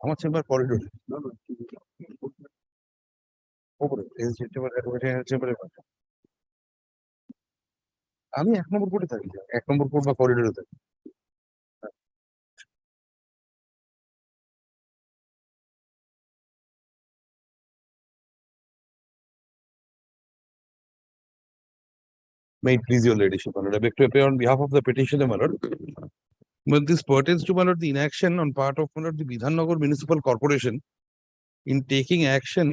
আমার chamber corridor আমি 1 নম্বর কোর্টে থাকি 1 নম্বর court বা করিডোরে থাকি May it please your ladyship, my lord. I beg to appear on behalf of the petitioner, my lord. But this pertains to, my lord, the inaction on part of, my lord, the Bidhannagar Municipal Corporation in taking action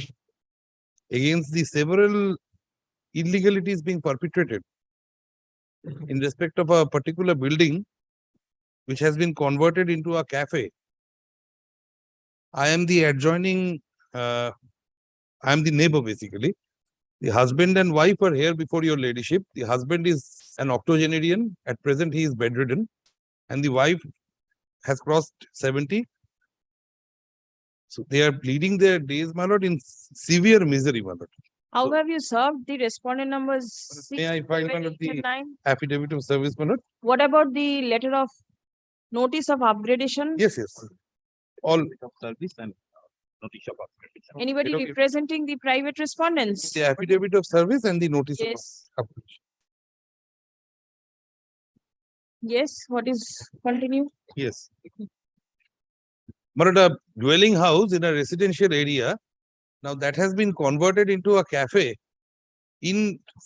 against the several illegalities being perpetrated in respect of a particular building which has been converted into a cafe. I am the adjoining, I am the neighbor basically. The husband and wife are here before your ladyship. The husband is an octogenarian. At present, he is bedridden. And the wife has crossed 70. So they are leading their days, my lord, in severe misery, my lord. How have you served the respondent numbers? May I file, my lord, the 9? affidavit of service, my lord? What about the letter of notice of upgradation? Yes, yes. All service and notice of upgradation. Anybody Okay. representing the private respondents? The affidavit of service and the notice Yes. of upgradation. Yes, what is, continue? Yes. But a dwelling house in a residential area, now that has been converted into a cafe in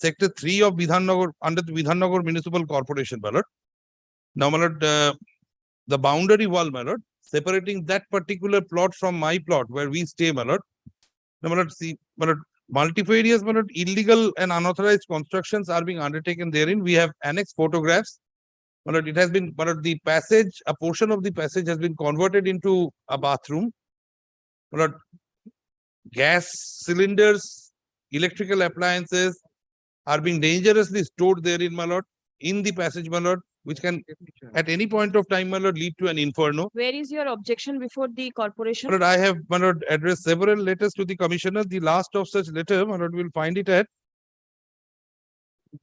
sector 3 of Bidhannagar, under the Bidhannagar Municipal Corporation, my lord. Now, my lord, the boundary wall, my lord, separating that particular plot from my plot where we stay, my lord. Now, my lord, see, my lord, multifarious, my lord, illegal and unauthorized constructions are being undertaken therein. We have annexed photographs. My lord, it has been, my lord, the passage, a portion of the passage has been converted into a bathroom. My lord, gas cylinders, electrical appliances are being dangerously stored therein, my lord, in the passage, my lord, which can at any point of time, my lord, lead to an inferno. Where is your objection before the corporation? My lord, I have, my lord, addressed several letters to the commissioner. The last of such letter, my lord, will find it at,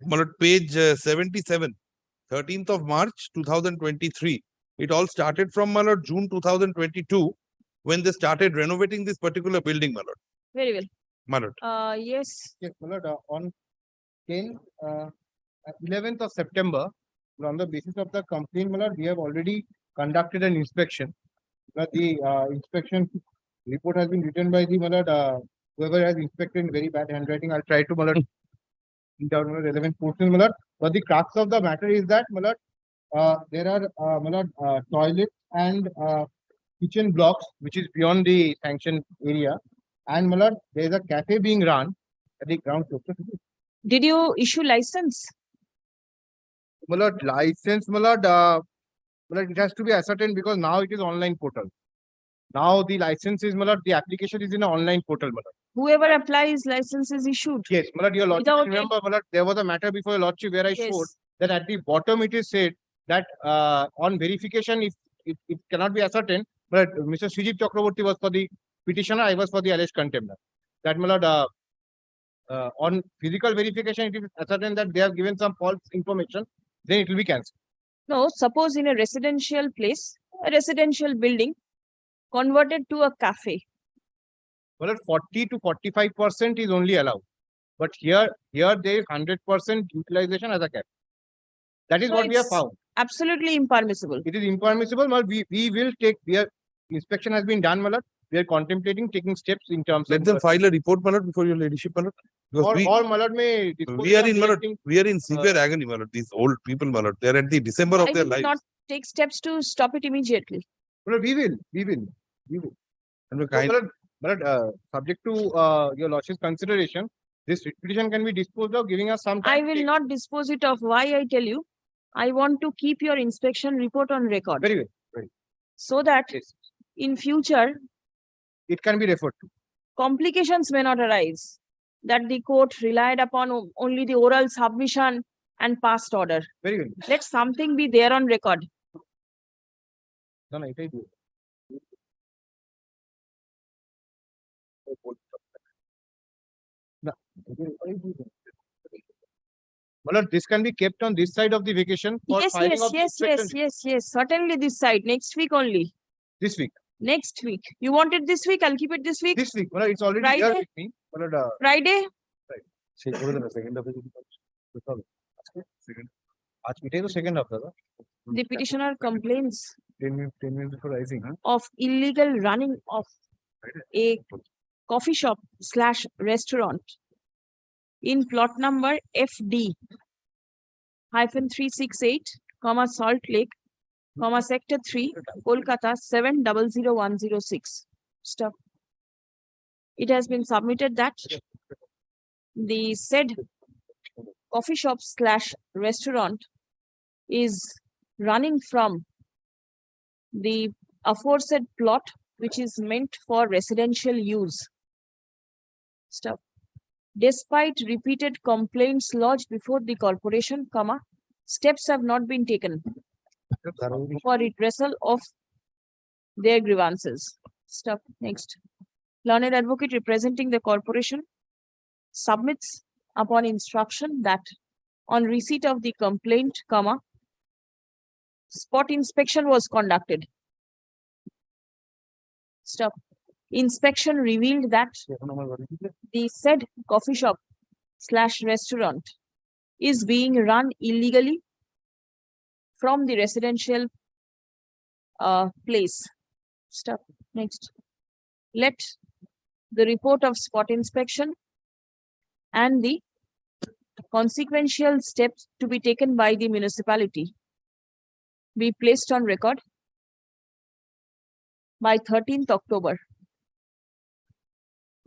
my lord, page 77, 13th of March, 2023. It all started from, my lord, June 2022, when they started renovating this particular building, my lord. Very well. My lord. Yes. Yes, my lord, on 11th of September, on the basis of the complaint, my lord, we have already conducted an inspection. But the inspection report has been written by the, my lord, whoever has inspected in very bad handwriting. I'll try to, my lord, down on the relevant portion, my lord. But the crux of the matter is that, my lord, there are, my lord, toilets and kitchen blocks, which is beyond the sanctioned area. And, my lord, there is a cafe being run at the ground floor. Did you issue license? My lord, license, my lord, it has to be ascertained because now it is online portal. Now the license is, my lord, the application is in an online portal, my lord. Whoever applies license is issued. Yes, my lord, your lordship, Without remember, my lord, there was a matter before your lordship where I showed that at the bottom it is said that on verification, if it cannot be ascertained, but Mr. Srijit Chakraborty was for the petitioner, I was for the alleged contender. That, my lord, on physical verification, it is ascertained that they have given some false information, then it will be cancelled. No, suppose in a residential place, a residential building converted to a cafe. Well, 40 to 45% is only allowed. But here there is 100% utilization as a cafe. That is So what we have it's found. Absolutely impermissible. It is impermissible. Well, we will take, inspection has been done, my lord. We are contemplating taking steps in terms Let of them file a report, my lord, before your ladyship, my lord. Because or my lord may we are in, my lord, we are in severe agony, my lord. These old people, my lord, they are at the December of I their will lives. not take steps to stop it immediately. Well, we will. And we So, kind, my lord, subject to your lordship's consideration, this petition can be disposed of, giving us some time. I will not dispose it of. Why I tell you? I want to keep your inspection report on record. Very well. Very so that in future it can be referred to. Complications may not arise, that the court relied upon only the oral submission and past order. Very well. Let something be there on record. No, no, it is good. No. Well, this can be kept on this side of the vacation for Yes, filing yes, of yes, inspection. yes. Certainly this side. Next week only. This week. Next week. You want it this week? I'll keep it this week. This week. Well, it's already here Friday. with me. Well, Friday. second of second of The petitioner complains 10 minutes before rising, huh? of illegal running of a coffee shop / restaurant in plot number FD -368, Salt Lake, Sector 3, Kolkata 700106. Stop. It has been submitted that the said coffee shop / restaurant is running from the aforesaid plot, which is meant for residential use. Stop. Despite repeated complaints lodged before the corporation, steps have not been taken for redressal of their grievances. Stop. Next. Learned advocate representing the corporation submits upon instruction that on receipt of the complaint, spot inspection was conducted. Stop. Inspection revealed that the said coffee shop / restaurant is being run illegally from the residential place. Stop. Next. Let the report of spot inspection and the consequential steps to be taken by the municipality be placed on record by 13th October.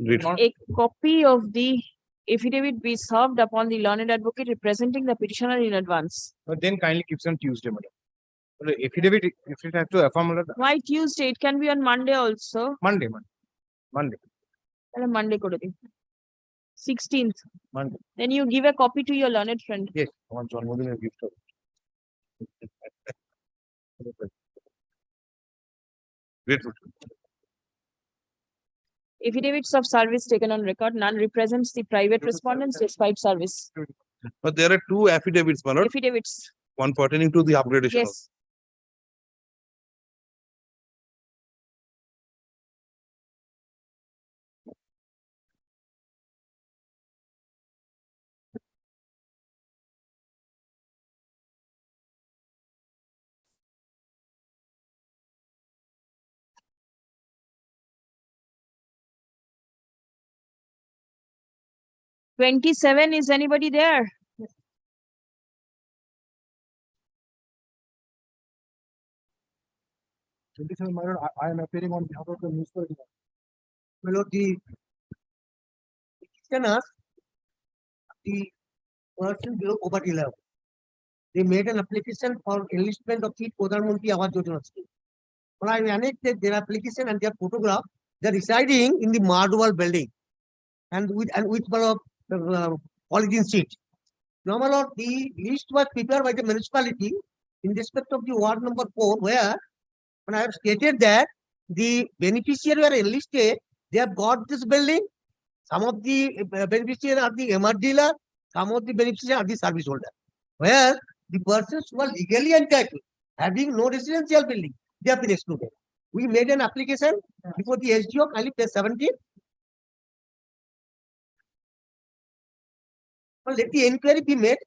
Great. A copy of the affidavit be served upon the learned advocate representing the petitioner in advance. But then kindly keeps on Tuesday, madam. Well, affidavit, if it has to affirm, madam, Why Tuesday? It can be on Monday also. Monday, madam. Monday, Monday kore din. 16th. Monday. Then you give a copy to your learned friend. Yes, one Janmodin gift. Great. Affidavits of service taken on record. None represents the private respondents despite service. But there are two affidavits, my lord. Affidavits. One pertaining to the upgradation. Yes. Also. 27, is anybody there? I am appearing on behalf of the municipality. Well, the petitioners, the person below poverty level, they made an application for enlistment of the Pradhan Mantri Awas Yojana scheme. When I annexed their application and their photograph, they are residing in the Mardwal building and with polythene sheet. Now, my lord, the list was prepared by the municipality in respect of the ward number 4, where when I have stated that the beneficiary were enlisted, they have got this building. Some of the beneficiaries are the MR dealer, some of the beneficiaries are the service holder. Where the persons who are legally entitled, having no residential building, they have been excluded. We made an application before the SDO, kindly page 17. Well, let the inquiry be made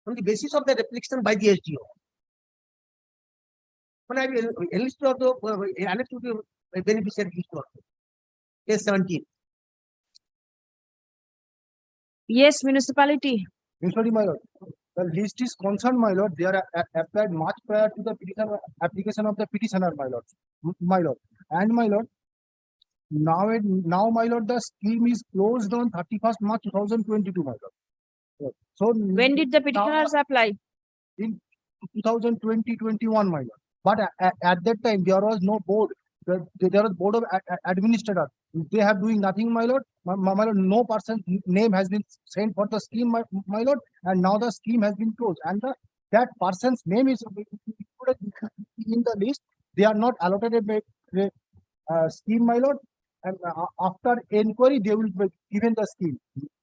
on the basis of the application by the SDO. When I will enlisted of the annexed to the beneficiary list also. Page 17. Yes, municipality. Municipality, my lord. The list is concerned, my lord. They are applied much prior to the application of the petitioner, my lord. My lord. And my lord, now, my lord, the scheme is closed on 31st March 2022, my lord. So when did the petitioners apply? In 2020-21, my lord. But at that time, there was no board. There was board of administrators. They have doing nothing, my lord. My lord, no person's name has been sent for the scheme, my lord. And now the scheme has been closed. And that person's name is included in the list. They are not allotted a scheme, my lord. And after inquiry, they will be given the scheme.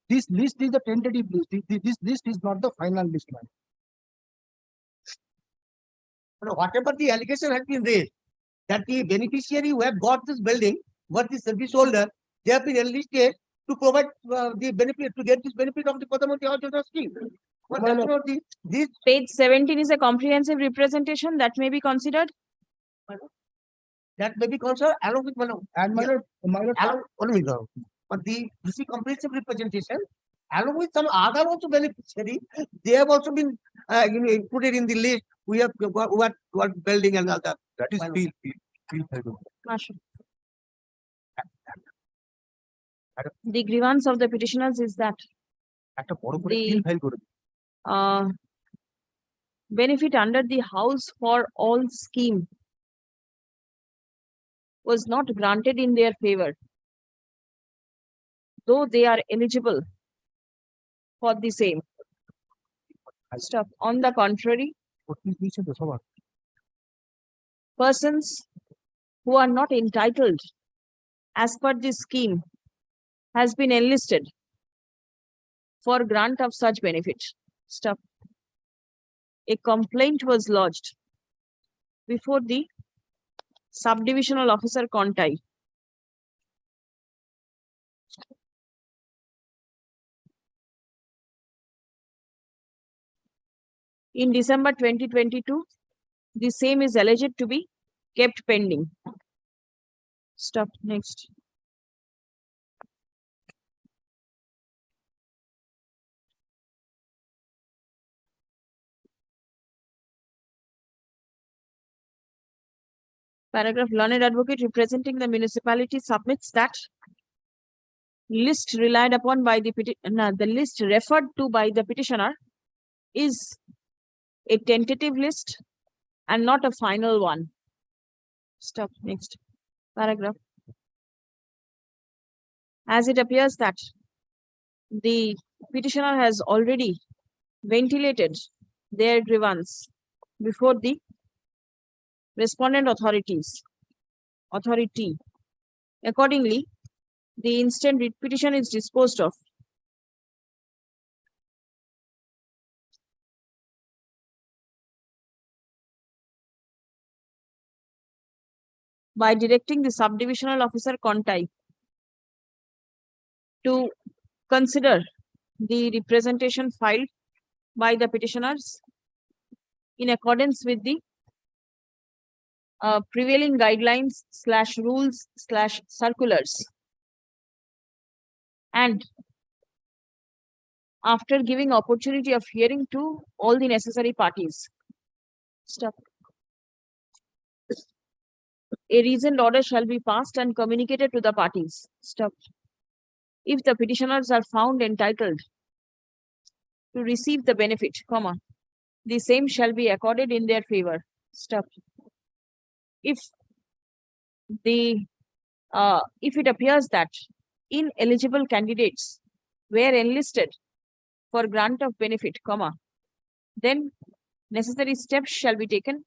This list is the tentative list. This list is not the final list, my lord. But whatever the allegation has been raised, that the beneficiary who have got this building, were the service holder, they have been enlisted to provide the benefit, to get this benefit of the Pradhan Mantri Awas Yojana scheme. But that's not this page 17 is a comprehensive representation that may be considered. That may be considered along with but this is comprehensive representation along with some other also beneficiary. They have also been included in the list. We have what building and other. That is feel. The grievance of the petitioners is that the benefit under the House for All scheme was not granted in their favor, though they are eligible for the same. Stuff. On the contrary, persons who are not entitled as per this scheme has been enlisted for grant of such benefit. Stuff. A complaint was lodged before the subdivisional officer Contai. In December 2022, the same is alleged to be kept pending. Stop. Next. Paragraph, learned advocate representing the municipality submits that list relied upon by the the list referred to by the petitioner is a tentative list and not a final one. Stop. Next paragraph. As it appears that the petitioner has already ventilated their grievance before the respondent authority. Accordingly, the instant writ petition is disposed of. By directing the subdivisional officer Contai to consider the representation filed by the petitioners in accordance with the prevailing guidelines / rules / circulars, and after giving opportunity of hearing to all the necessary parties. Stop. A reasoned order shall be passed and communicated to the parties. Stop. If the petitioners are found entitled to receive the benefit, the same shall be accorded in their favor. Stop. If it appears that ineligible candidates were enlisted for grant of benefit, then necessary steps shall be taken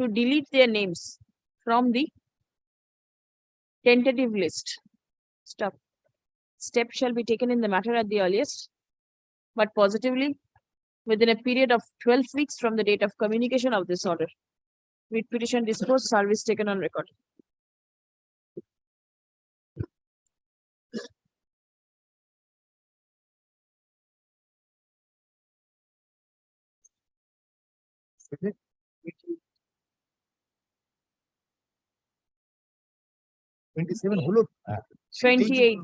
to delete their names from the tentative list. Stop. Steps shall be taken in the matter at the earliest, but positively within a period of 12 weeks from the date of communication of this order. Writ petition disposed, service taken on record. $27 হলো 28.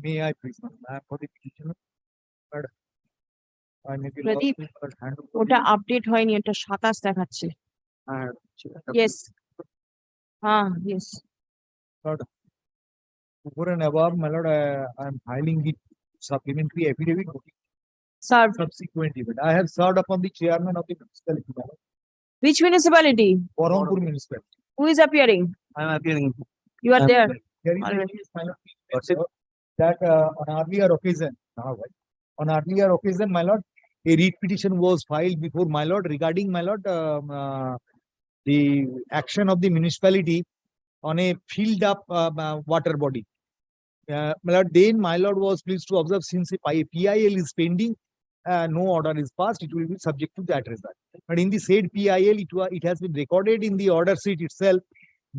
May I please for the petitioner? I may be Pradeep, lost, but hand over ওটা update হয়নি, এটা 27 দেখাচ্ছে। Yes. Yes. But over and above, my lord, I am filing the supplementary affidavit Served. subsequent event. I have served upon the chairman of the municipality, my lord, Which municipality? Barampur municipality. Who is appearing? I am appearing. You are there. There is a Alright. case, my lord, that on earlier occasion, on earlier occasion, my lord, a writ petition was filed before my lord regarding my lord the action of the municipality on a filled up water body. My lord, then my lord was pleased to observe since a PIL is pending, no order is passed, it will be subject to that result. But in the said PIL, it has been recorded in the order sheet itself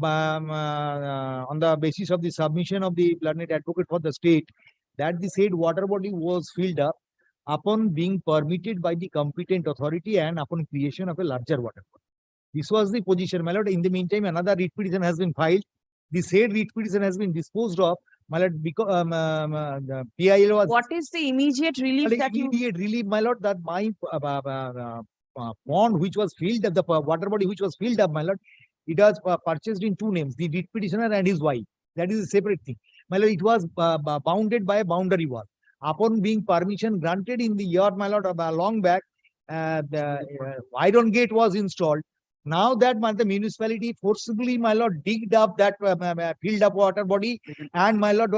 on the basis of the submission of the learned advocate for the state that the said water body was filled up upon being permitted by the competent authority and upon creation of a larger water body. This was the position, my lord. In the meantime, another writ petition has been filed. The said writ petition has been disposed of, my lord, because the PIL was. What is the immediate relief that you? Immediate relief, my lord, that my pond which was filled up, the water body which was filled up, my lord, it was purchased in two names, the writ petitioner and his wife. That is a separate thing. My lord, it was bounded by a boundary wall. Upon being permission granted in the year, my lord, long back, the iron gate was installed. Now that the municipality forcibly, my lord, digged up that filled up water body and my lord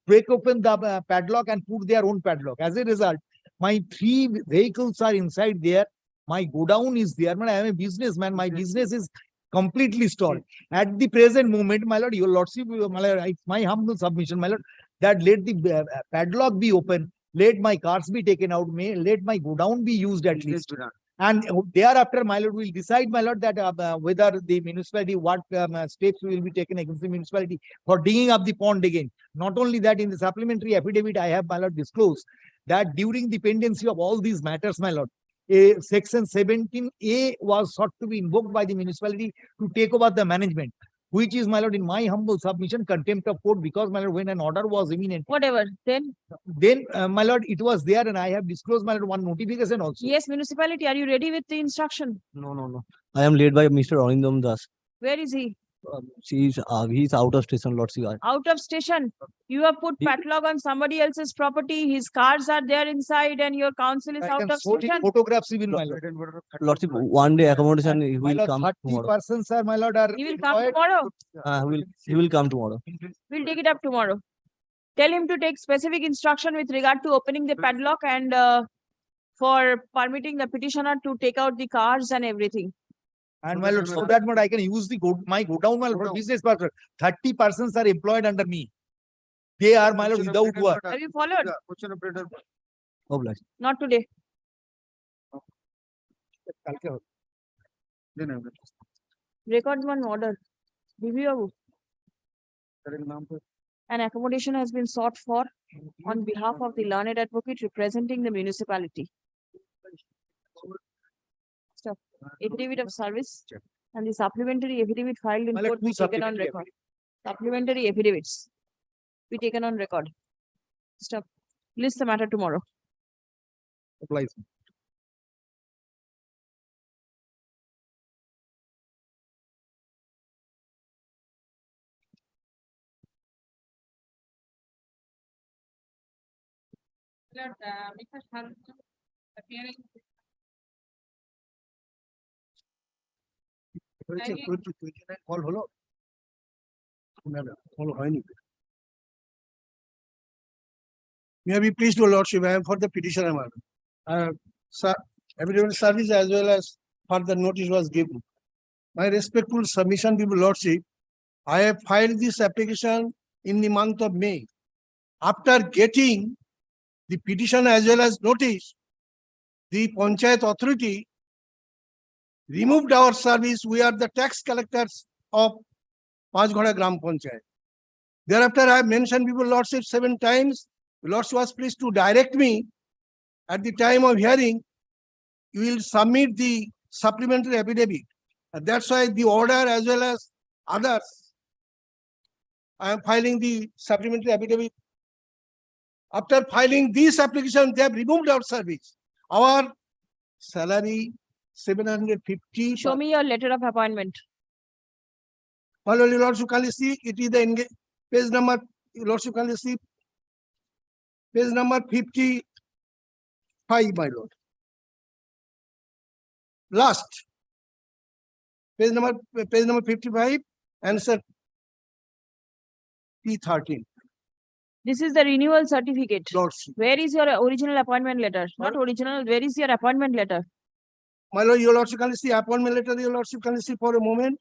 break open the padlock and put their own padlock. As a result, my 3 vehicles are inside there. My godown is there. I am a businessman. My business is completely stalled. At the present moment, my lord, your lordship, my lord, it's my humble submission, my lord, that let the padlock be open, let my cars be taken out, let my godown be used at least. And thereafter, my lord, will decide, my lord, that whether the municipality, what steps will be taken against the municipality for digging up the pond again. Not only that, in the supplementary affidavit, I have, my lord, disclosed that during the pendency of all these matters, my lord, section 17A was sought to be invoked by the municipality to take over the management. which is, my lord, in my humble submission, contempt of court, because, my lord, when an order was imminent, Whatever, then, my lord, it was there, and I have disclosed, my lord, one notification also. yes, municipality, are you ready with the instruction? No. I am led by Mr. Arindam Das. Where is he? He's out of station, Lordship. Out of station. You have put padlock on somebody else's property. His cars are there inside and your council is I out can of show the station. photographs even, my lord. Lordship, one day accommodation he My will lord, come 30 tomorrow. persons, sir, my lord, are He will come employed. tomorrow. He will come tomorrow. We'll take it up tomorrow. Tell him to take specific instruction with regard to opening the padlock and for permitting the petitioner to take out the cars and everything. And, my lord, so that, my lord, I can use the my godown, my lord, for business purpose. 30 persons are employed under me. They are, my lord, without work. Have you followed? Obliged. Not today. Record one order. Review. An accommodation has been sought for on behalf of the learned advocate representing the municipality. Stop. Affidavit of service and the supplementary affidavit filed in My lord, court be two taken on supplementary record. Supplementary affidavits be taken on record. Stop. List the matter tomorrow. Applies. Call হলো call হয়নি May I be pleased to Lordship, I am for the petitioner, madam. Sir, affidavit service as well as for the notice was given. My respectful submission to the Lordship, I have filed this application in the month of May. After getting the petition as well as notice, the Panchayat authority removed our service. We are the tax collectors of Panchghoda Gram Panchayat. Thereafter, I have mentioned people Lordship 7 times. Lordship was pleased to direct me at the time of hearing, you will submit the supplementary affidavit. And that's why the order as well as others, I am filing the supplementary affidavit. After filing this application, they have removed our service. Our salary 750. Show me your letter of appointment. Follow Lordship, kindly see, it is the page number, Lordship, kindly see, page number 55, my lord. Last. Page number 55, answer P13. This is the renewal certificate. Lordship. Where is your original appointment letter? Not original, where is your appointment letter? My lord, your Lordship, kindly see appointment letter, your Lordship, kindly see for a moment.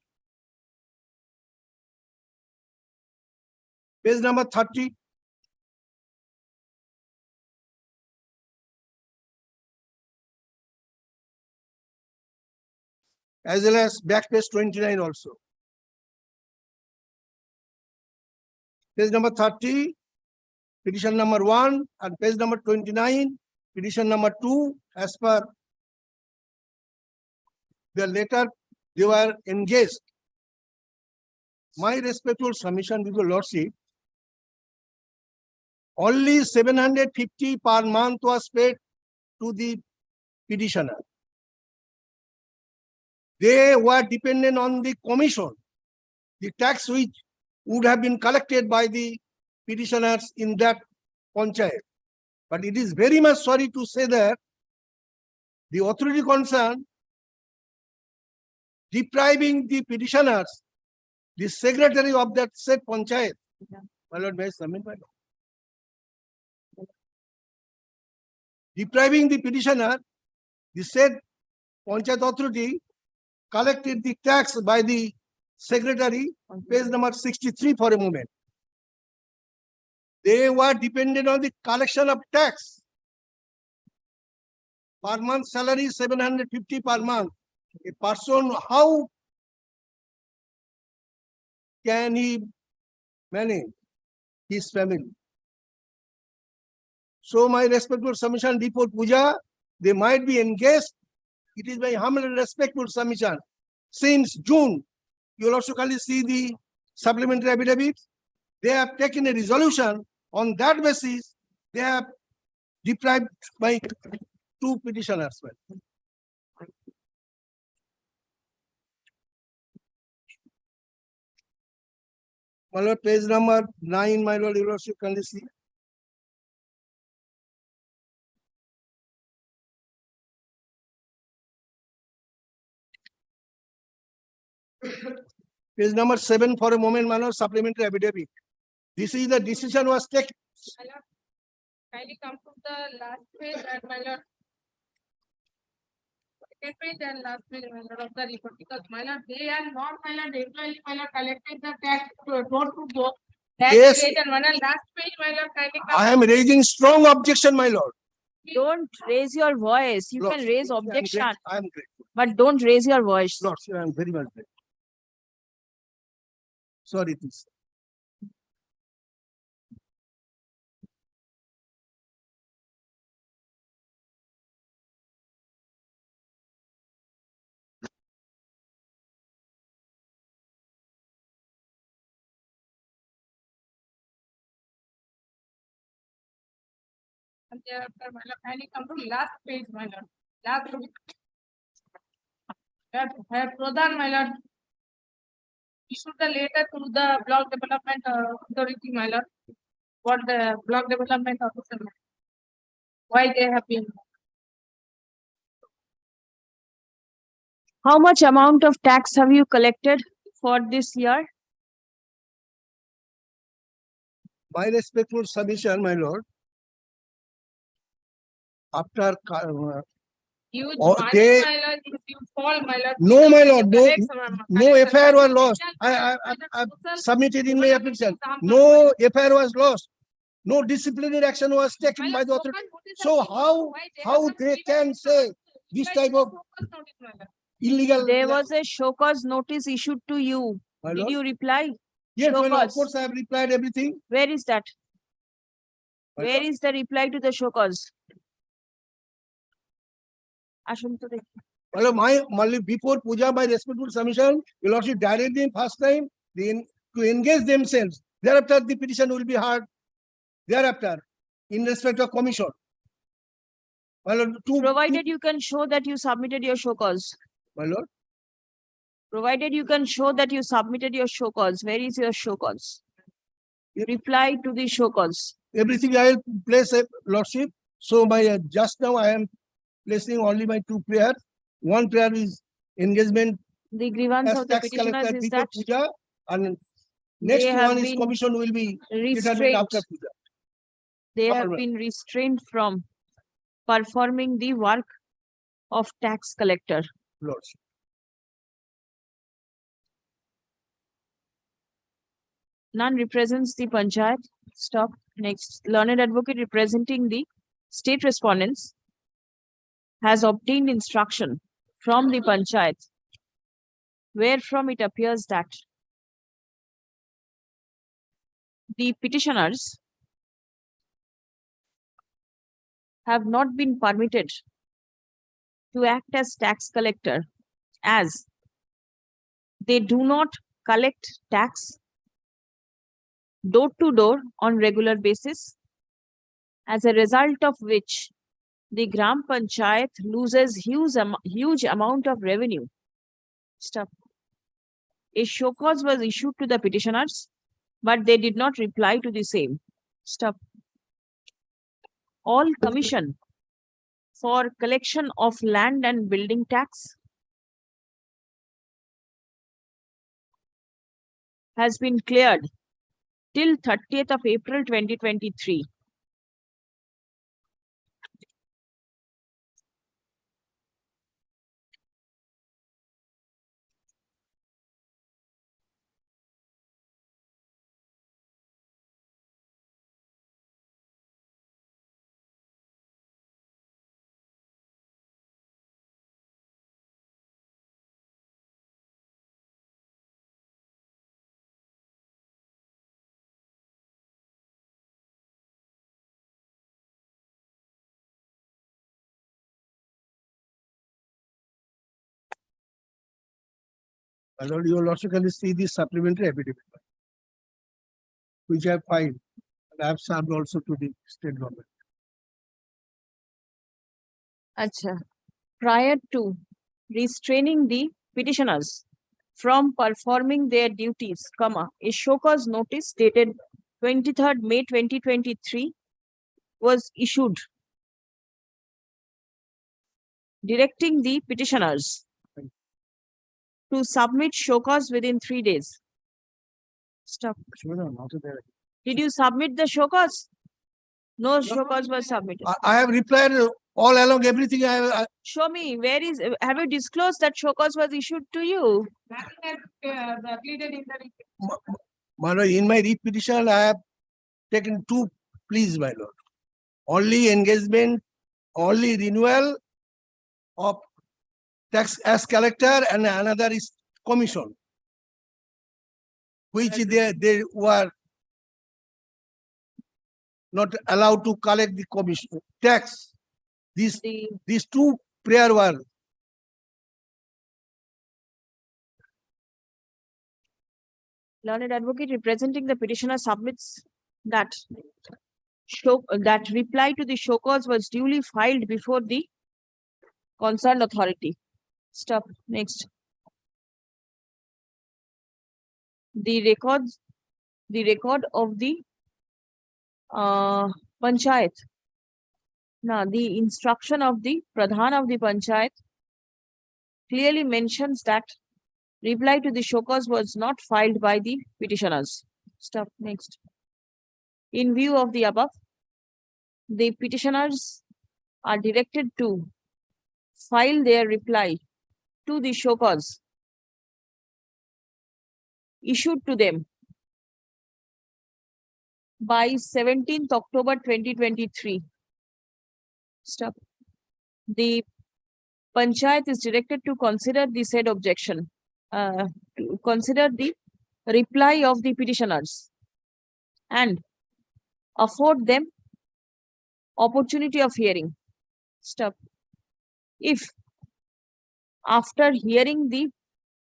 Page number 30. As well as back page 29 also. Page number 30, petition number 1, and page number 29, petition number 2, as per the letter they were engaged. My respectful submission to the Lordship, only 750 per month was paid to the petitioner. They were dependent on the commission, the tax which would have been collected by the petitioners in that panchayat. But it is very much sorry to say that the authority concerned depriving the petitioners, the secretary of that said panchayat. My lord, may I submit my lord? Depriving the petitioner, the said panchayat authority collected the tax by the secretary on page number 63 for a moment. They were dependent on the collection of tax. Per month salary 750 per month. A person, how can he manage his family? So my respectful submission before puja, they might be engaged. It is my humble and respectful submission. Since June you'll also kindly see the supplementary affidavit. They have taken a resolution. On that basis, they have deprived by two petitioners. My lord, page number 9, my lord, you also kindly see. Page number 7 for a moment, my lord, supplementary affidavit. This is the decision was taken. Kindly come to the last page and my lord. Second page and last page, my lord, of the report, because my lord, they are not, my lord, employee, my lord, collected the tax to go. That Yes. page and my lord, last page, my lord, kindly come. I am raising strong objection, my lord. Don't raise your voice. You Lord, can raise I am objection, I am grateful. but don't raise your voice. Lord, I am very much grateful. Sorry, please. And thereafter, my lord, kindly come to last page, my lord. Last page. Where Pradhan, my lord, issued the letter to the block development authority, my lord. What the block development officer, why they have been. How much amount of tax have you collected for this year? My respectful submission, my lord. After Huge Oh, money, they- my lord, if you fall, my lord. no, my lord, no, Correct, ma'am. no Correct, FIR was sir. lost. I submitted in my application. No FIR was lost. No disciplinary action was taken by the authority. So how they can say this type of illegal? There was a show cause notice issued to you. My Did lord? you reply? Yes, Show my lord, of cause. course I have replied everything. Where is that? My Where lord. is the reply to the show cause? Ashun to the. Well, before puja, by respectful submission, you lordship direct them first time, then to engage themselves. Thereafter, the petition will be heard. Thereafter, in respect of commission. Well, Provided you can show that you submitted your show cause. My lord. Provided you can show that you submitted your show cause. Where is your show cause? Reply to the show cause. Everything I will place a lordship. So my just now I am placing only my two prayers. One prayer is engagement The grievance as of the tax petitioners collector is before that puja, and they next have one is been commission will be determined restrained. after puja. They have Honorable. been restrained from performing the work of tax collector. Lordship. None represents the panchayat. Stop. Next, learned advocate representing the state respondents has obtained instruction from the panchayat, wherefrom it appears that the petitioners have not been permitted to act as tax collector, as they do not collect tax door to door on regular basis, as a result of which the Gram Panchayat loses huge amount of revenue. Stop. A show cause was issued to the petitioners, but they did not reply to the same. Stop. All commission for collection of land and building tax has been cleared till 30th of April 2023. My lord, you will also can see this supplementary affidavit, which I have filed, and I have served also to the state government. Acha. Prior to restraining the petitioners from performing their duties, a show cause notice dated 23rd May 2023 was issued directing the petitioners to submit show cause within 3 days. Stop. Did you submit the show cause? No show cause was submitted. I have replied all along everything Show me, where is, have you disclosed that show cause was issued to you? My lord, in my writ petition, I have taken two pleas, my lord. Only engagement, only renewal of tax as collector, and another is commission, which they were not allowed to collect the commission tax. These two prayer were Learned advocate representing the petitioner submits that that reply to the show cause was duly filed before the concerned authority. Stop. Next. The record of the panchayat. Now, the instruction of the pradhan of the panchayat clearly mentions that reply to the show cause was not filed by the petitioners. Stop. Next. In view of the above, the petitioners are directed to file their reply to the show cause issued to them by 17th October 2023. Stop. The panchayat is directed to consider the said objection, to consider the reply of the petitioners and afford them opportunity of hearing. Stop. If after hearing the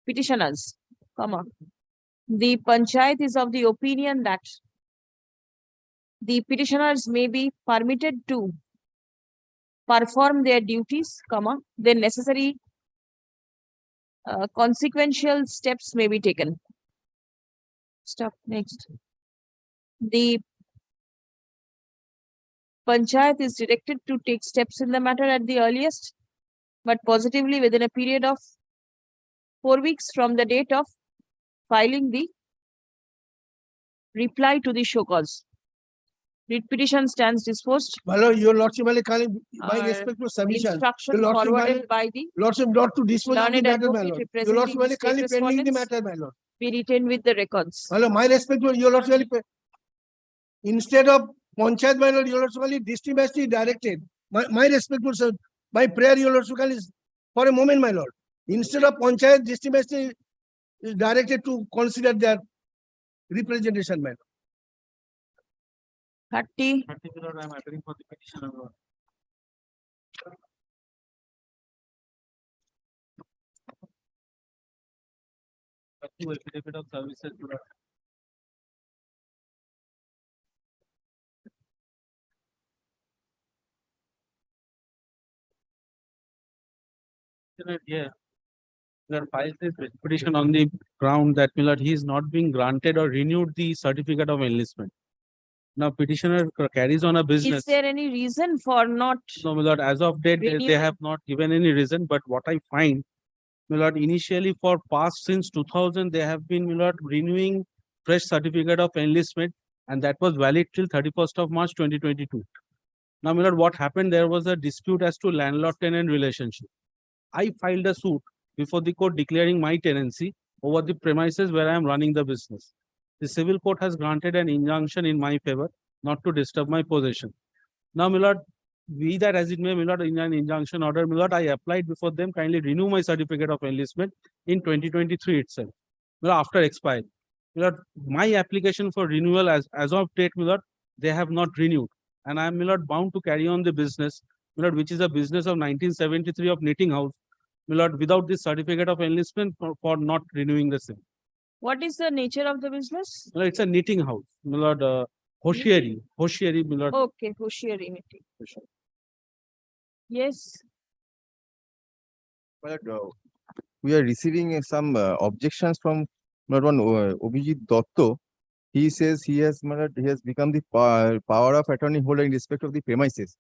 petitioners, the panchayat is of the opinion that the petitioners may be permitted to perform their duties, then necessary consequential steps may be taken. Stop. Next. The panchayat is directed to take steps in the matter at the earliest, but positively within a period of 4 weeks from the date of filing the reply to the show cause. Writ petition stands disposed. My lord, your lordship, my respect to submission. Instruction Your lordship, forwarded by the lordship not to dispose of the learned matter, my advocate lord. Your representing lordship, the kindly state pending the respondents matter, my lord. be retained with the records. My lord, my respect to your lordship, instead of panchayat, my lord, your lordship, district magistrate directed. My respect to sir, my prayer, your lordship, is for a moment, my lord. Instead of panchayat, district magistrate is directed to consider their representation, my lord. 30. I'm appearing for the petition. Affidavit of services. Yeah. Files this petition on the ground that he is not being granted or renewed the certificate of enlistment. Now petitioner carries on a business. Is there any reason for not? No, my lord, as of date, they renewing? have not given any reason, but what I find, my lord, initially for past since 2000, they have been, my lord, renewing fresh certificate of enlistment, and that was valid till 31st of March 2022. Now, my lord, what happened? There was a dispute as to landlord-tenant relationship. I filed a suit before the court declaring my tenancy over the premises where I am running the business. The civil court has granted an injunction in my favor not to disturb my possession. Now, my lord, be that as it may, my lord, in an injunction order, my lord, I applied before them, kindly renew my certificate of enlistment in 2023 itself, my lord, after expiry. My lord, my application for renewal as of date, my lord, they have not renewed. And I am, my lord, bound to carry on the business, my lord, which is a business of 1973 of knitting house, my lord, without this certificate of enlistment for not renewing the same. What is the nature of the business? My lord, it's a knitting house, my lord, Hoshieri, my lord. Okay, Hoshieri meeting. Yes. But we are receiving some objections from not one Abhijit Dotto. He says he has become the power of attorney holder in respect of the premises.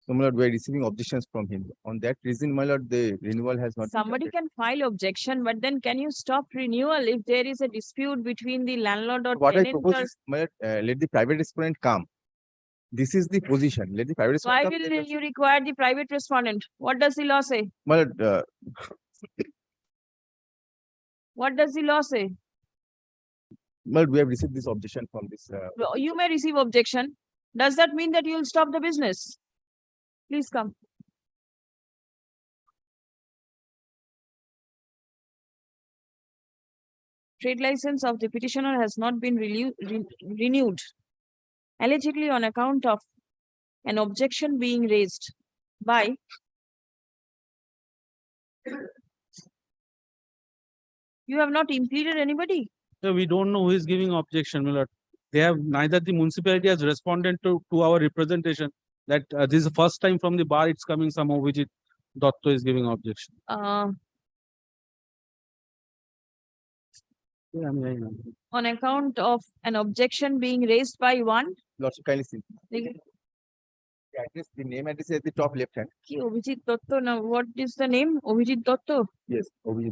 So, my lord, we are receiving objections from him. On that reason, my lord, the renewal has not been Somebody granted. can file objection, but then can you stop renewal if there is a dispute between the landlord or What I tenant? propose Or is, my lord, let the private respondent come. This is the position. Let the private why respondent come. will you require the private respondent? What does the law say? My lord, What does the law say? well, we have received this objection from this. You may receive objection. Does that mean that you will stop the business? Please come. Trade license of the petitioner has not been renewed, allegedly on account of an objection being raised by you have not impeded anybody. So we don't know who is giving objection, my lord. They have neither the municipality has responded to our representation that this is the first time from the bar it's coming somehow which it Dotto is giving objection. Yeah, On account of an objection being raised by one. Lordship, kindly see. The address, the name address is at the top left hand. Abhijit Dotto. Now, what is the name? Abhijit Dotto. Yes, Abhijit.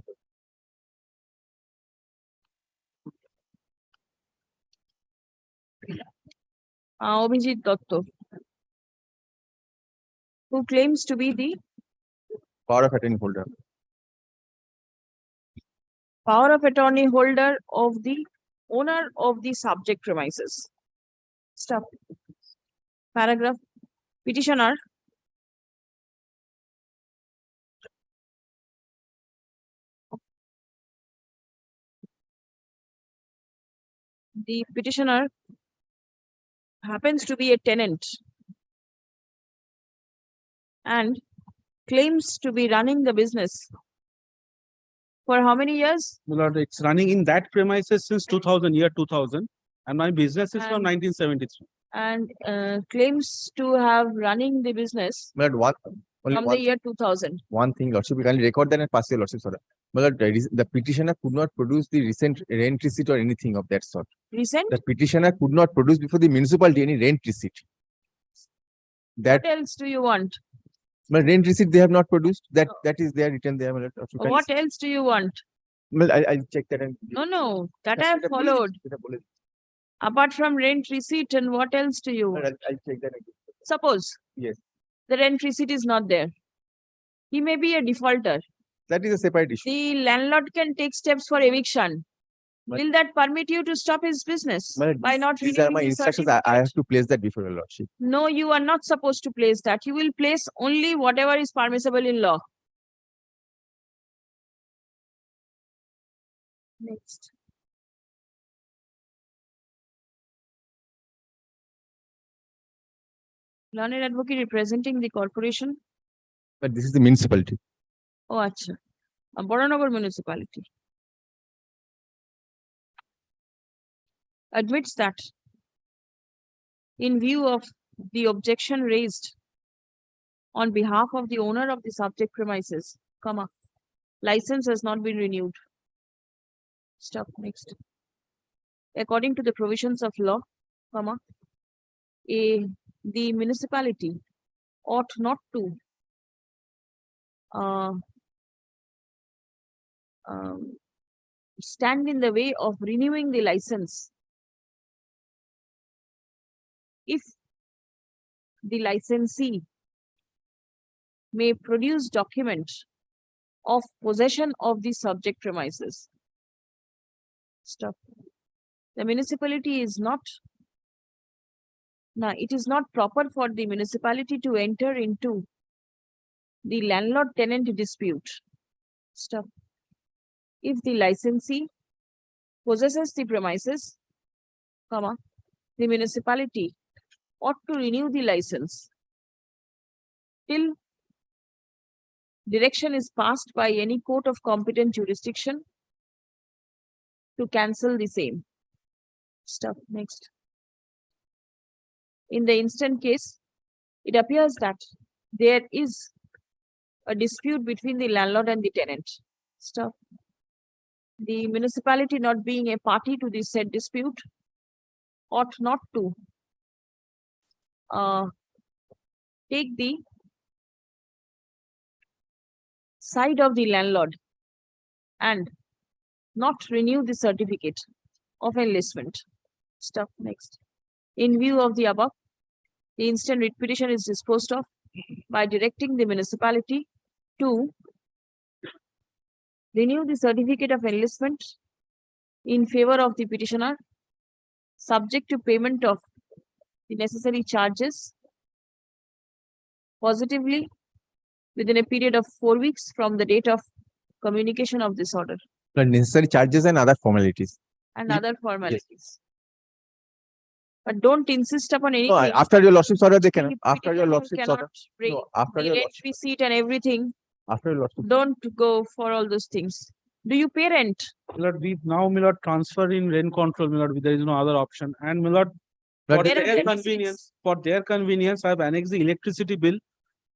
Abhijit Dotto, who claims to be the Power of attorney holder. power of attorney holder of the owner of the subject premises. Stop. Paragraph. Petitioner the petitioner happens to be a tenant and claims to be running the business for how many years? My lord, it's running in that premises since 2000, year 2000, and my business is from 1973. And claims to have running the business My lord, from the year 2000. One thing, Lordship, we can record that and pass your Lordship. My lord, the petitioner could not produce the recent rent receipt or anything of that sort. Recent? The petitioner could not produce before the municipality any rent receipt. That What else do you want? Well, rent receipt they have not produced. That is there written there. My lord. What else do you want? Well, I'll check that and. No, that I have followed. Apart from rent receipt, and what else do you want? I'll check that again. Suppose Yes, the rent receipt is not there. He may be a defaulter. that is a separate issue. The landlord can take steps for eviction. Will that permit you to stop his business by not These are renewing my the instructions. certificate? I have to place that before your Lordship. No, you are not supposed to place that. You will place only whatever is permissible in law. Next. Learned advocate representing the corporation. But this is the municipality. Oh, acha. Boranagar municipality. Admits that in view of the objection raised on behalf of the owner of the subject premises, license has not been renewed. Stop. Next. According to the provisions of law, the municipality ought not to stand in the way of renewing the license if the licensee may produce document of possession of the subject premises. Stop. The municipality is not, it is not proper for the municipality to enter into the landlord-tenant dispute. Stop. If the licensee possesses the premises, the municipality ought to renew the license till direction is passed by any court of competent jurisdiction to cancel the same. Stuff next. In the instant case, it appears that there is a dispute between the landlord and the tenant. Stuff. The municipality, not being a party to the said dispute, ought not to take the side of the landlord and not renew the certificate of enlistment. Stuff next. In view of the above, the instant writ petition is disposed of by directing the municipality to renew the certificate of enlistment in favor of the petitioner, subject to payment of the necessary charges positively within a period of 4 weeks from the date of communication of this order The necessary charges and other formalities. and Ye- other formalities. But don't insist upon anything. No, after your lordship's order, they can. The After your petitioner lordship's order. cannot bring No, after the your rent lordship. receipt and everything. After your lordship. Don't go for all those things. Do you pay rent? Milord, we now, Milord, transfer in rent control, Milord, there is no other option. And Milord, But for Where are their the convenience, I have annexed the electricity bill.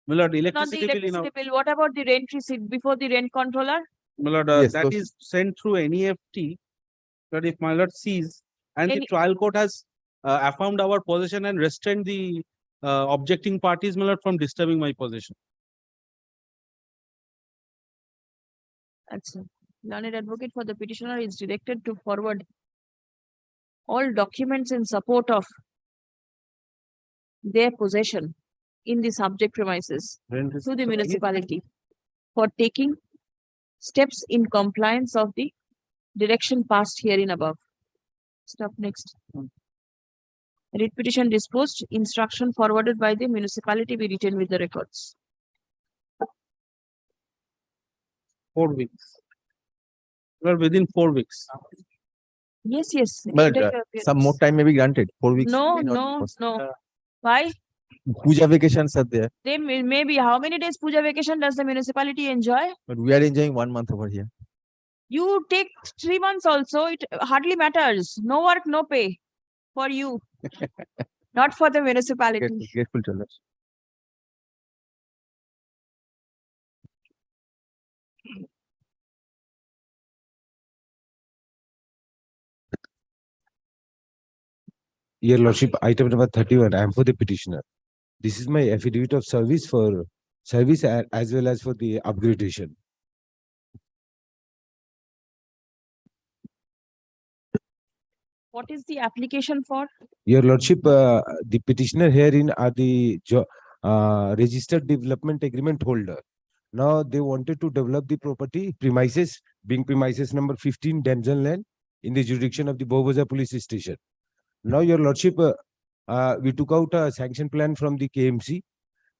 Milord, Not the electricity bill in our, electricity bill. What about the rent receipt before the rent controller? Milord, Yes, that those- is sent through NEFT. But if my lord sees, and the Any- trial court has affirmed our possession and restrained the objecting parties, my lord, from disturbing my possession. That's it. Learned advocate for the petitioner is directed to forward all documents in support of their possession in the subject premises Rent is- to the municipality for taking steps in compliance of the direction passed herein above. Stop next. Writ petition disposed, instruction forwarded by the municipality be written with the records. 4 weeks. Well, within 4 weeks. Yes, yes. But enter your some more appearance. time may be granted. 4 weeks. No, may not be no, possible. no. Why? Puja vacations are there, They maybe how many days puja vacation does the municipality enjoy? but we are enjoying 1 month over here. You take 3 months also, it hardly matters. No work, no pay for you, not for the municipality. Grateful to us. Your Lordship, item number 31, I am for the petitioner. This is my affidavit of service for service as well as for the upgradation. What is the application for? Your Lordship, the petitioner herein are the registered development agreement holder. Now they wanted to develop the property premises, being premises number 15 Damson Lane in the jurisdiction of the Bobaza police station. Now, Your Lordship, we took out a sanction plan from the KMC.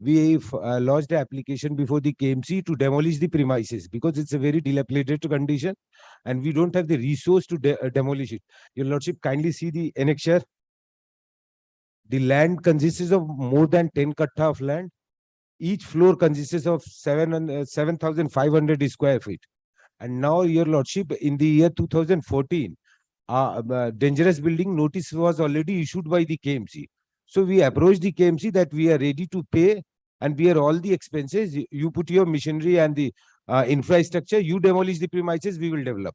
We lodged the application before the KMC to demolish the premises because it's a very dilapidated condition and we don't have the resource to demolish it. Your Lordship, kindly see the annexure. The land consists of more than 10 kattha of land. Each floor consists of 7,500 square feet. And now, Your Lordship, in the year 2014, dangerous building notice was already issued by the KMC. So we approached the KMC that we are ready to pay and bear all the expenses. You put your machinery and the infrastructure, you demolish the premises, we will develop.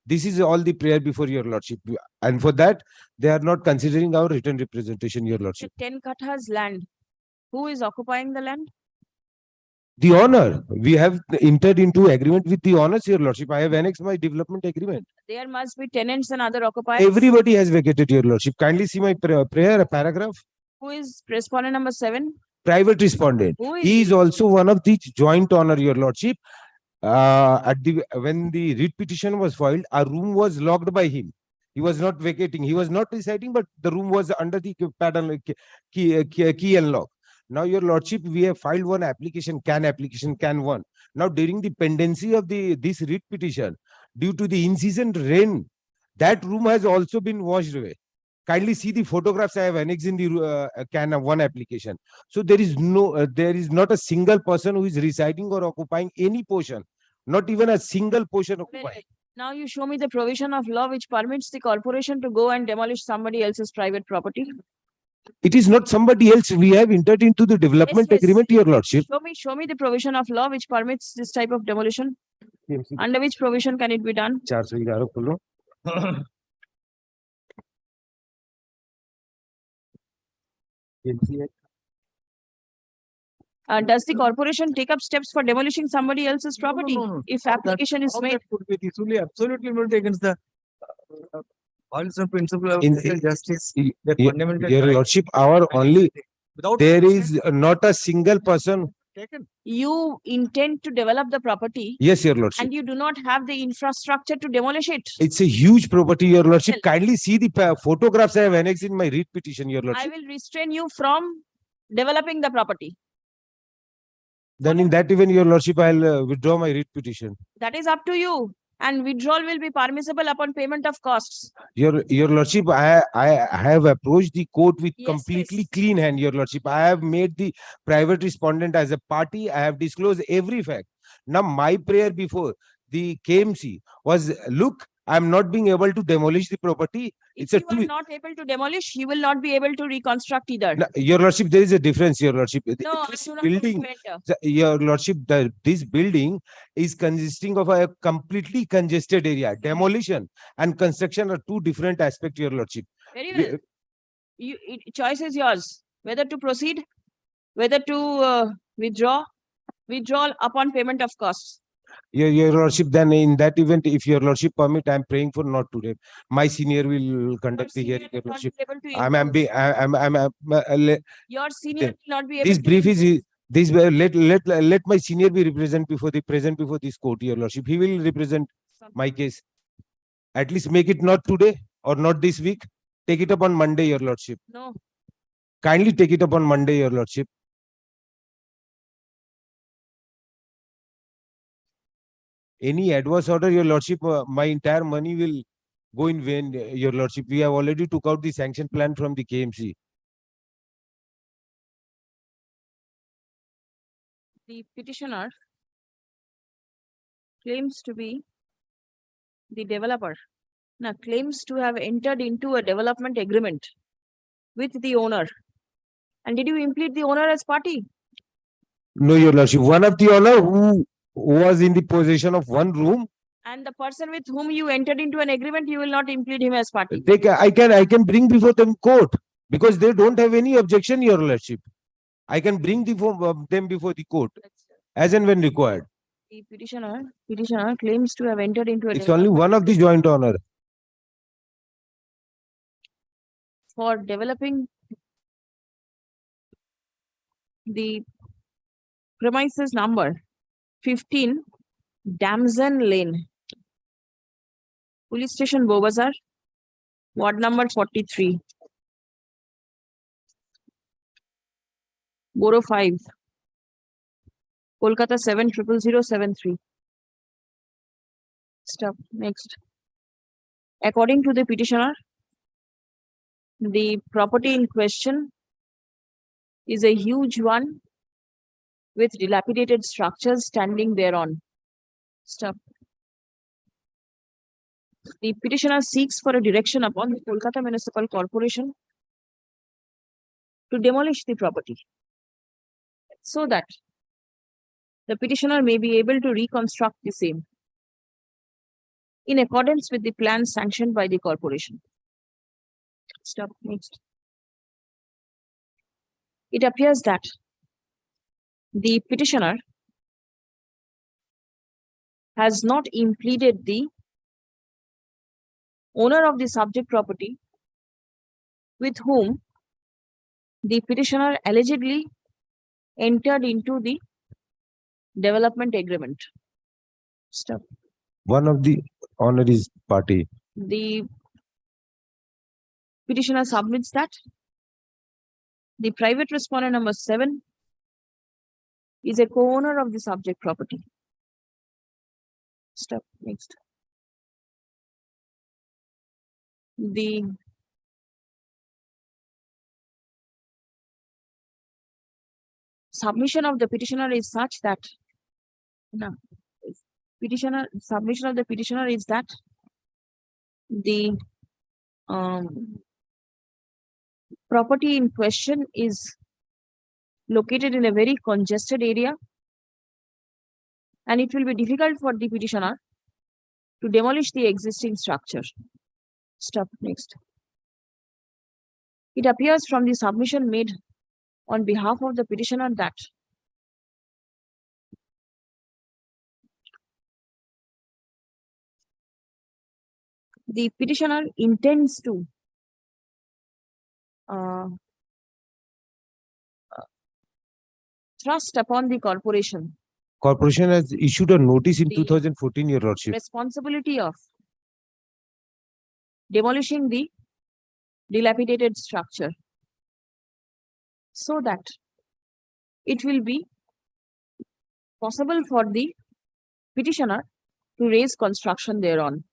This is all the prayer before Your Lordship. And for that, they are not considering our written representation, Your The Lordship. 10 kathas land. Who is occupying the land? The owner, we have entered into agreement with the owners, Your Lordship. I have annexed my development agreement. There must be tenants and other occupiers. Everybody has vacated, Your Lordship. Kindly see my prayer paragraph. Who is respondent number 7? Private respondent. Who is He is also one of the joint owner, Your Lordship. When the writ petition was filed, a room was locked by him. He was not vacating. He was not residing, but the room was under the pattern key and lock. Now, Your Lordship, we have filed one application, can 1. Now, during the pendency of this writ petition, due to the in-season rain, that room has also been washed away. Kindly see the photographs I have annexed in the can of one application. So there is not a single person who is residing or occupying any portion, not even a single portion occupied. Now you show me the provision of law which permits the corporation to go and demolish somebody else's private property. It is not somebody else. We have entered into the development Yes, yes. agreement, Your Lordship. Show me the provision of law which permits this type of demolition. Under which provision can it be done? 411 खोलो. Does the corporation take up steps for demolishing somebody else's property if application is made? That could be absolutely not against the also principle of In- social justice. The Your fundamental Your right Lordship, our only, without there is not a single person. taken. You intend to develop the property Yes, Your Lordship. and you do not have the infrastructure to demolish it. It's a huge property, Your Lordship. Well- Kindly see the photographs I have annexed in my writ petition, Your I Lordship. will restrain you from developing the property. Then in that event, Your Lordship, I'll withdraw my writ petition. That is up to you. And withdrawal will be permissible upon payment of costs. Your Lordship, I have approached the court with Yes, completely yes. clean hand, Your Lordship. I have made the private respondent as a party. I have disclosed every fact. Now, my prayer before the KMC was, look, I'm not being able to demolish the property. If It's a you are two. not able to demolish, you will not be able to reconstruct either. No, Your Lordship, there is a difference, Your Lordship. No, I This do not want to building, enter. Your Lordship, this building is consisting of a completely congested area. Demolition and construction are two different aspects, Your Lordship. Very well. Choice is yours, whether to proceed, whether to withdraw, withdrawal upon payment of costs. Your Lordship, then in that event, if Your Lordship permit, I'm praying for not today. My senior will conduct the hearing, Your Not Lordship. be able to I'm Your senior will not be able this to brief is this let my senior be present before this court, Your Lordship. He will represent my case. At least make it not today or not this week. Take it up on Monday, Your Lordship. No. Kindly take it up on Monday, Your Lordship. Any adverse order, Your Lordship, my entire money will go in vain, Your Lordship. We have already took out the sanction plan from the KMC. The petitioner claims to be the developer. Now claims to have entered into a development agreement with the owner. And did you implicate the owner as party? No, Your Lordship. One of the owner who was in the possession of one room. And the person with whom you entered into an agreement, you will not implicate him as party. I can bring before them court because they don't have any objection, Your Lordship. I can bring them before the court as and when required. The petitioner claims to have entered into a It's only one of the joint owner. for developing the premises number 15 Damson Lane, Police Station Bobazar, Ward number 43, Borough 5, Kolkata 700073. Stop. Next. According to the petitioner, the property in question is a huge one with dilapidated structures standing thereon. Stop. The petitioner seeks for a direction upon the Kolkata Municipal Corporation to demolish the property so that the petitioner may be able to reconstruct the same in accordance with the plan sanctioned by the corporation. Stop. Next. It appears that the petitioner has not impleaded the owner of the subject property with whom the petitioner allegedly entered into the development agreement. Stop. One of the owner is party. The petitioner submits that the private respondent number 7 is a co-owner of the subject property. Stop. Next. The submission of the petitioner is such that no, submission of the petitioner is that the property in question is located in a very congested area, and it will be difficult for the petitioner to demolish the existing structure. Stop. Next. It appears from the submission made on behalf of the petitioner that the petitioner intends to thrust upon the corporation Corporation has issued a notice in The 2014, Your Lordship. responsibility of demolishing the dilapidated structure so that it will be possible for the petitioner to raise construction thereon.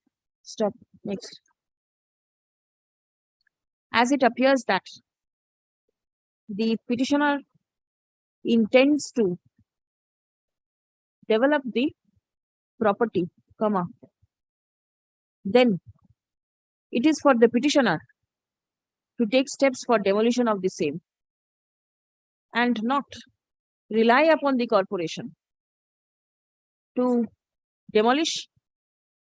Step. Next. As it appears that the petitioner intends to develop the property, then it is for the petitioner to take steps for demolition of the same and not rely upon the corporation to demolish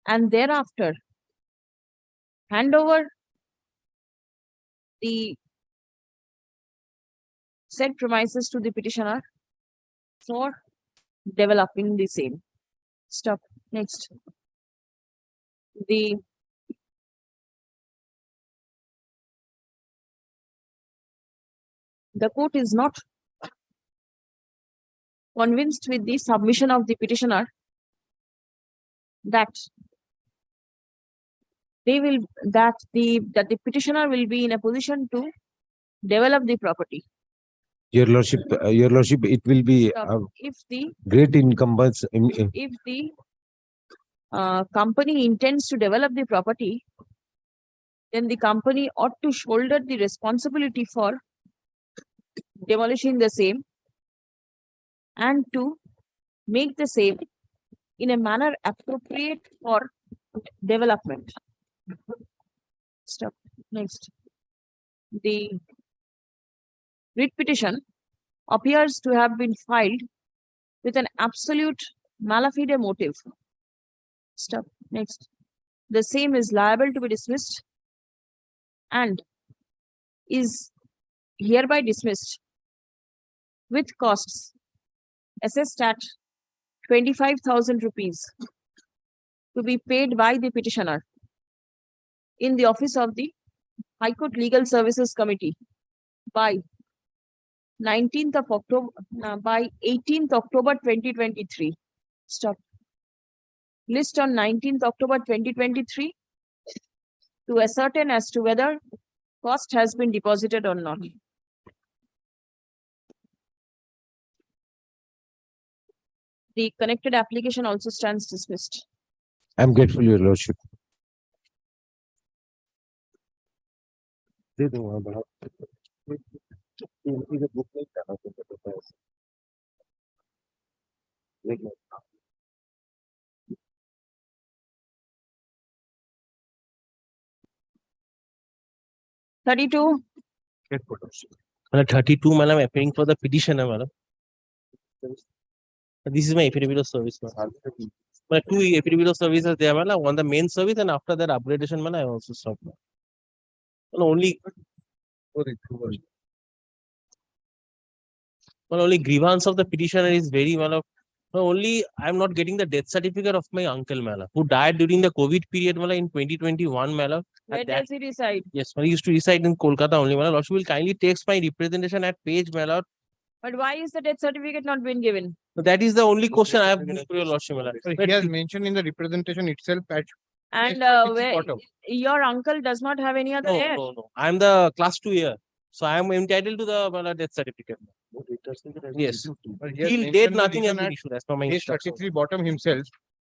and thereafter hand over the said premises to the petitioner for developing the same. Stop. Next. The court is not convinced with the submission of the petitioner that the petitioner will be in a position to develop the property. Your Lordship, it will be If the great incumbents. if the company intends to develop the property, then the company ought to shoulder the responsibility for demolishing the same and to make the same in a manner appropriate for development. Stop. Next. The writ petition appears to have been filed with an absolute malafide motive. Stop. Next. The same is liable to be dismissed and is hereby dismissed with costs assessed at 25,000 rupees to be paid by the petitioner in the office of the High Court Legal Services Committee by 18th October 2023. Stop. List on 19th October 2023 to ascertain as to whether cost has been deposited or not. The connected application also stands dismissed. I'm grateful, Your Lordship. (32) 32, madam, appearing for the petitioner, madam. This is my affidavit of service, madam. But 2 affidavit of services there, madam. On the main service, and after that upgradation, madam, I also stopped. Only grievance of the petitioner is very well. Only I'm not getting the death certificate of my uncle, madam, who died during the COVID period, madam, in 2021, madam. Where does he reside? Yes, he used to reside in Kolkata only, madam. Lordship will kindly takes my representation at page, madam. But why is the death certificate not been given? That is the only question I have for your Lordship, madam. He has mentioned in the representation itself at And where your uncle does not have any other heir? No. I'm the class 2 year. So I am entitled to the death certificate. Yes. Till date, nothing has been issued as per my Page instruction. 33 bottom himself.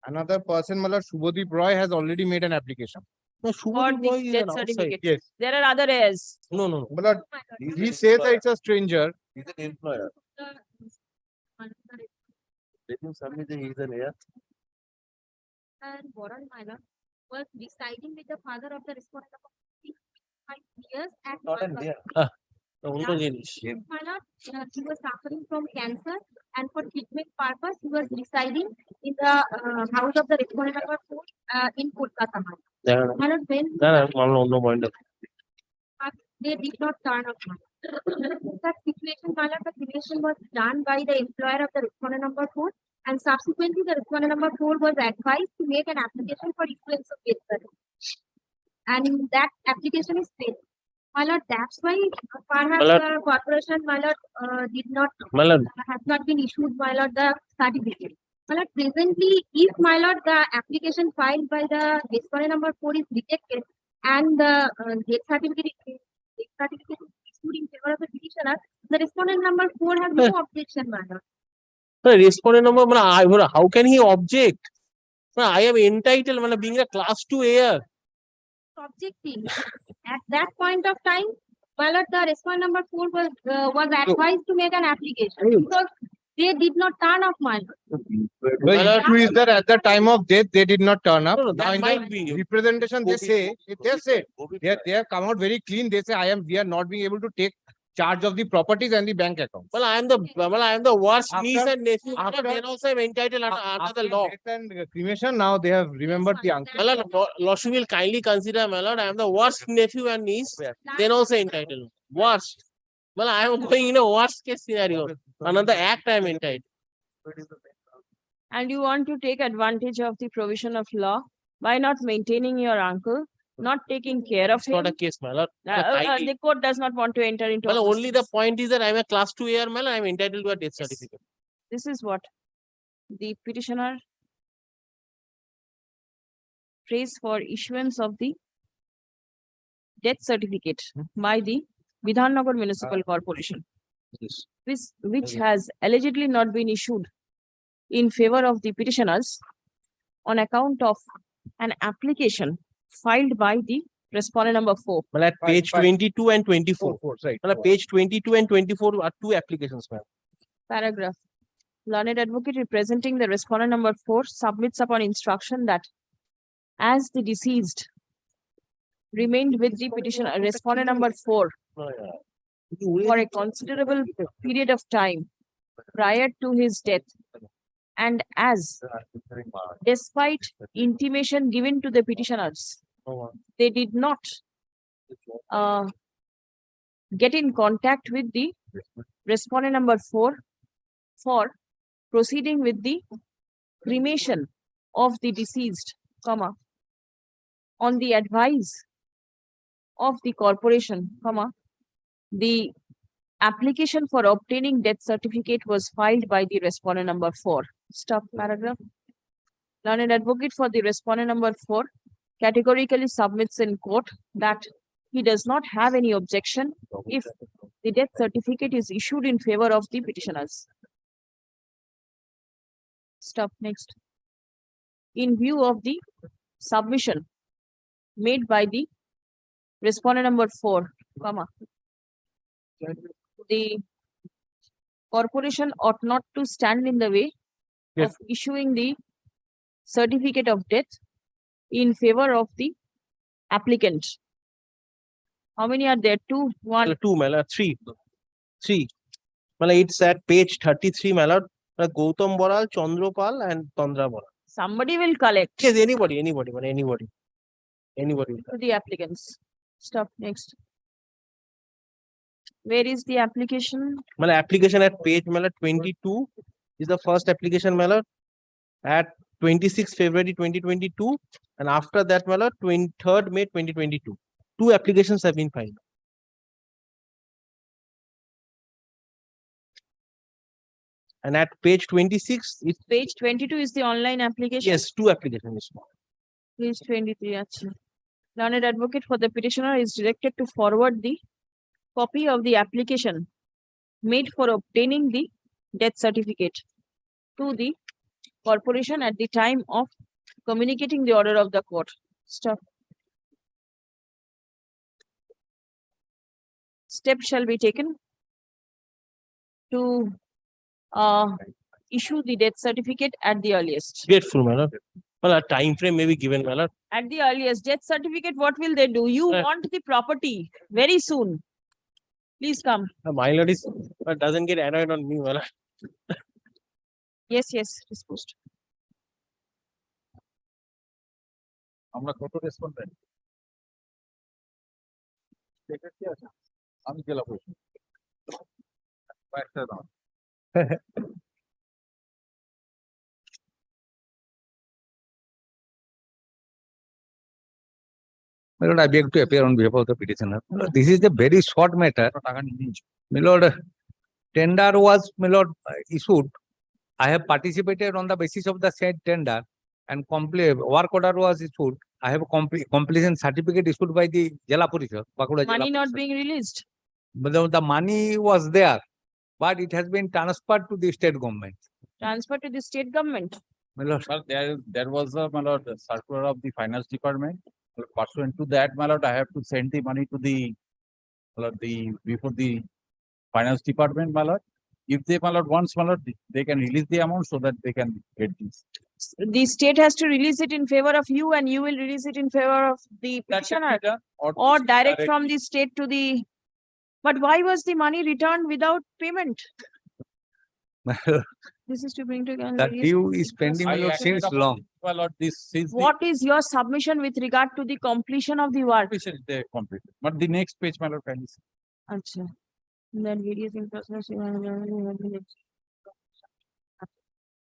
Another person, Shubhadeep Roy, has already made an application. No, For Shubhadeep Roy the is death an outside. certificate. Yes. There are other heirs. No. But he says that it's a stranger. He's an employer. Let him submit the reason here. And Boral Minor was residing with the father of the respondent for 5 years at Not in Malwa. there. অন্য জিনিস। Minor, he was suffering from cancer, and for treatment purpose, he was residing in the house of the respondent number 4 in Kolkata. Minor, when অন্য point they did not turn up. That situation, Minor, the creation was done by the employer of the respondent number 4, and subsequently the respondent number 4 was advised to make an application for issuance of death certificate. And that application is failed. My lord, that's why perhaps the corporation, my lord, did not has not been issued, my lord, the certificate. My lord, presently, if my lord, the application filed by the respondent number 4 is rejected and the death certificate is issued in favor of the petitioner, the respondent number 4 has no objection, my lord. The respondent number, how can he object? I am entitled, being a class 2 heir. Objecting. At that point of time, my lord, the respondent number 4 was advised to make an application because they did not turn up, my lord. The issue is that at the time of death, they did not turn up. No, Now that in might the be. representation, they say, they have come out very clean. They say, we are not being able to take charge of the properties and the bank accounts. I am the worst After- niece and nephew. after- Then also I am entitled under the law. Death and cremation, now they have remembered the uncle. Lordship will kindly consider, my lord, I am the worst nephew and niece. Then also entitled. Worst. I am going in a worst case scenario. Another act I am entitled. And you want to take advantage of the provision of law by not maintaining your uncle, not taking care of It's him. not a case, my lord. The court does not want to enter into. Only the point is that I am a class 2 heir, I am entitled to a death certificate. This is what the petitioner prays for issuance of the death certificate by the Vidhannagar Municipal Corporation, which has allegedly not been issued in favor of the petitioners on account of an application filed by the respondent number 4. At page 22 and 24. Right. Page 22 and 24 are two applications, ma'am. Paragraph. Learned advocate representing the respondent number 4 submits upon instruction that as the deceased remained with the petitioner, respondent number 4 for a considerable period of time prior to his death, and as despite intimation given to the petitioners, they did not get in contact with the respondent number 4 for proceeding with the cremation of the deceased, on the advice of the corporation, the application for obtaining death certificate was filed by the respondent number 4. Stop paragraph. Learned advocate for the respondent number 4 categorically submits in court that he does not have any objection if the death certificate is issued in favor of the petitioners. Stop. Next. In view of the submission made by the respondent number 4, the corporation ought not to stand in the way of issuing the certificate of death in favor of the applicant. How many are there? 2, 1. 2, my lord. 3. 3. It's at page 33, my lord. Gautam Boral, Chandropal, and Tandra Boral. Somebody will collect. Yes, anybody. To the applicants. Stop. Next. Where is the application? Application at page 22 is the first application, at 26 February 2022, and after that, 23rd May 2022. 2 applications have been filed. And at page 26, it's Page 22 is the online application. yes, 2 applications. Page 23. Achha. Learned advocate for the petitioner is directed to forward the copy of the application made for obtaining the death certificate to the corporation at the time of communicating the order of the court. Stop. Steps shall be taken to issue the death certificate at the earliest. Grateful, my lord. Well, a time frame may be given, my lord. At the earliest, death certificate, what will they do? You want the property very soon. Please come. My lord is doesn't get annoyed on me, my lord. Yes, yes, disposed. আমরা কত respondent আমি জেলা পরিষদ কয়েকটা দাও My lord, I beg to appear on behalf of the petitioner. My lord, this is a very short matter. My lord, tender was, my lord, issued. I have participated on the basis of the said tender and work order was issued. I have completion certificate issued by the Jala Parishad, Bankura Jila Money not Parishad. being released. But the money was there, but it has been transferred to the state government. Transfer to the state government. My lord, Sir, there was a, my lord, circular of the finance department. Pursuant to that, my lord, I have to send the money to the, my lord, before the finance department, my lord. If they, my lord, once, my lord, they can release the amount so that they can get this. The state has to release it in favor of you and you will release it in favor of the petitioner or direct from the state to the. But why was the money returned without payment? This is to bring to the due is pending, my lord, since long. My lord, this is What is your submission with regard to the completion of the work? they completed. But the next page, my lord, can you see? Acha. Then various in process.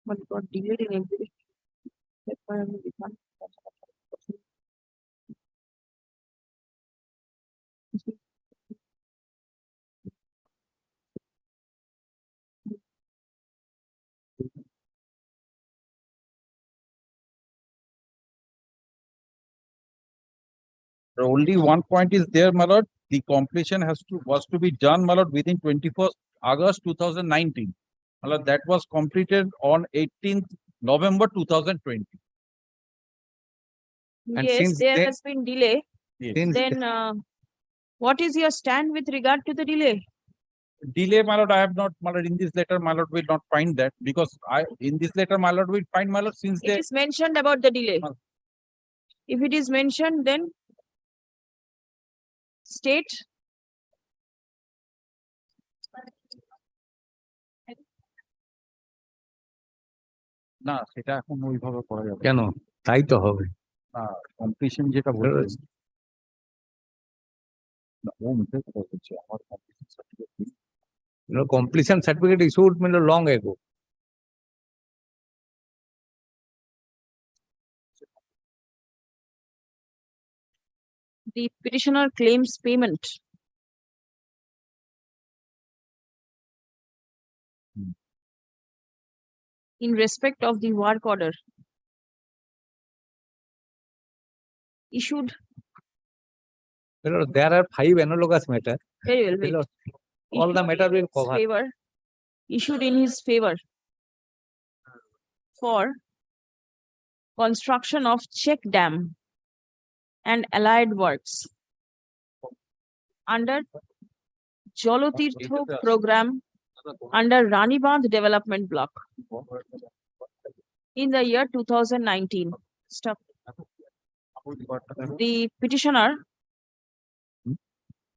But it got delayed in execution. That's why I will be fine. Only one point is there, my lord. The completion was to be done, my lord, within 21st August 2019. My lord, that was completed on 18th November 2020. And Yes, since there then- has been delay. Yes. Then what is your stand with regard to the delay? Delay, my lord, I have not, my lord, in this letter, my lord, will not find that because in this letter, my lord, will find, my lord, since It they. is mentioned about the delay. If it is mentioned, then state. না সেটা এখন ওইভাবে করা যাবে কেন? তাই তো হবে। না কম্পিটিশন যেটা বলছে না ও মুখে কথা বলছে আমার competition certificate No, completion certificate issued, my lord, long ago. The petitioner claims payment. In respect of the work order issued. My lord, there are 5 analogous matters. Very well, My wait. lord, all the Issued matter in will his cover. favor, issued in his favor for construction of check dam and allied works under Jolotirtho program under Ranibandh development block in the year 2019. Stop. The petitioner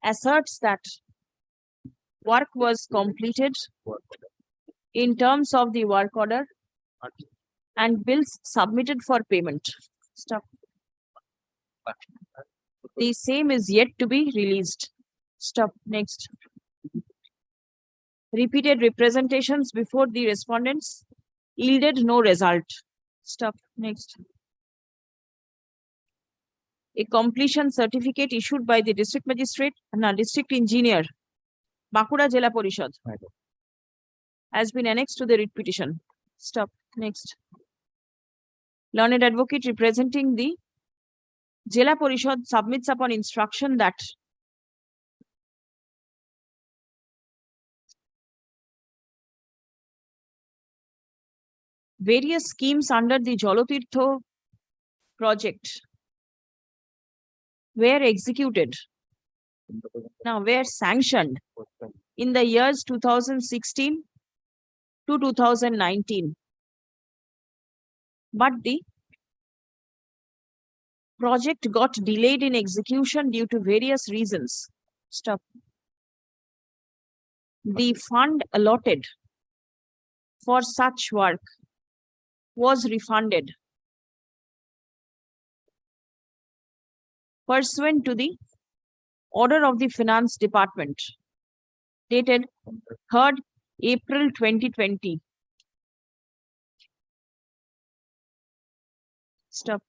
asserts that work was completed in terms of the work order and bills submitted for payment. Stop. The same is yet to be released. Stop. Next. Repeated representations before the respondents yielded no result. Stop. Next. A completion certificate issued by the district magistrate and district engineer, Bankura Jila Parishad, has been annexed to the writ petition. Stop. Next. Learned advocate representing the Jila Parishad submits upon instruction that various schemes under the Jolotirtho project were executed, now were sanctioned in the years 2016 to 2019. But the project got delayed in execution due to various reasons. Stop. The fund allotted for such work was refunded pursuant to the order of the Finance Department dated 3rd April 2020. Stop.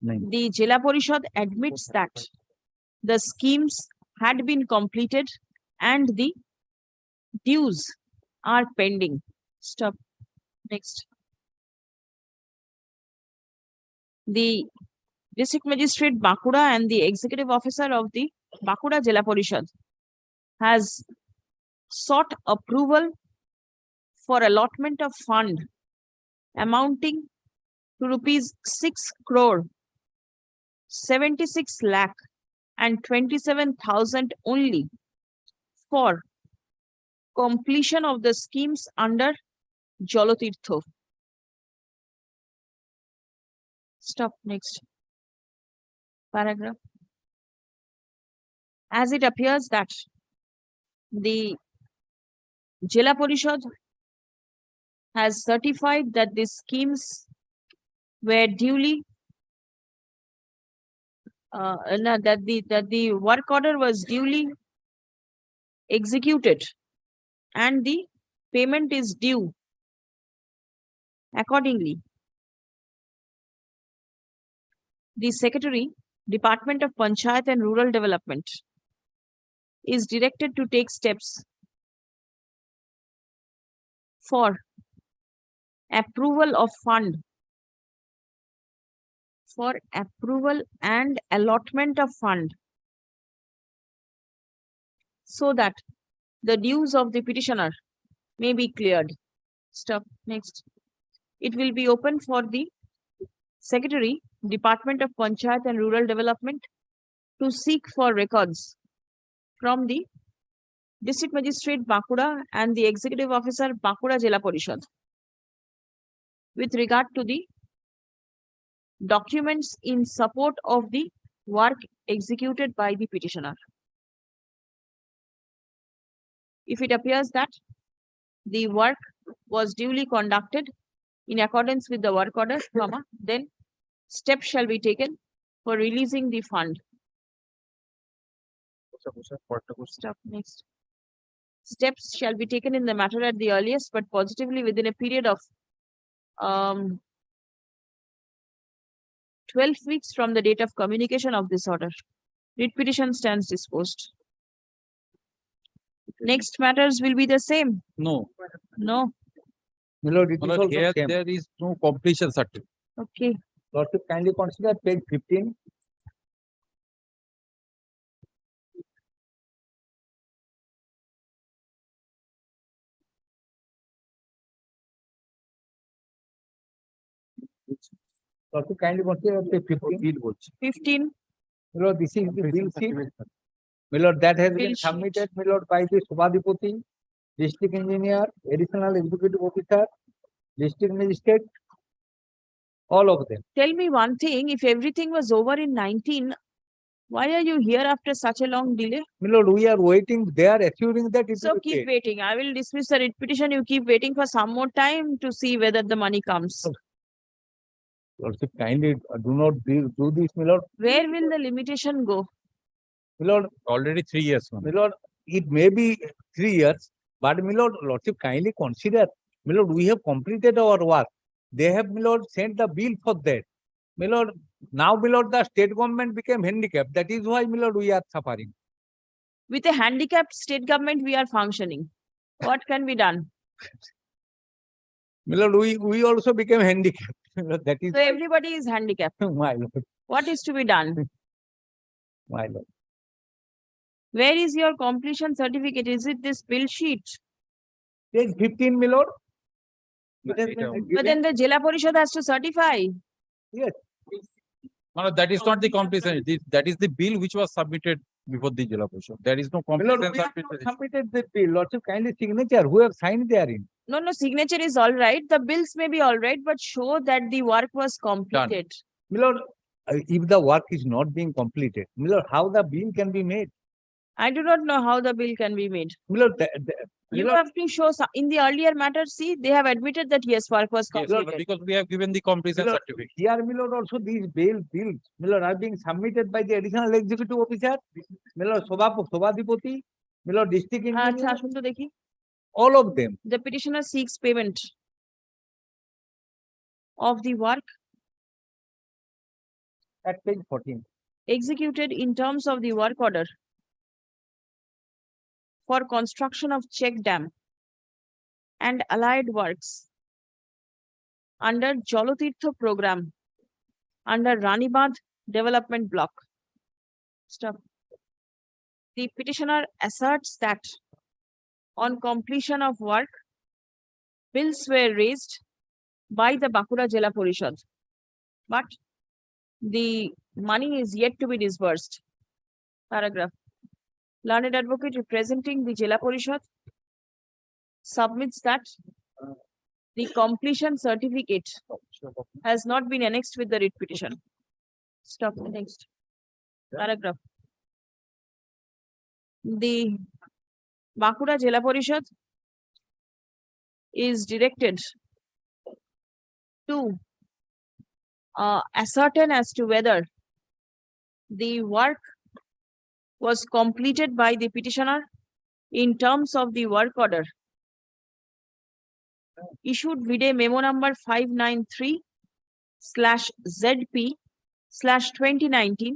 The Jila Parishad admits that the schemes had been completed and the dues are pending. Stop. Next. The District Magistrate Bankura and the Executive Officer of the Bankura Jila Parishad has sought approval for allotment of fund amounting to rupees 6 crore 76 lakh and 27,000 only for completion of the schemes under Jalotirtho. Stop. Next paragraph. As it appears that the Jila Parishad has certified that the schemes were duly that the work order was duly executed and the payment is due accordingly. The Secretary, Department of Panchayat and Rural Development, is directed to take steps for approval of fund, for approval and allotment of fund, so that the dues of the petitioner may be cleared. Stop. Next. It will be open for the Secretary, Department of Panchayat and Rural Development, to seek for records from the District Magistrate Bankura and the Executive Officer Bankura Jila Parishad with regard to the documents in support of the work executed by the petitioner. If it appears that the work was duly conducted in accordance with the work order, then steps shall be taken for releasing the fund. Stop. Next. Steps shall be taken in the matter at the earliest, but positively within a period of 12 weeks from the date of communication of this order. Writ petition stands disposed. Next matters will be the same. No. No. Milord, it is also Here same. there is no completion certificate. Okay. Lordship, kindly consider page 15. Lordship, kindly consider page 15. 15. Milord, this is the bill sheet. Milord, that has Bill been sheet. submitted, Milord, by the Subhadipati, District Engineer, Additional Executive Officer, District Magistrate, all of them. Tell me one thing, if everything was over in 19, why are you here after such a long delay? Milord, we are waiting. They are assuring that it So will be keep paid. waiting. I will dismiss the writ petition. You keep waiting for some more time to see whether the money comes. Lordship, kindly do not do this, Milord. Where will the limitation go? Milord, Already 3 years. Milord, it may be 3 years, but Milord, Lordship, kindly consider, Milord, we have completed our work. They have, Milord, sent the bill for that. Milord, now, Milord, the state government became handicapped. That is why, Milord, we are suffering. With a handicapped state government, we are functioning. What can be done? Milord, we also became handicapped. Milord, that is So everybody is handicapped. my Lord, What is to be done? my Lord. Where is your completion certificate? Is it this bill sheet? Page 15, Milord. But then the Jila Parishad has to certify. Yes. No, that is not the completion. That is the bill which was submitted before the Jila Parishad. There is no My lord, competence. we have not submitted the bill. Lordship, kindly signature, who have signed therein. No, no, signature is all right. The bills may be all right, but show that the work was completed. My lord, if the work is not being completed, my lord, how the bill can be made? I do not know how the bill can be made. My lord, You have to show in the earlier matter, see, they have admitted that yes, work was yes, my lord, completed. because we have given the completion My lord, certificate. Here, my lord, also these bills, my lord, are being submitted by the additional executive officer, my lord, Sobhadipati, my lord, district আচ্ছা engineer, আসুন তো দেখি। all of them. The petitioner seeks payment of the work At page 14. executed in terms of the work order for construction of check dam and allied works under Jolotirtho program under Ranibad development block. Stop. The petitioner asserts that on completion of work, bills were raised by the Bankura Jila Parishad, but the money is yet to be disbursed. Paragraph. Learned advocate representing the Jila Parishad submits that the completion certificate has not been annexed with the writ petition. Stop. Next. Paragraph. The Bankura Jila Parishad is directed to ascertain as to whether the work was completed by the petitioner in terms of the work order issued vide memo number 593/ZP/2019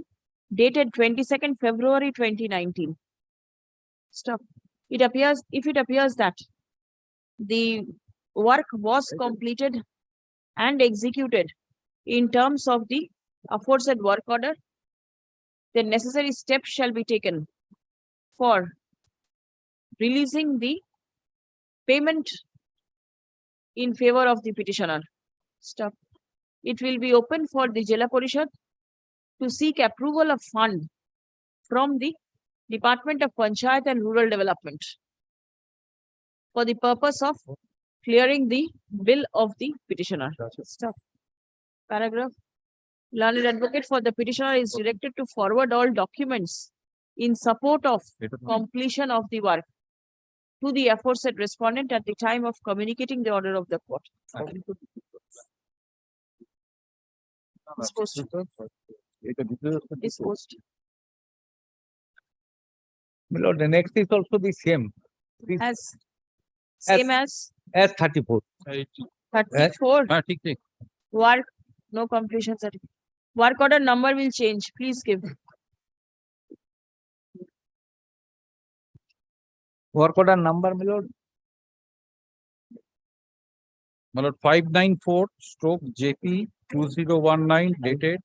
dated 22nd February 2019. Stop. If it appears that the work was completed and executed in terms of the aforesaid work order, the necessary steps shall be taken for releasing the payment in favor of the petitioner. Stop. It will be open for the Jila Parishad to seek approval of fund from the Department of Panchayat and Rural Development for the purpose of clearing the bill of the petitioner. Stop. Paragraph. Learned advocate for the petitioner is directed to forward all documents in support of completion of the work to the aforesaid respondent at the time of communicating the order of the court. Disposed. Disposed. My lord, the next is also the same. As same as 34. 34. ঠিক ঠিক Work, no completion certificate. Work order number will change. Please give. Work order number, my lord. My lord, 594/JP 2019 dated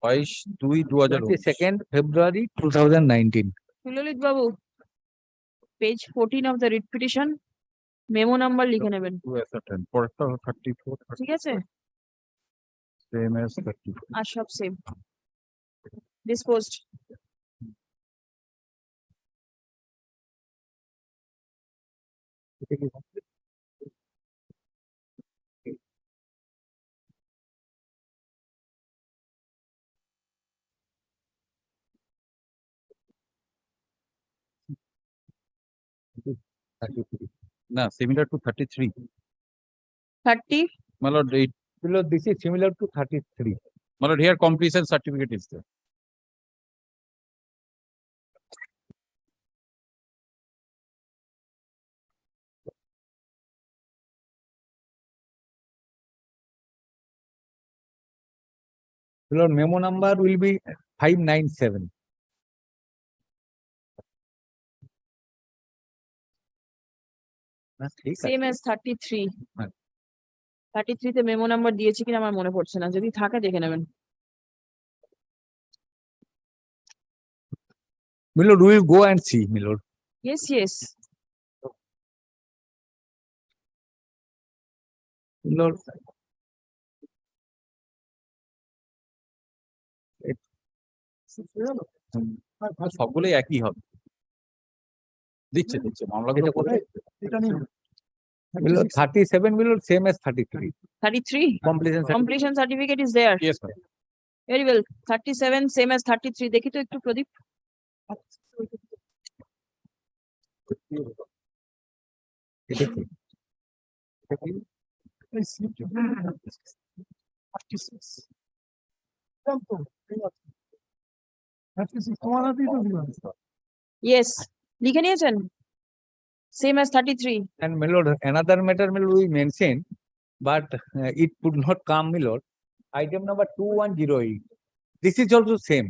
22/2019. February 2019. Lalit Babu, page 14 of the writ petition, memo number লিখে নেবেন। পরেরটা 34, ঠিক আছে? same as 34. আর সব same. Disposed. No, similar to 33. 30. My lord, this is similar to 33. My lord, here completion certificate is there. My lord, memo number will be 597. Same as 33. 33 তে memo number দিয়েছি কিনা আমার মনে পড়ছে না, যদি থাকে দেখে নেবেন। My lord, we will go and see, my lord. Yes, yes. My lord, সবগুলোই একই হবে। দিচ্ছে মামলাগুলো করে এটা নিয়ে 37 will same as 33. 33. Completion certificate is there. Yes, ma'am. Very well. 37 same as 33. দেখি তো একটু প্রদীপ। এটা কি? Yes. লিখে নিয়েছেন? Same as 33. And my lord, another matter we mentioned, but it could not come, my lord. Item number 2108. This is also same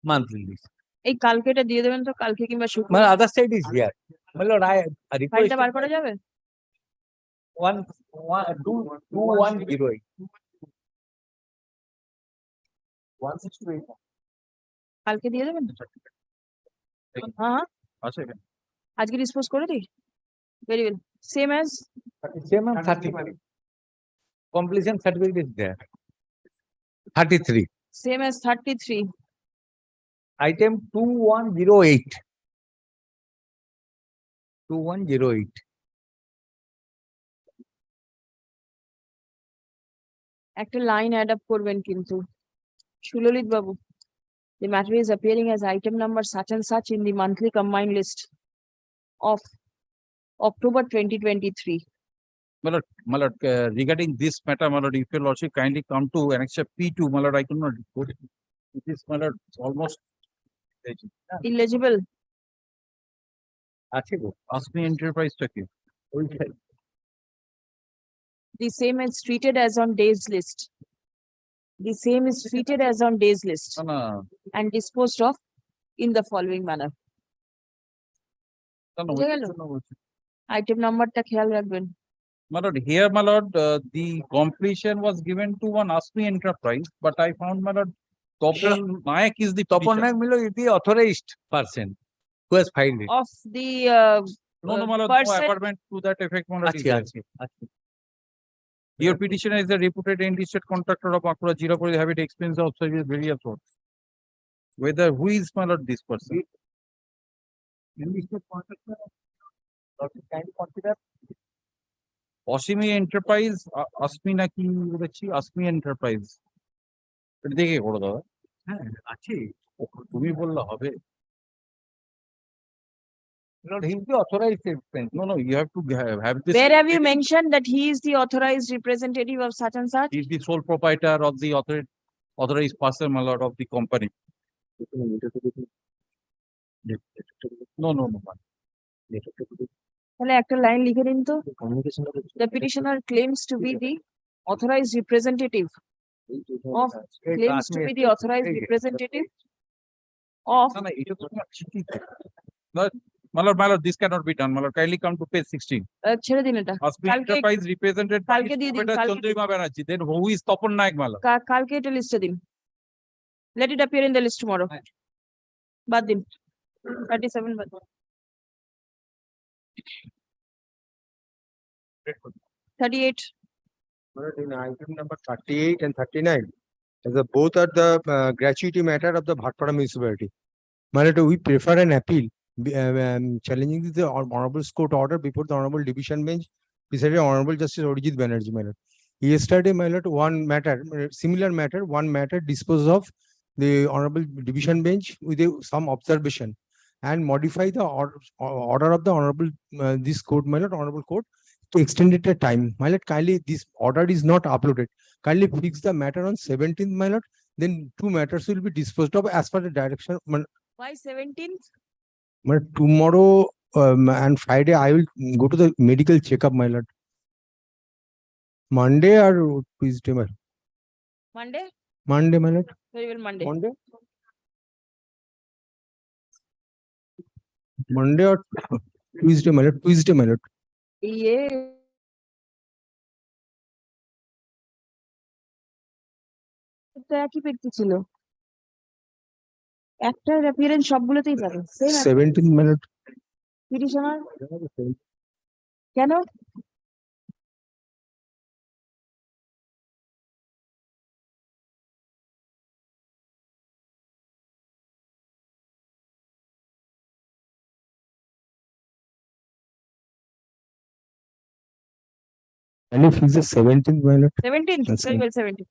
monthly list. এই কালকেটা দিয়ে দেবেন তো, কালকে কিংবা My শুক্রবার। other side is here. My lord, I request ফাইলটা বার করা যাবে? 2108. 168. কালকে দিয়ে দেবেন? হ্যাঁ, আছে আজকে ডিসপোজ করে দিই। Very well. Same as same as 33. Completion certificate is there. 33. same as 33. Item 2108. 2108. একটা লাইন অ্যাড আপ করবেন কিন্তু। সুললিত বাবু, the matter is appearing as item number such and such in the monthly combined list of October 2023. My lord, regarding this matter, my lord, if your lordship kindly come to annexure P2, my lord, I could not report it. It is, my lord, almost Illegible. আছে গো। ask me enterprise to keep. The same is treated as on days list. The same is treated as on days list and disposed of in the following manner. বুঝে গেল? Item numberটা খেয়াল রাখবেন। My lord, here, my lord, the completion was given to one Ask Me Enterprise, but I found, my lord, Topon Nayak is the Topon petitioner. Nayak, my lord, is the authorized person who has filed it. Of the No, my lord, no person. appointment to that effect, my lord, is আছে, there. আছে। Your petitioner is a reputed enlisted contractor of Akura Jirapur, having experience of service various sorts. Whether who is, my lord, this person? Enlisted contractor, kindly consider. Osimi Enterprise, Asmi naki বলেছি, Asmi Enterprise. এটা দেখে করো দাদা। হ্যাঁ, আছে। তুমি বললে হবে। Lord, he is the authorized person. No, you have to have this. Where have you mentioned that he is the authorized representative of such and such? He is the sole proprietor of the authorized person, my lord, of the company. No. তাহলে একটা line লিখে দিন তো। The petitioner claims to be the authorized representative of claims to be the authorized representative of No, এটা তো তোমার ঠিকই তো। My lord, this cannot be done. My lord, kindly come to page 16. ছেড়ে দিন এটা। Asmi কালকে Enterprise represented by কালকে দিয়ে দিন, Inspector কালকে Chandrima Banerjee. Then who is Topon Nayak, my lord? কালকে এটা লিস্টে দিন। Let it appear in the list tomorrow. বাদ দিন। 37 বাদ দিন। 38. In item number 38 and 39, both are the gratuity matter of the Bhatpara municipality. My lord, we prefer an appeal challenging the honorable court order before the honorable division bench, presided Honorable Justice Orijit Banerjee, my lord. Yesterday, my lord, similar matter, one matter disposed of the honorable division bench with some observation and modify the order of the honorable this court, my lord, honorable court, to extend it a time. My lord, kindly, this order is not uploaded. Kindly fix the matter on 17th, my lord. Then two matters will be disposed of as per the direction. Why 17th? Tomorrow and Friday, I will go to the medical checkup, my lord. Monday or Tuesday, my lord? Monday? Monday, my lord. Very well, Monday. Monday or Tuesday, my lord. Tuesday, my lord. Yeah. এটা একই ব্যক্তি ছিল। একটা appearance সবগুলোতেই যাবে। 17th, my lord. Petitioner কেন? Can you fix the 17th, my lord? 17th, That's very fine. well, 17th.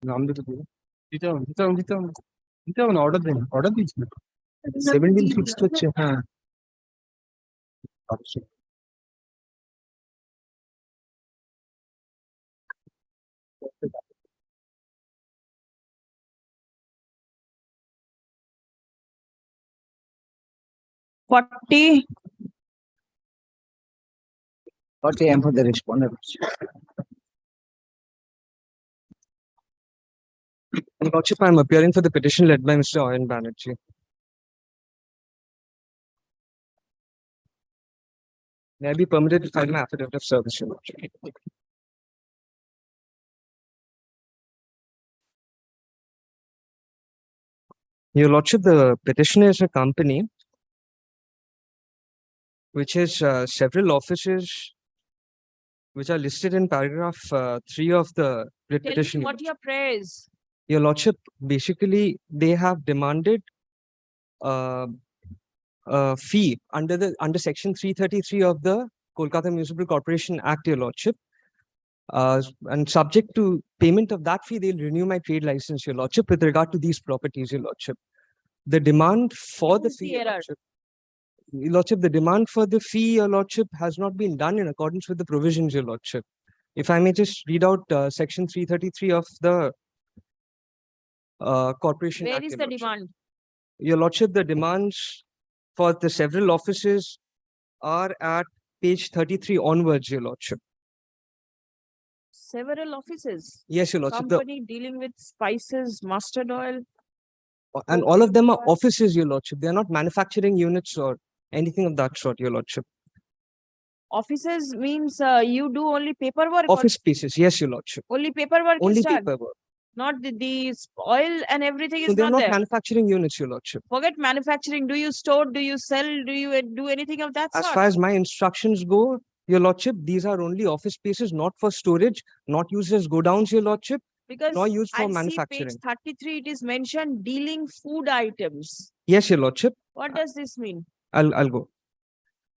নাম দিতে দিতে দিতে হবে না অর্ডার দেন অর্ডার দিচ্ছি 17 ফিক্সড হচ্ছে হ্যাঁ আচ্ছা Forty. 40 AM for the respondent. Lordship, I am appearing for the petition led by Mr. Owen Banerjee. May I be permitted to file my affidavit of service, Your Lordship? Your Lordship, the petitioner is a company which has several offices which are listed in paragraph 3 of the writ Tell me petition. what your praise. Your Lordship, basically, they have demanded a fee under section 333 of the Kolkata Municipal Corporation Act, Your Lordship. And subject to payment of that fee, they'll renew my trade license, Your Lordship, with regard to these properties, Your Lordship. The demand for the Who's fee, the error? Your Lordship, the demand for the fee, Your Lordship, has not been done in accordance with the provisions, Your Lordship. If I may just read out section 333 of the Corporation Where Act, is Your the Lordship. demand? Your Lordship, the demands for the several offices are at page 33 onwards, Your Lordship. Several offices. Yes, Your Lordship. Company dealing with spices, mustard oil. And all of them are offices, Your Lordship. They are not manufacturing units or anything of that sort, Your Lordship. Offices means you do only paperwork. Office spaces, yes, Your Lordship. Only paperwork Only is done. paperwork. Not the oil and everything So is they are not not there. manufacturing units, Your Lordship. Forget manufacturing. Do you store? Do you sell? Do you do anything of that As sort? far as my instructions go, Your Lordship, these are only office spaces, not for storage, not used as godowns, Your Lordship, Because nor used for I see manufacturing. page 33, it is mentioned dealing food items. Yes, Your Lordship. What does this mean? I'll go.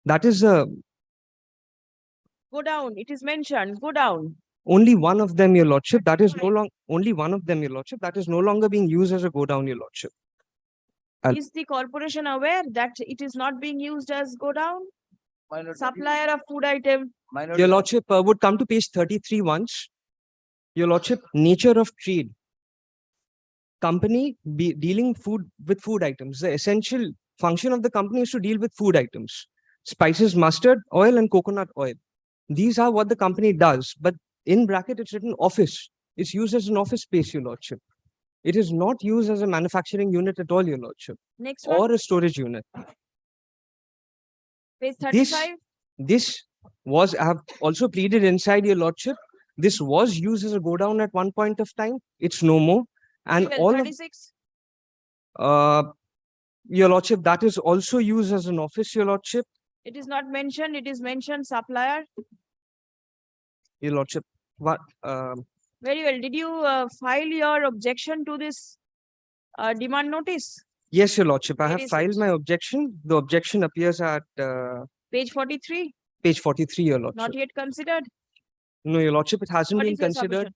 That is Go down. It is mentioned. Go down. only one of them, Your Lordship. That is no longer only one of them, Your Lordship. That is no longer being used as a godown, Your Lordship. Is the corporation aware that it is not being used as go down? Supplier of food item. Your Lordship would come to page 33 once. Your Lordship, nature of trade. Company dealing with food items. The essential function of the company is to deal with food items. Spices, mustard oil, and coconut oil. These are what the company does. But in bracket, it's written office. It's used as an office space, Your Lordship. It is not used as a manufacturing unit at all, Your Lordship. Next one. Or a storage unit. Page 35. This was, I have also pleaded inside, Your Lordship. This was used as a go down at one point of time. It's no more. And Very well, all 36. of, Your Lordship, that is also used as an office, Your Lordship. It is not mentioned. It is mentioned supplier. Your Lordship, what? Very well. Did you file your objection to this demand notice? Yes, Your Lordship, I Where have is filed it? my objection. The objection appears at Page 43. page 43, Your Lordship. Not yet considered. No, Your Lordship, it hasn't What been is your considered. submission?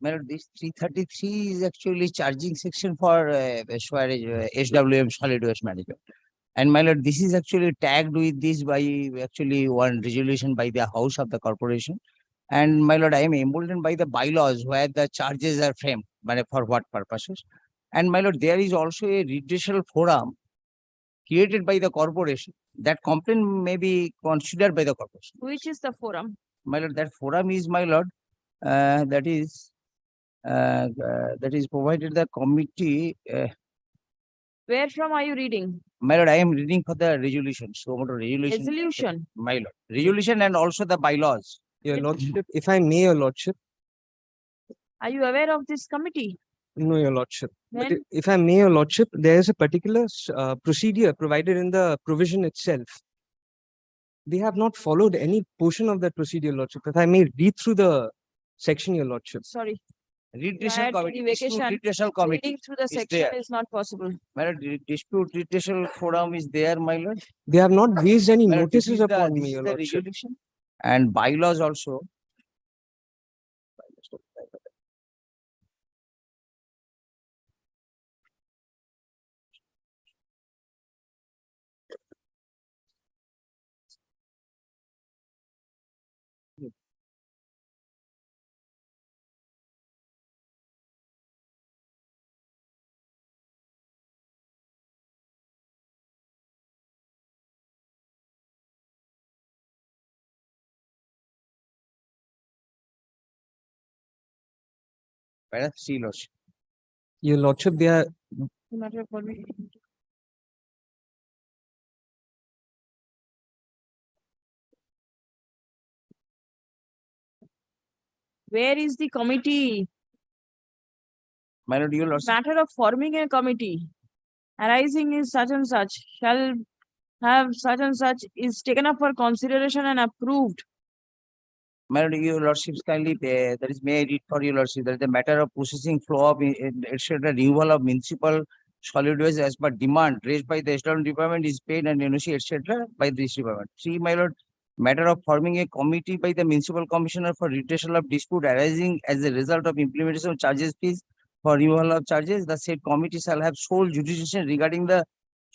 My lord, this 333 is actually charging section for SWM solid waste management. And my lord, this is actually tagged with this by actually one resolution by the house of the corporation. And my lord, I am emboldened by the bylaws where the charges are framed, but for what purposes. And my lord, there is also a redressal forum created by the corporation. That complaint may be considered by the corporation. Which is the forum? My lord, that forum is, my lord, that is provided the committee. Where from are you reading? My lord, I am reading for the resolution. So, resolution. Resolution. My lord, resolution and also the bylaws. Your Lordship, if I may, Your Lordship. Are you aware of this committee? No, Your Lordship. But Then? if I may, Your Lordship, there is a particular procedure provided in the provision itself. They have not followed any portion of that procedure, Lordship. If I may read through the section, Your Lordship. Sorry. Redressal Prior to the committee, dispute vacation, redressal committee reading through the is section there. is not possible. My lord, dispute redressal forum is there, my lord. They have not raised any My lord, this notices is the- upon this me, is your the lordship. resolution. And bylaws also. Madam, see lordship. Your lordship, they are Matter for me. Where is the committee? My lord, your lordship. Matter of forming a committee arising is such and such shall have such and such is taken up for consideration and approved. My lord, your lordships kindly, there is, may I read for your lordship, there is a matter of processing flow of, etc., removal of municipal solid waste as per demand raised by the external department is paid and negotiated, etc., by this department. See, my lord, matter of forming a committee by the municipal commissioner for redressal of dispute arising as a result of implementation of charges fees for removal of charges, the said committee shall have sole jurisdiction regarding the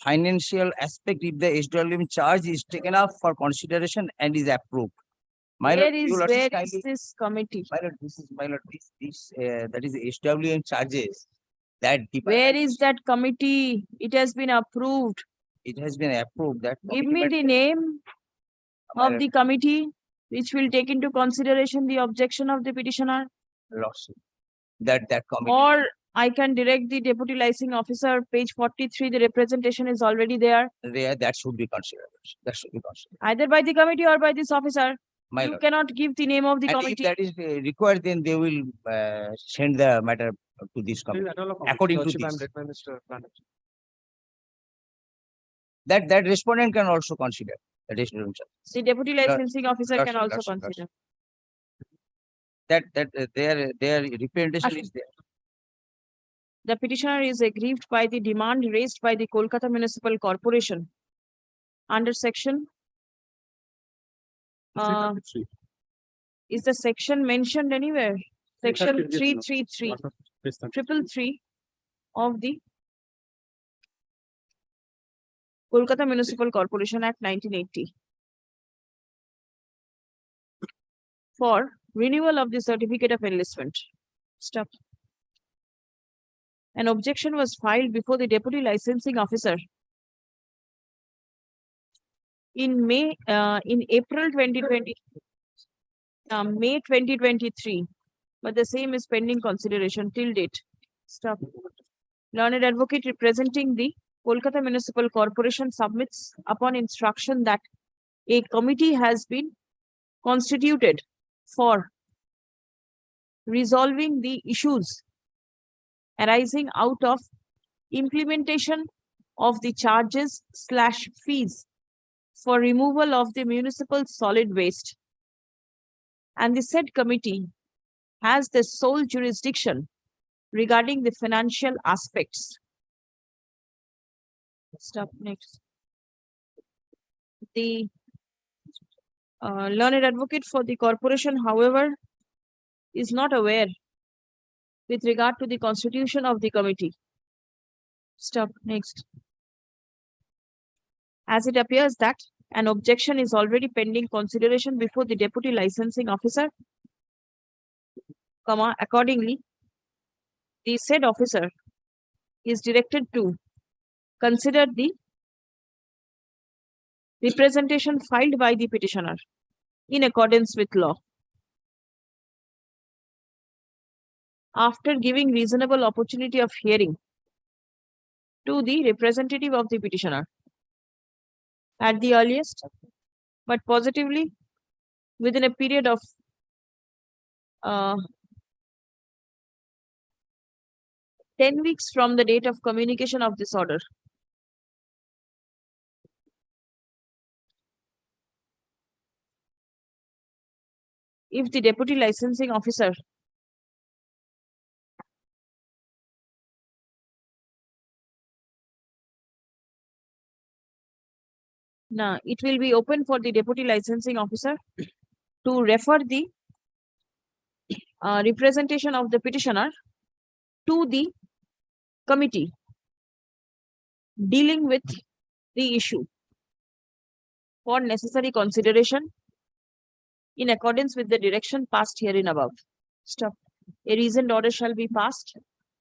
financial aspect if the SWM charge is taken up for consideration and is approved. My lord, your lordship Where is kindly- this committee? My lord, this is, my lord, that is SWM charges. That Where department, is that committee? It has been approved. it has been approved, that. Give me the name My of the committee which will take into consideration the objection of the petitioner, lordship, that committee. or I can direct the deputy licensing officer, page 43, the representation is already there, There, that should be considered. That should be considered. either by the committee or by this officer. My You lord. cannot give the name of the And if committee. that is required, then they will send the matter to this committee. According to Lordship, I'm this. read by Mr. Banerjee. That respondent can also consider that is The deputy licensing officer can also lordship, consider. their representation is there. The petitioner is aggrieved by the demand raised by the Kolkata Municipal Corporation under section. Is the section mentioned anywhere? Section 333, 333 of the Kolkata Municipal Corporation Act 1980 for renewal of the certificate of enlistment. Stop. An objection was filed before the deputy licensing officer in April 2020, May 2023, but the same is pending consideration till date. Stop. Learned advocate representing the Kolkata Municipal Corporation submits upon instruction that a committee has been constituted for resolving the issues arising out of implementation of the charges/fees for removal of the municipal solid waste. And the said committee has the sole jurisdiction regarding the financial aspects. Stop next. The learned advocate for the corporation, however, is not aware with regard to the constitution of the committee. Stop next. As it appears that an objection is already pending consideration before the deputy licensing officer, accordingly, the said officer is directed to consider the representation filed by the petitioner in accordance with law. After giving reasonable opportunity of hearing to the representative of the petitioner at the earliest, but positively within a period of 10 weeks from the date of communication of this order. If the deputy licensing officer Now, it will be open for the deputy licensing officer to refer the representation of the petitioner to the committee dealing with the issue for necessary consideration in accordance with the direction passed herein above. Stop. A reasoned order shall be passed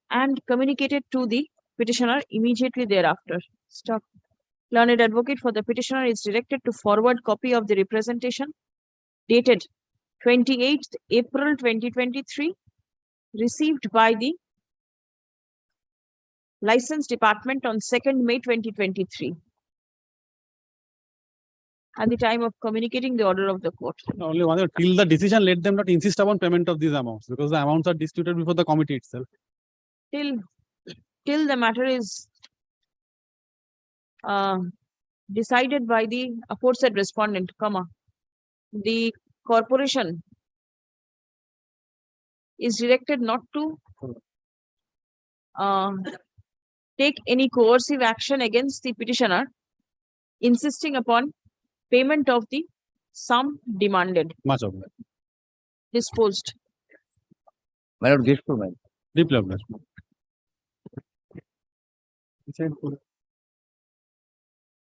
and communicated to the petitioner immediately thereafter. Stop. Learned advocate for the petitioner is directed to forward copy of the representation dated 28th April 2023, received by the License Department on 2nd May 2023. At the time of communicating the order of the court. Only one thing, till the decision, let them not insist upon payment of these amounts because the amounts are disputed before the committee itself. Till the matter is decided by the aforesaid respondent, the corporation is directed not to take any coercive action against the petitioner, insisting upon payment of the sum demanded. Much of that. Disposed. My lord, grateful, man. Deeply obliged.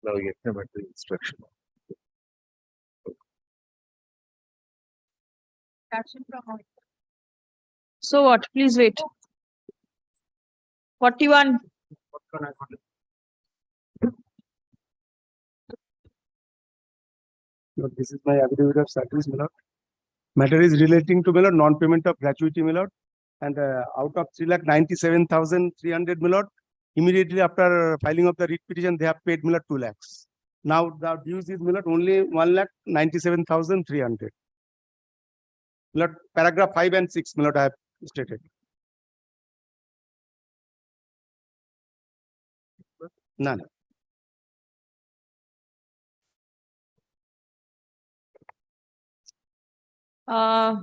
Now we get them at the instruction. So what? Please wait. 41. This is my affidavit of service, my lord. Matter is relating to, my lord, non-payment of gratuity, my lord. And out of 3,97,300, my lord, immediately after filing of the writ petition, they have paid, my lord, 2 lakhs. Now the dues is, my lord, only 1,97,300. My lord, paragraph 5 and 6, my lord, I have stated. None. Tell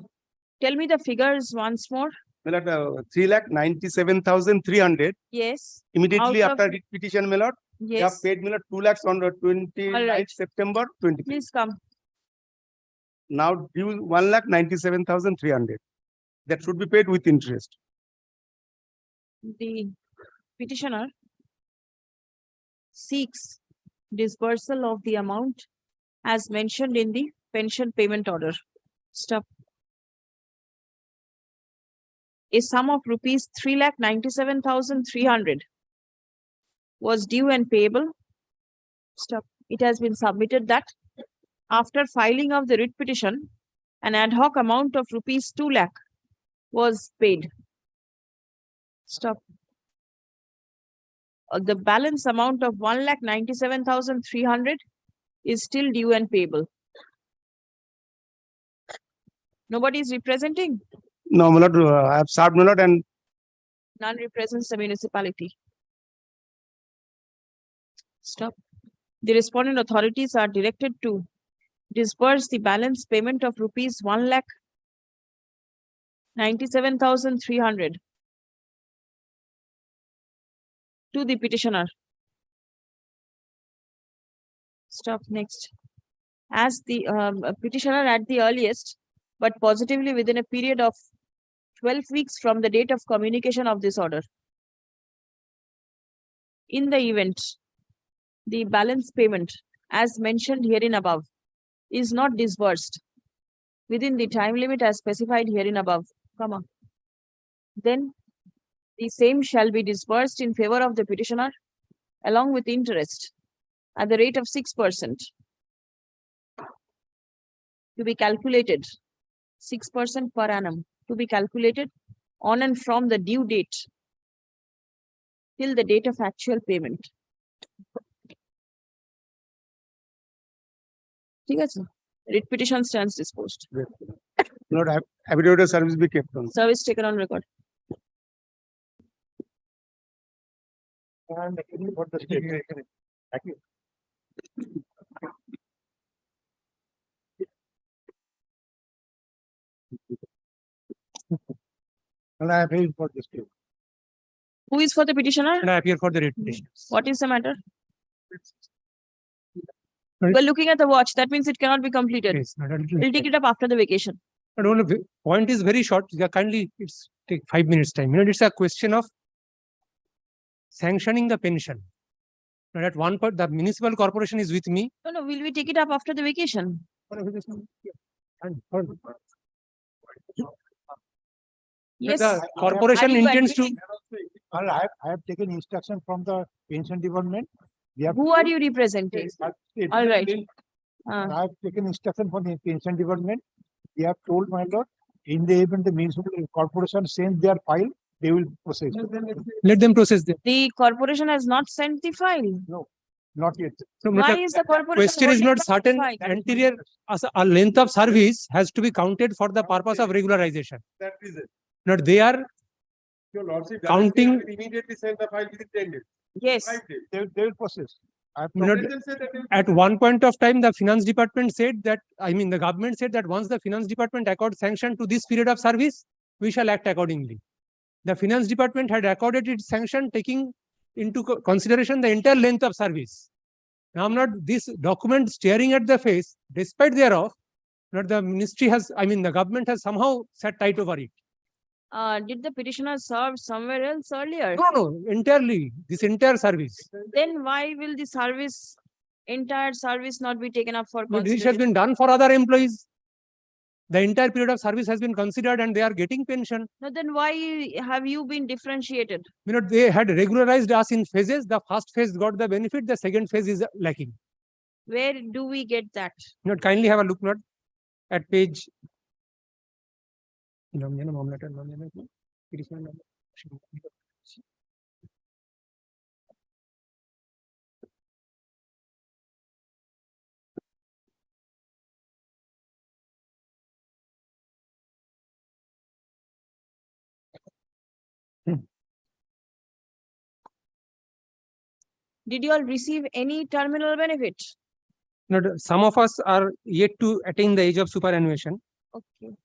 me the figures once more. My lord, 3,97,300. Yes. Immediately Out after of- writ petition, my lord, they have Yes. paid, my lord, 2 lakhs on the 29th Alright. September 20. Please come. Now due 1,97,300. That should be paid with interest. The petitioner seeks dispersal of the amount as mentioned in the pension payment order. Stop. A sum of rupees 3,97,300 was due and payable. Stop. It has been submitted that after filing of the writ petition, an ad hoc amount of rupees 2 lakh was paid. Stop. The balance amount of 1,97,300 is still due and payable. Nobody is representing. No, my lord, I have served, my lord, and None represents the municipality. Stop. The respondent authorities are directed to disburse the balance payment of rupees 1,97,300 to the petitioner. Stop. Next. As the petitioner at the earliest, but positively within a period of 12 weeks from the date of communication of this order. In the event, the balance payment, as mentioned herein above, is not disbursed within the time limit as specified herein above, then the same shall be disbursed in favor of the petitioner along with interest at the rate of 6% to be calculated, 6% per annum to be calculated on and from the due date till the date of actual payment. Writ petition stands disposed. Lord, affidavit of service be kept on. Service taken on record. And for the state. And I appeal for this case. Who is for the petitioner? And I appear for the writ petition. What is the matter? We're looking at the watch. That means it cannot be completed. Yes, madam. We'll take it up after the vacation. But only point is very short. Yeah, kindly, it's take 5 minutes time. It's a question of sanctioning the pension. But at one point, the municipal corporation is with me. No, will we take it up after the vacation? Yes. The corporation Are you intends to. agreeing? I have taken instruction from the pension department. Who are you representing? All right. I have taken instruction from the pension department. They have told my lord, in the event the municipal corporation sends their file, they will process. Let them process them. The corporation has not sent the file. No, not yet. So, Why is the corporation question is holding not back the certain file? anterior as a length of service has to be counted for the purpose of regularization. That is it. Not they are Your lordship. counting. Immediately send the file within 10 days. Yes. 5 days. They will process. Not, at one point of time, the finance department said that, the government said that once the finance department accords sanction to this period of service, we shall act accordingly. The finance department had accorded its sanction taking into consideration the entire length of service. Now, this document staring at the face, despite thereof, not the ministry has, the government has somehow sat tight over it. Did the petitioner serve somewhere else earlier? No, entirely, this entire service. Then why will the entire service not be taken up for But this has consideration? been done for other employees. The entire period of service has been considered and they are getting pension. No, then why have you been differentiated? They had regularized us in phases. The first phase got the benefit, the second phase is lacking. Where do we get that? Kindly have a look at page. Did you all receive any terminal benefit? Some of us are yet to attain the age of superannuation. Okay.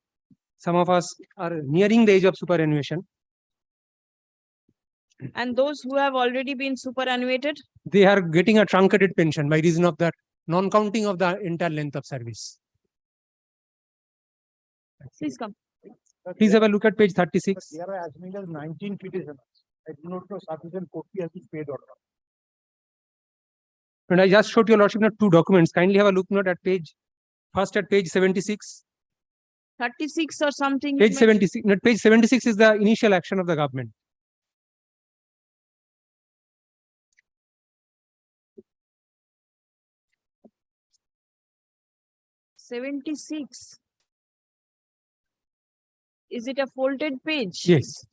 Some of us are nearing the age of superannuation. And those who have already been superannuated? They are getting a truncated pension by reason of that non-counting of the entire length of service. Please come. Please have a look at page 36. There are as many as 19 petitioners. I do not know sufficient copy has been paid or not. And I just showed your lordship 2 documents. Kindly have a look at page 76. 36 or something. Page 76. Page 76 is the initial action of the government. '76. Is it a folded page? Yes.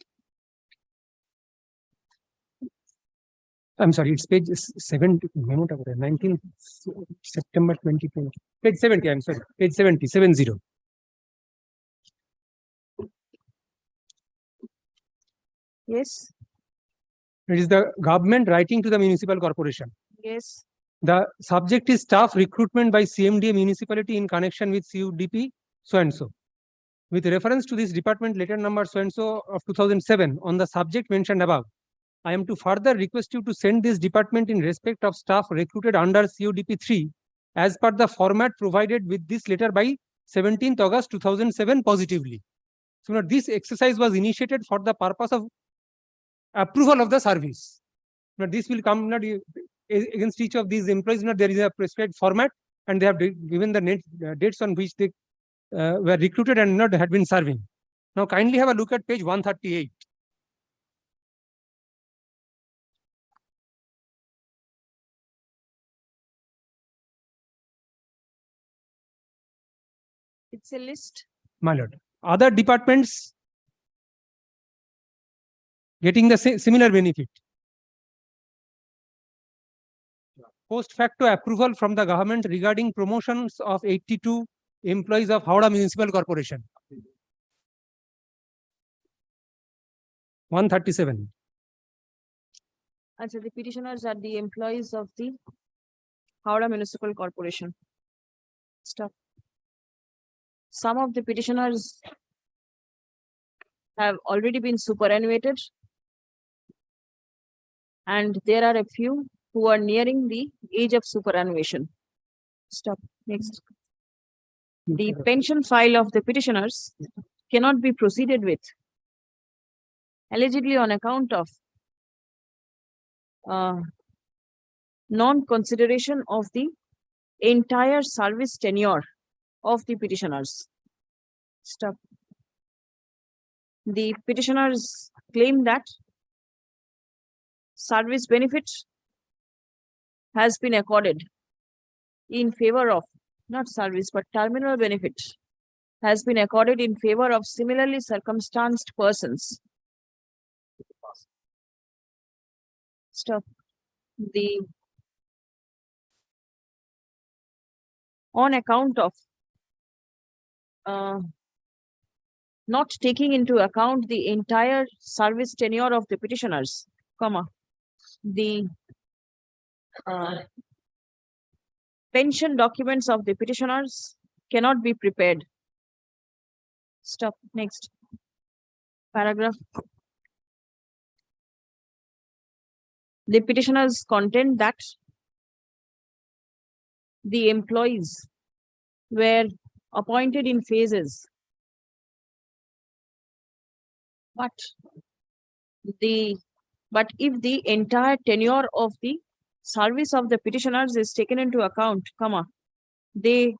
I'm sorry, it's page 70, 19 September 2020. Page 70, I'm sorry, page 70. Yes. It is the government writing to the municipal corporation. Yes. The subject is staff recruitment by CMDA municipality in connection with CUDP so and so. With reference to this department letter number so and so of 2007 on the subject mentioned above, I am to further request you to send this department in respect of staff recruited under CUDP 3 as per the format provided with this letter by 17th August 2007 positively. So this exercise was initiated for the purpose of approval of the service. Now, this will come against each of these employees. There is a prescribed format and they have given the dates on which they were recruited and had been serving. Now, kindly have a look at page 138. It's a list. My lord, other departments getting the similar benefit. Post facto approval from the government regarding promotions of 82 employees of Howrah Municipal Corporation. 137. And so the petitioners are the employees of the Howrah Municipal Corporation. Stop. Some of the petitioners have already been superannuated, and there are a few who are nearing the age of superannuation. Stop. Next. The pension file of the petitioners cannot be proceeded with allegedly on account of non-consideration of the entire service tenure of the petitioners. Stop. The petitioners claim that service benefit has been accorded in favor of, not service, but terminal benefit has been accorded in favor of similarly circumstanced persons. Stop. The on account of not taking into account the entire service tenure of the petitioners, comma, the pension documents of the petitioners cannot be prepared. Stop. Next. Paragraph. The petitioners contend that the employees were appointed in phases, but if the entire tenure of the service of the petitioners is taken into account, comma, they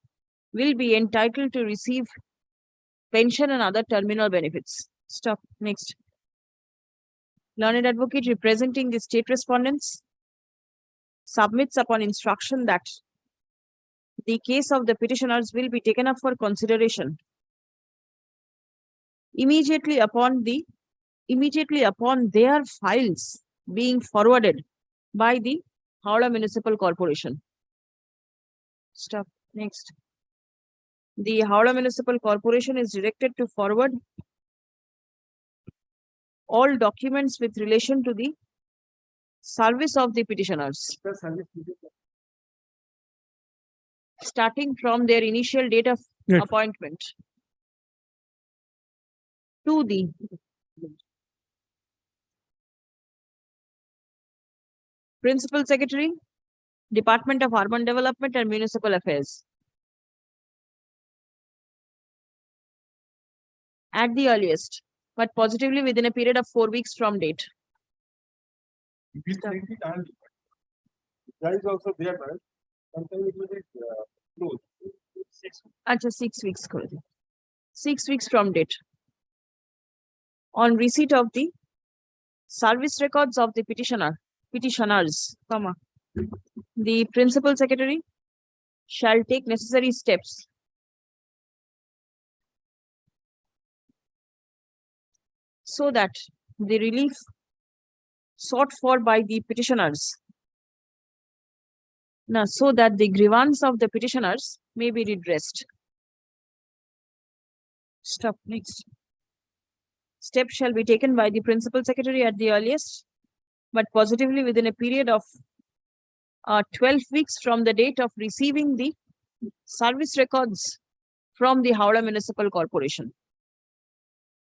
will be entitled to receive pension and other terminal benefits. Stop. Next. Learned advocate representing the state respondents submits upon instruction that the case of the petitioners will be taken up for consideration immediately upon their files being forwarded by the Howrah Municipal Corporation. Stop. Next. The Howrah Municipal Corporation is directed to forward all documents with relation to the service of the petitioners, starting from their initial date of appointment to the Principal Secretary, Department of Urban Development and Municipal Affairs. At the earliest, but positively within a period of 4 weeks from date. That is also there, right? Sometimes it will be closed. 6 weeks. 6 weeks from date. On receipt of the service records of the petitioners, comma, the Principal Secretary shall take necessary steps so that the relief sought for by the petitioners, so that the grievance of the petitioners may be redressed. Stop. Next. Steps shall be taken by the Principal Secretary at the earliest, but positively within a period of 12 weeks from the date of receiving the service records from the Howrah Municipal Corporation.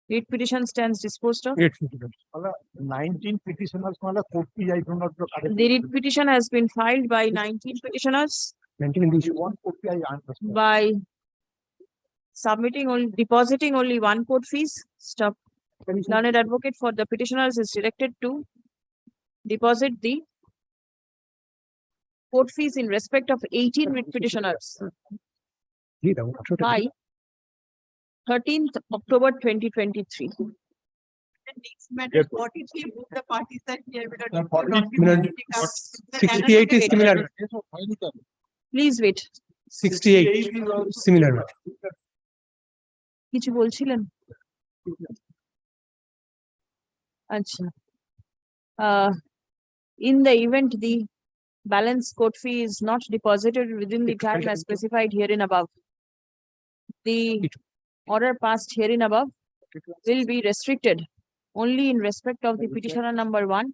Writ petition stands disposed of. 19 petitioners. The writ petition has been filed by 19 petitioners by depositing only 1 court fees. Stop. Learned advocate for the petitioners is directed to deposit the court fees in respect of 18 writ petitioners by 13th October 2023. The next matter, 43, both the parties that here will 68 is similar. Please wait. 68 similar. কিছু বলছিলেন? আচ্ছা. In the event the balance court fee is not deposited within the time as specified herein above, the order passed herein above will be restricted only in respect of the petitioner number 1,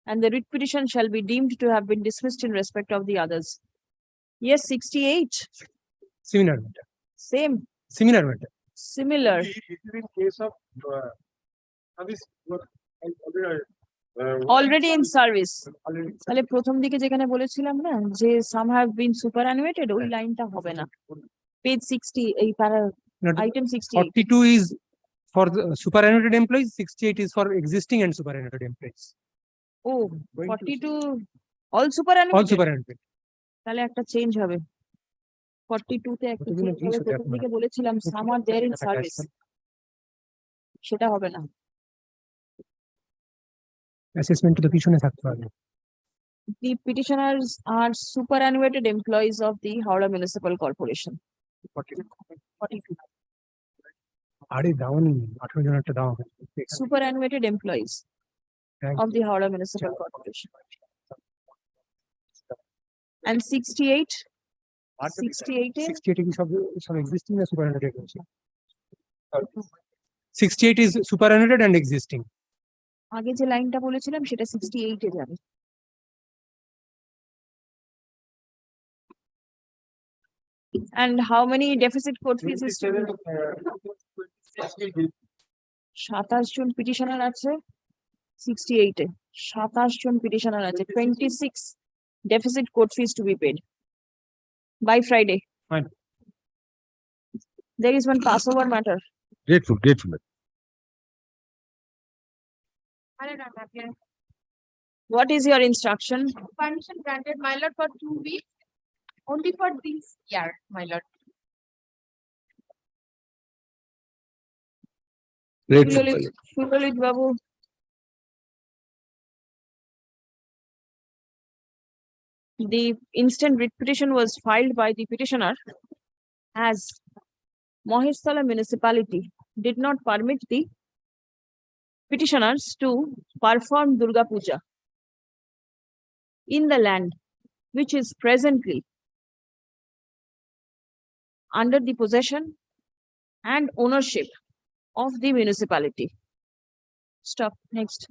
and the writ petition shall be deemed to have been dismissed in respect of the others. Yes, 68. Similar. Same. Similar. Similar. It is in case of service already in service তাহলে প্রথম দিকে যেখানে বলেছিলাম না যে some have been superannuated ওই লাইনটা হবে না page 60 এই প্যারা item 68 42 is for the superannuated employees, 68 is for existing and superannuated employees. oh 42 all superannuated All superannuated. তাহলে একটা চেঞ্জ হবে 42 তে একটা কতদিনের change হবে fees ওটা প্রথম দিকে বলেছিলাম some are there in service সেটা হবে না Assessment to the পিছনে থাকতে হবে। The petitioners are superannuated employees of the Howrah Municipal Corporation. 42. আরে দাওনি 18 জন একটা দাও। Superannuated employees of the Howrah Municipal Corporation. And 68. 68 is 68 is সব existing না superannuated আছে? 68 is superannuated and existing. আগে যে লাইনটা বলেছিলাম সেটা 68 এ যাবে and how many deficit court fees is 27 জন পিটিশনার আছে 68 এ 27 জন পিটিশনার আছে 26 deficit court fees to be paid by Friday. Fine. There is one passover matter. Grateful. What is your instruction? Permission granted, my lord, for 2 weeks, only for this year, my lord. Shulolit Babu. The instant writ petition was filed by the petitioner as Mahestala municipality did not permit the petitioners to perform Durga Puja in the land which is presently under the possession and ownership of the municipality. Stop. Next.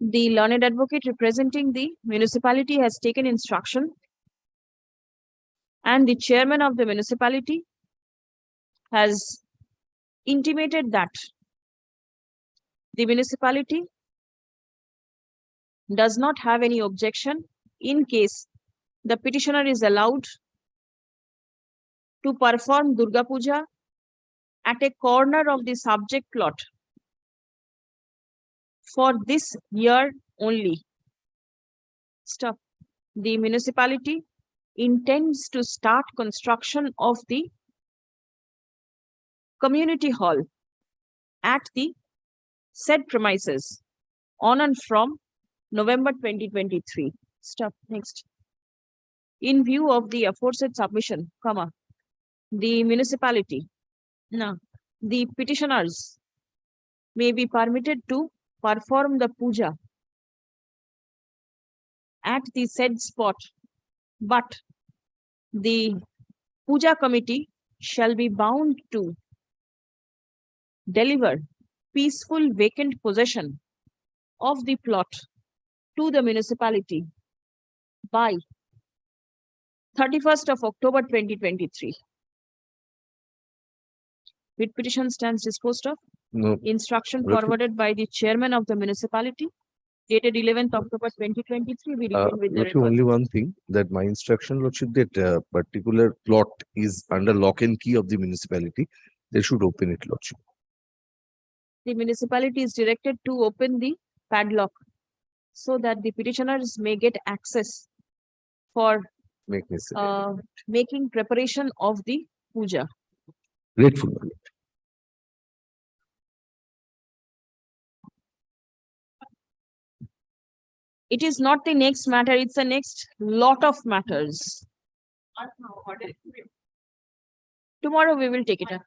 The learned advocate representing the municipality has taken instruction and the chairman of the municipality has intimated that the municipality does not have any objection in case the petitioner is allowed to perform Durga Puja at a corner of the subject plot for this year only. Stop. The municipality intends to start construction of the community hall at the said premises on and from November 2023. Stop. Next. In view of the aforesaid submission, the municipality, the petitioners may be permitted to perform the puja at the said spot, but the puja committee shall be bound to deliver peaceful vacant possession of the plot to the municipality by 31st of October 2023. Writ petition stands disposed of. No. Instruction Lordship. forwarded by the chairman of the municipality dated 11th October 2023. We return with the Lordship, only one thing, that my instruction, Lordship, that particular plot is under lock and key of the municipality. They should open it, Lordship. The municipality is directed to open the padlock so that the petitioners may get access for Make necessary. making preparation of the puja. Grateful, my lord. It is not the next matter, it's the next lot of matters. Tomorrow we will take it up.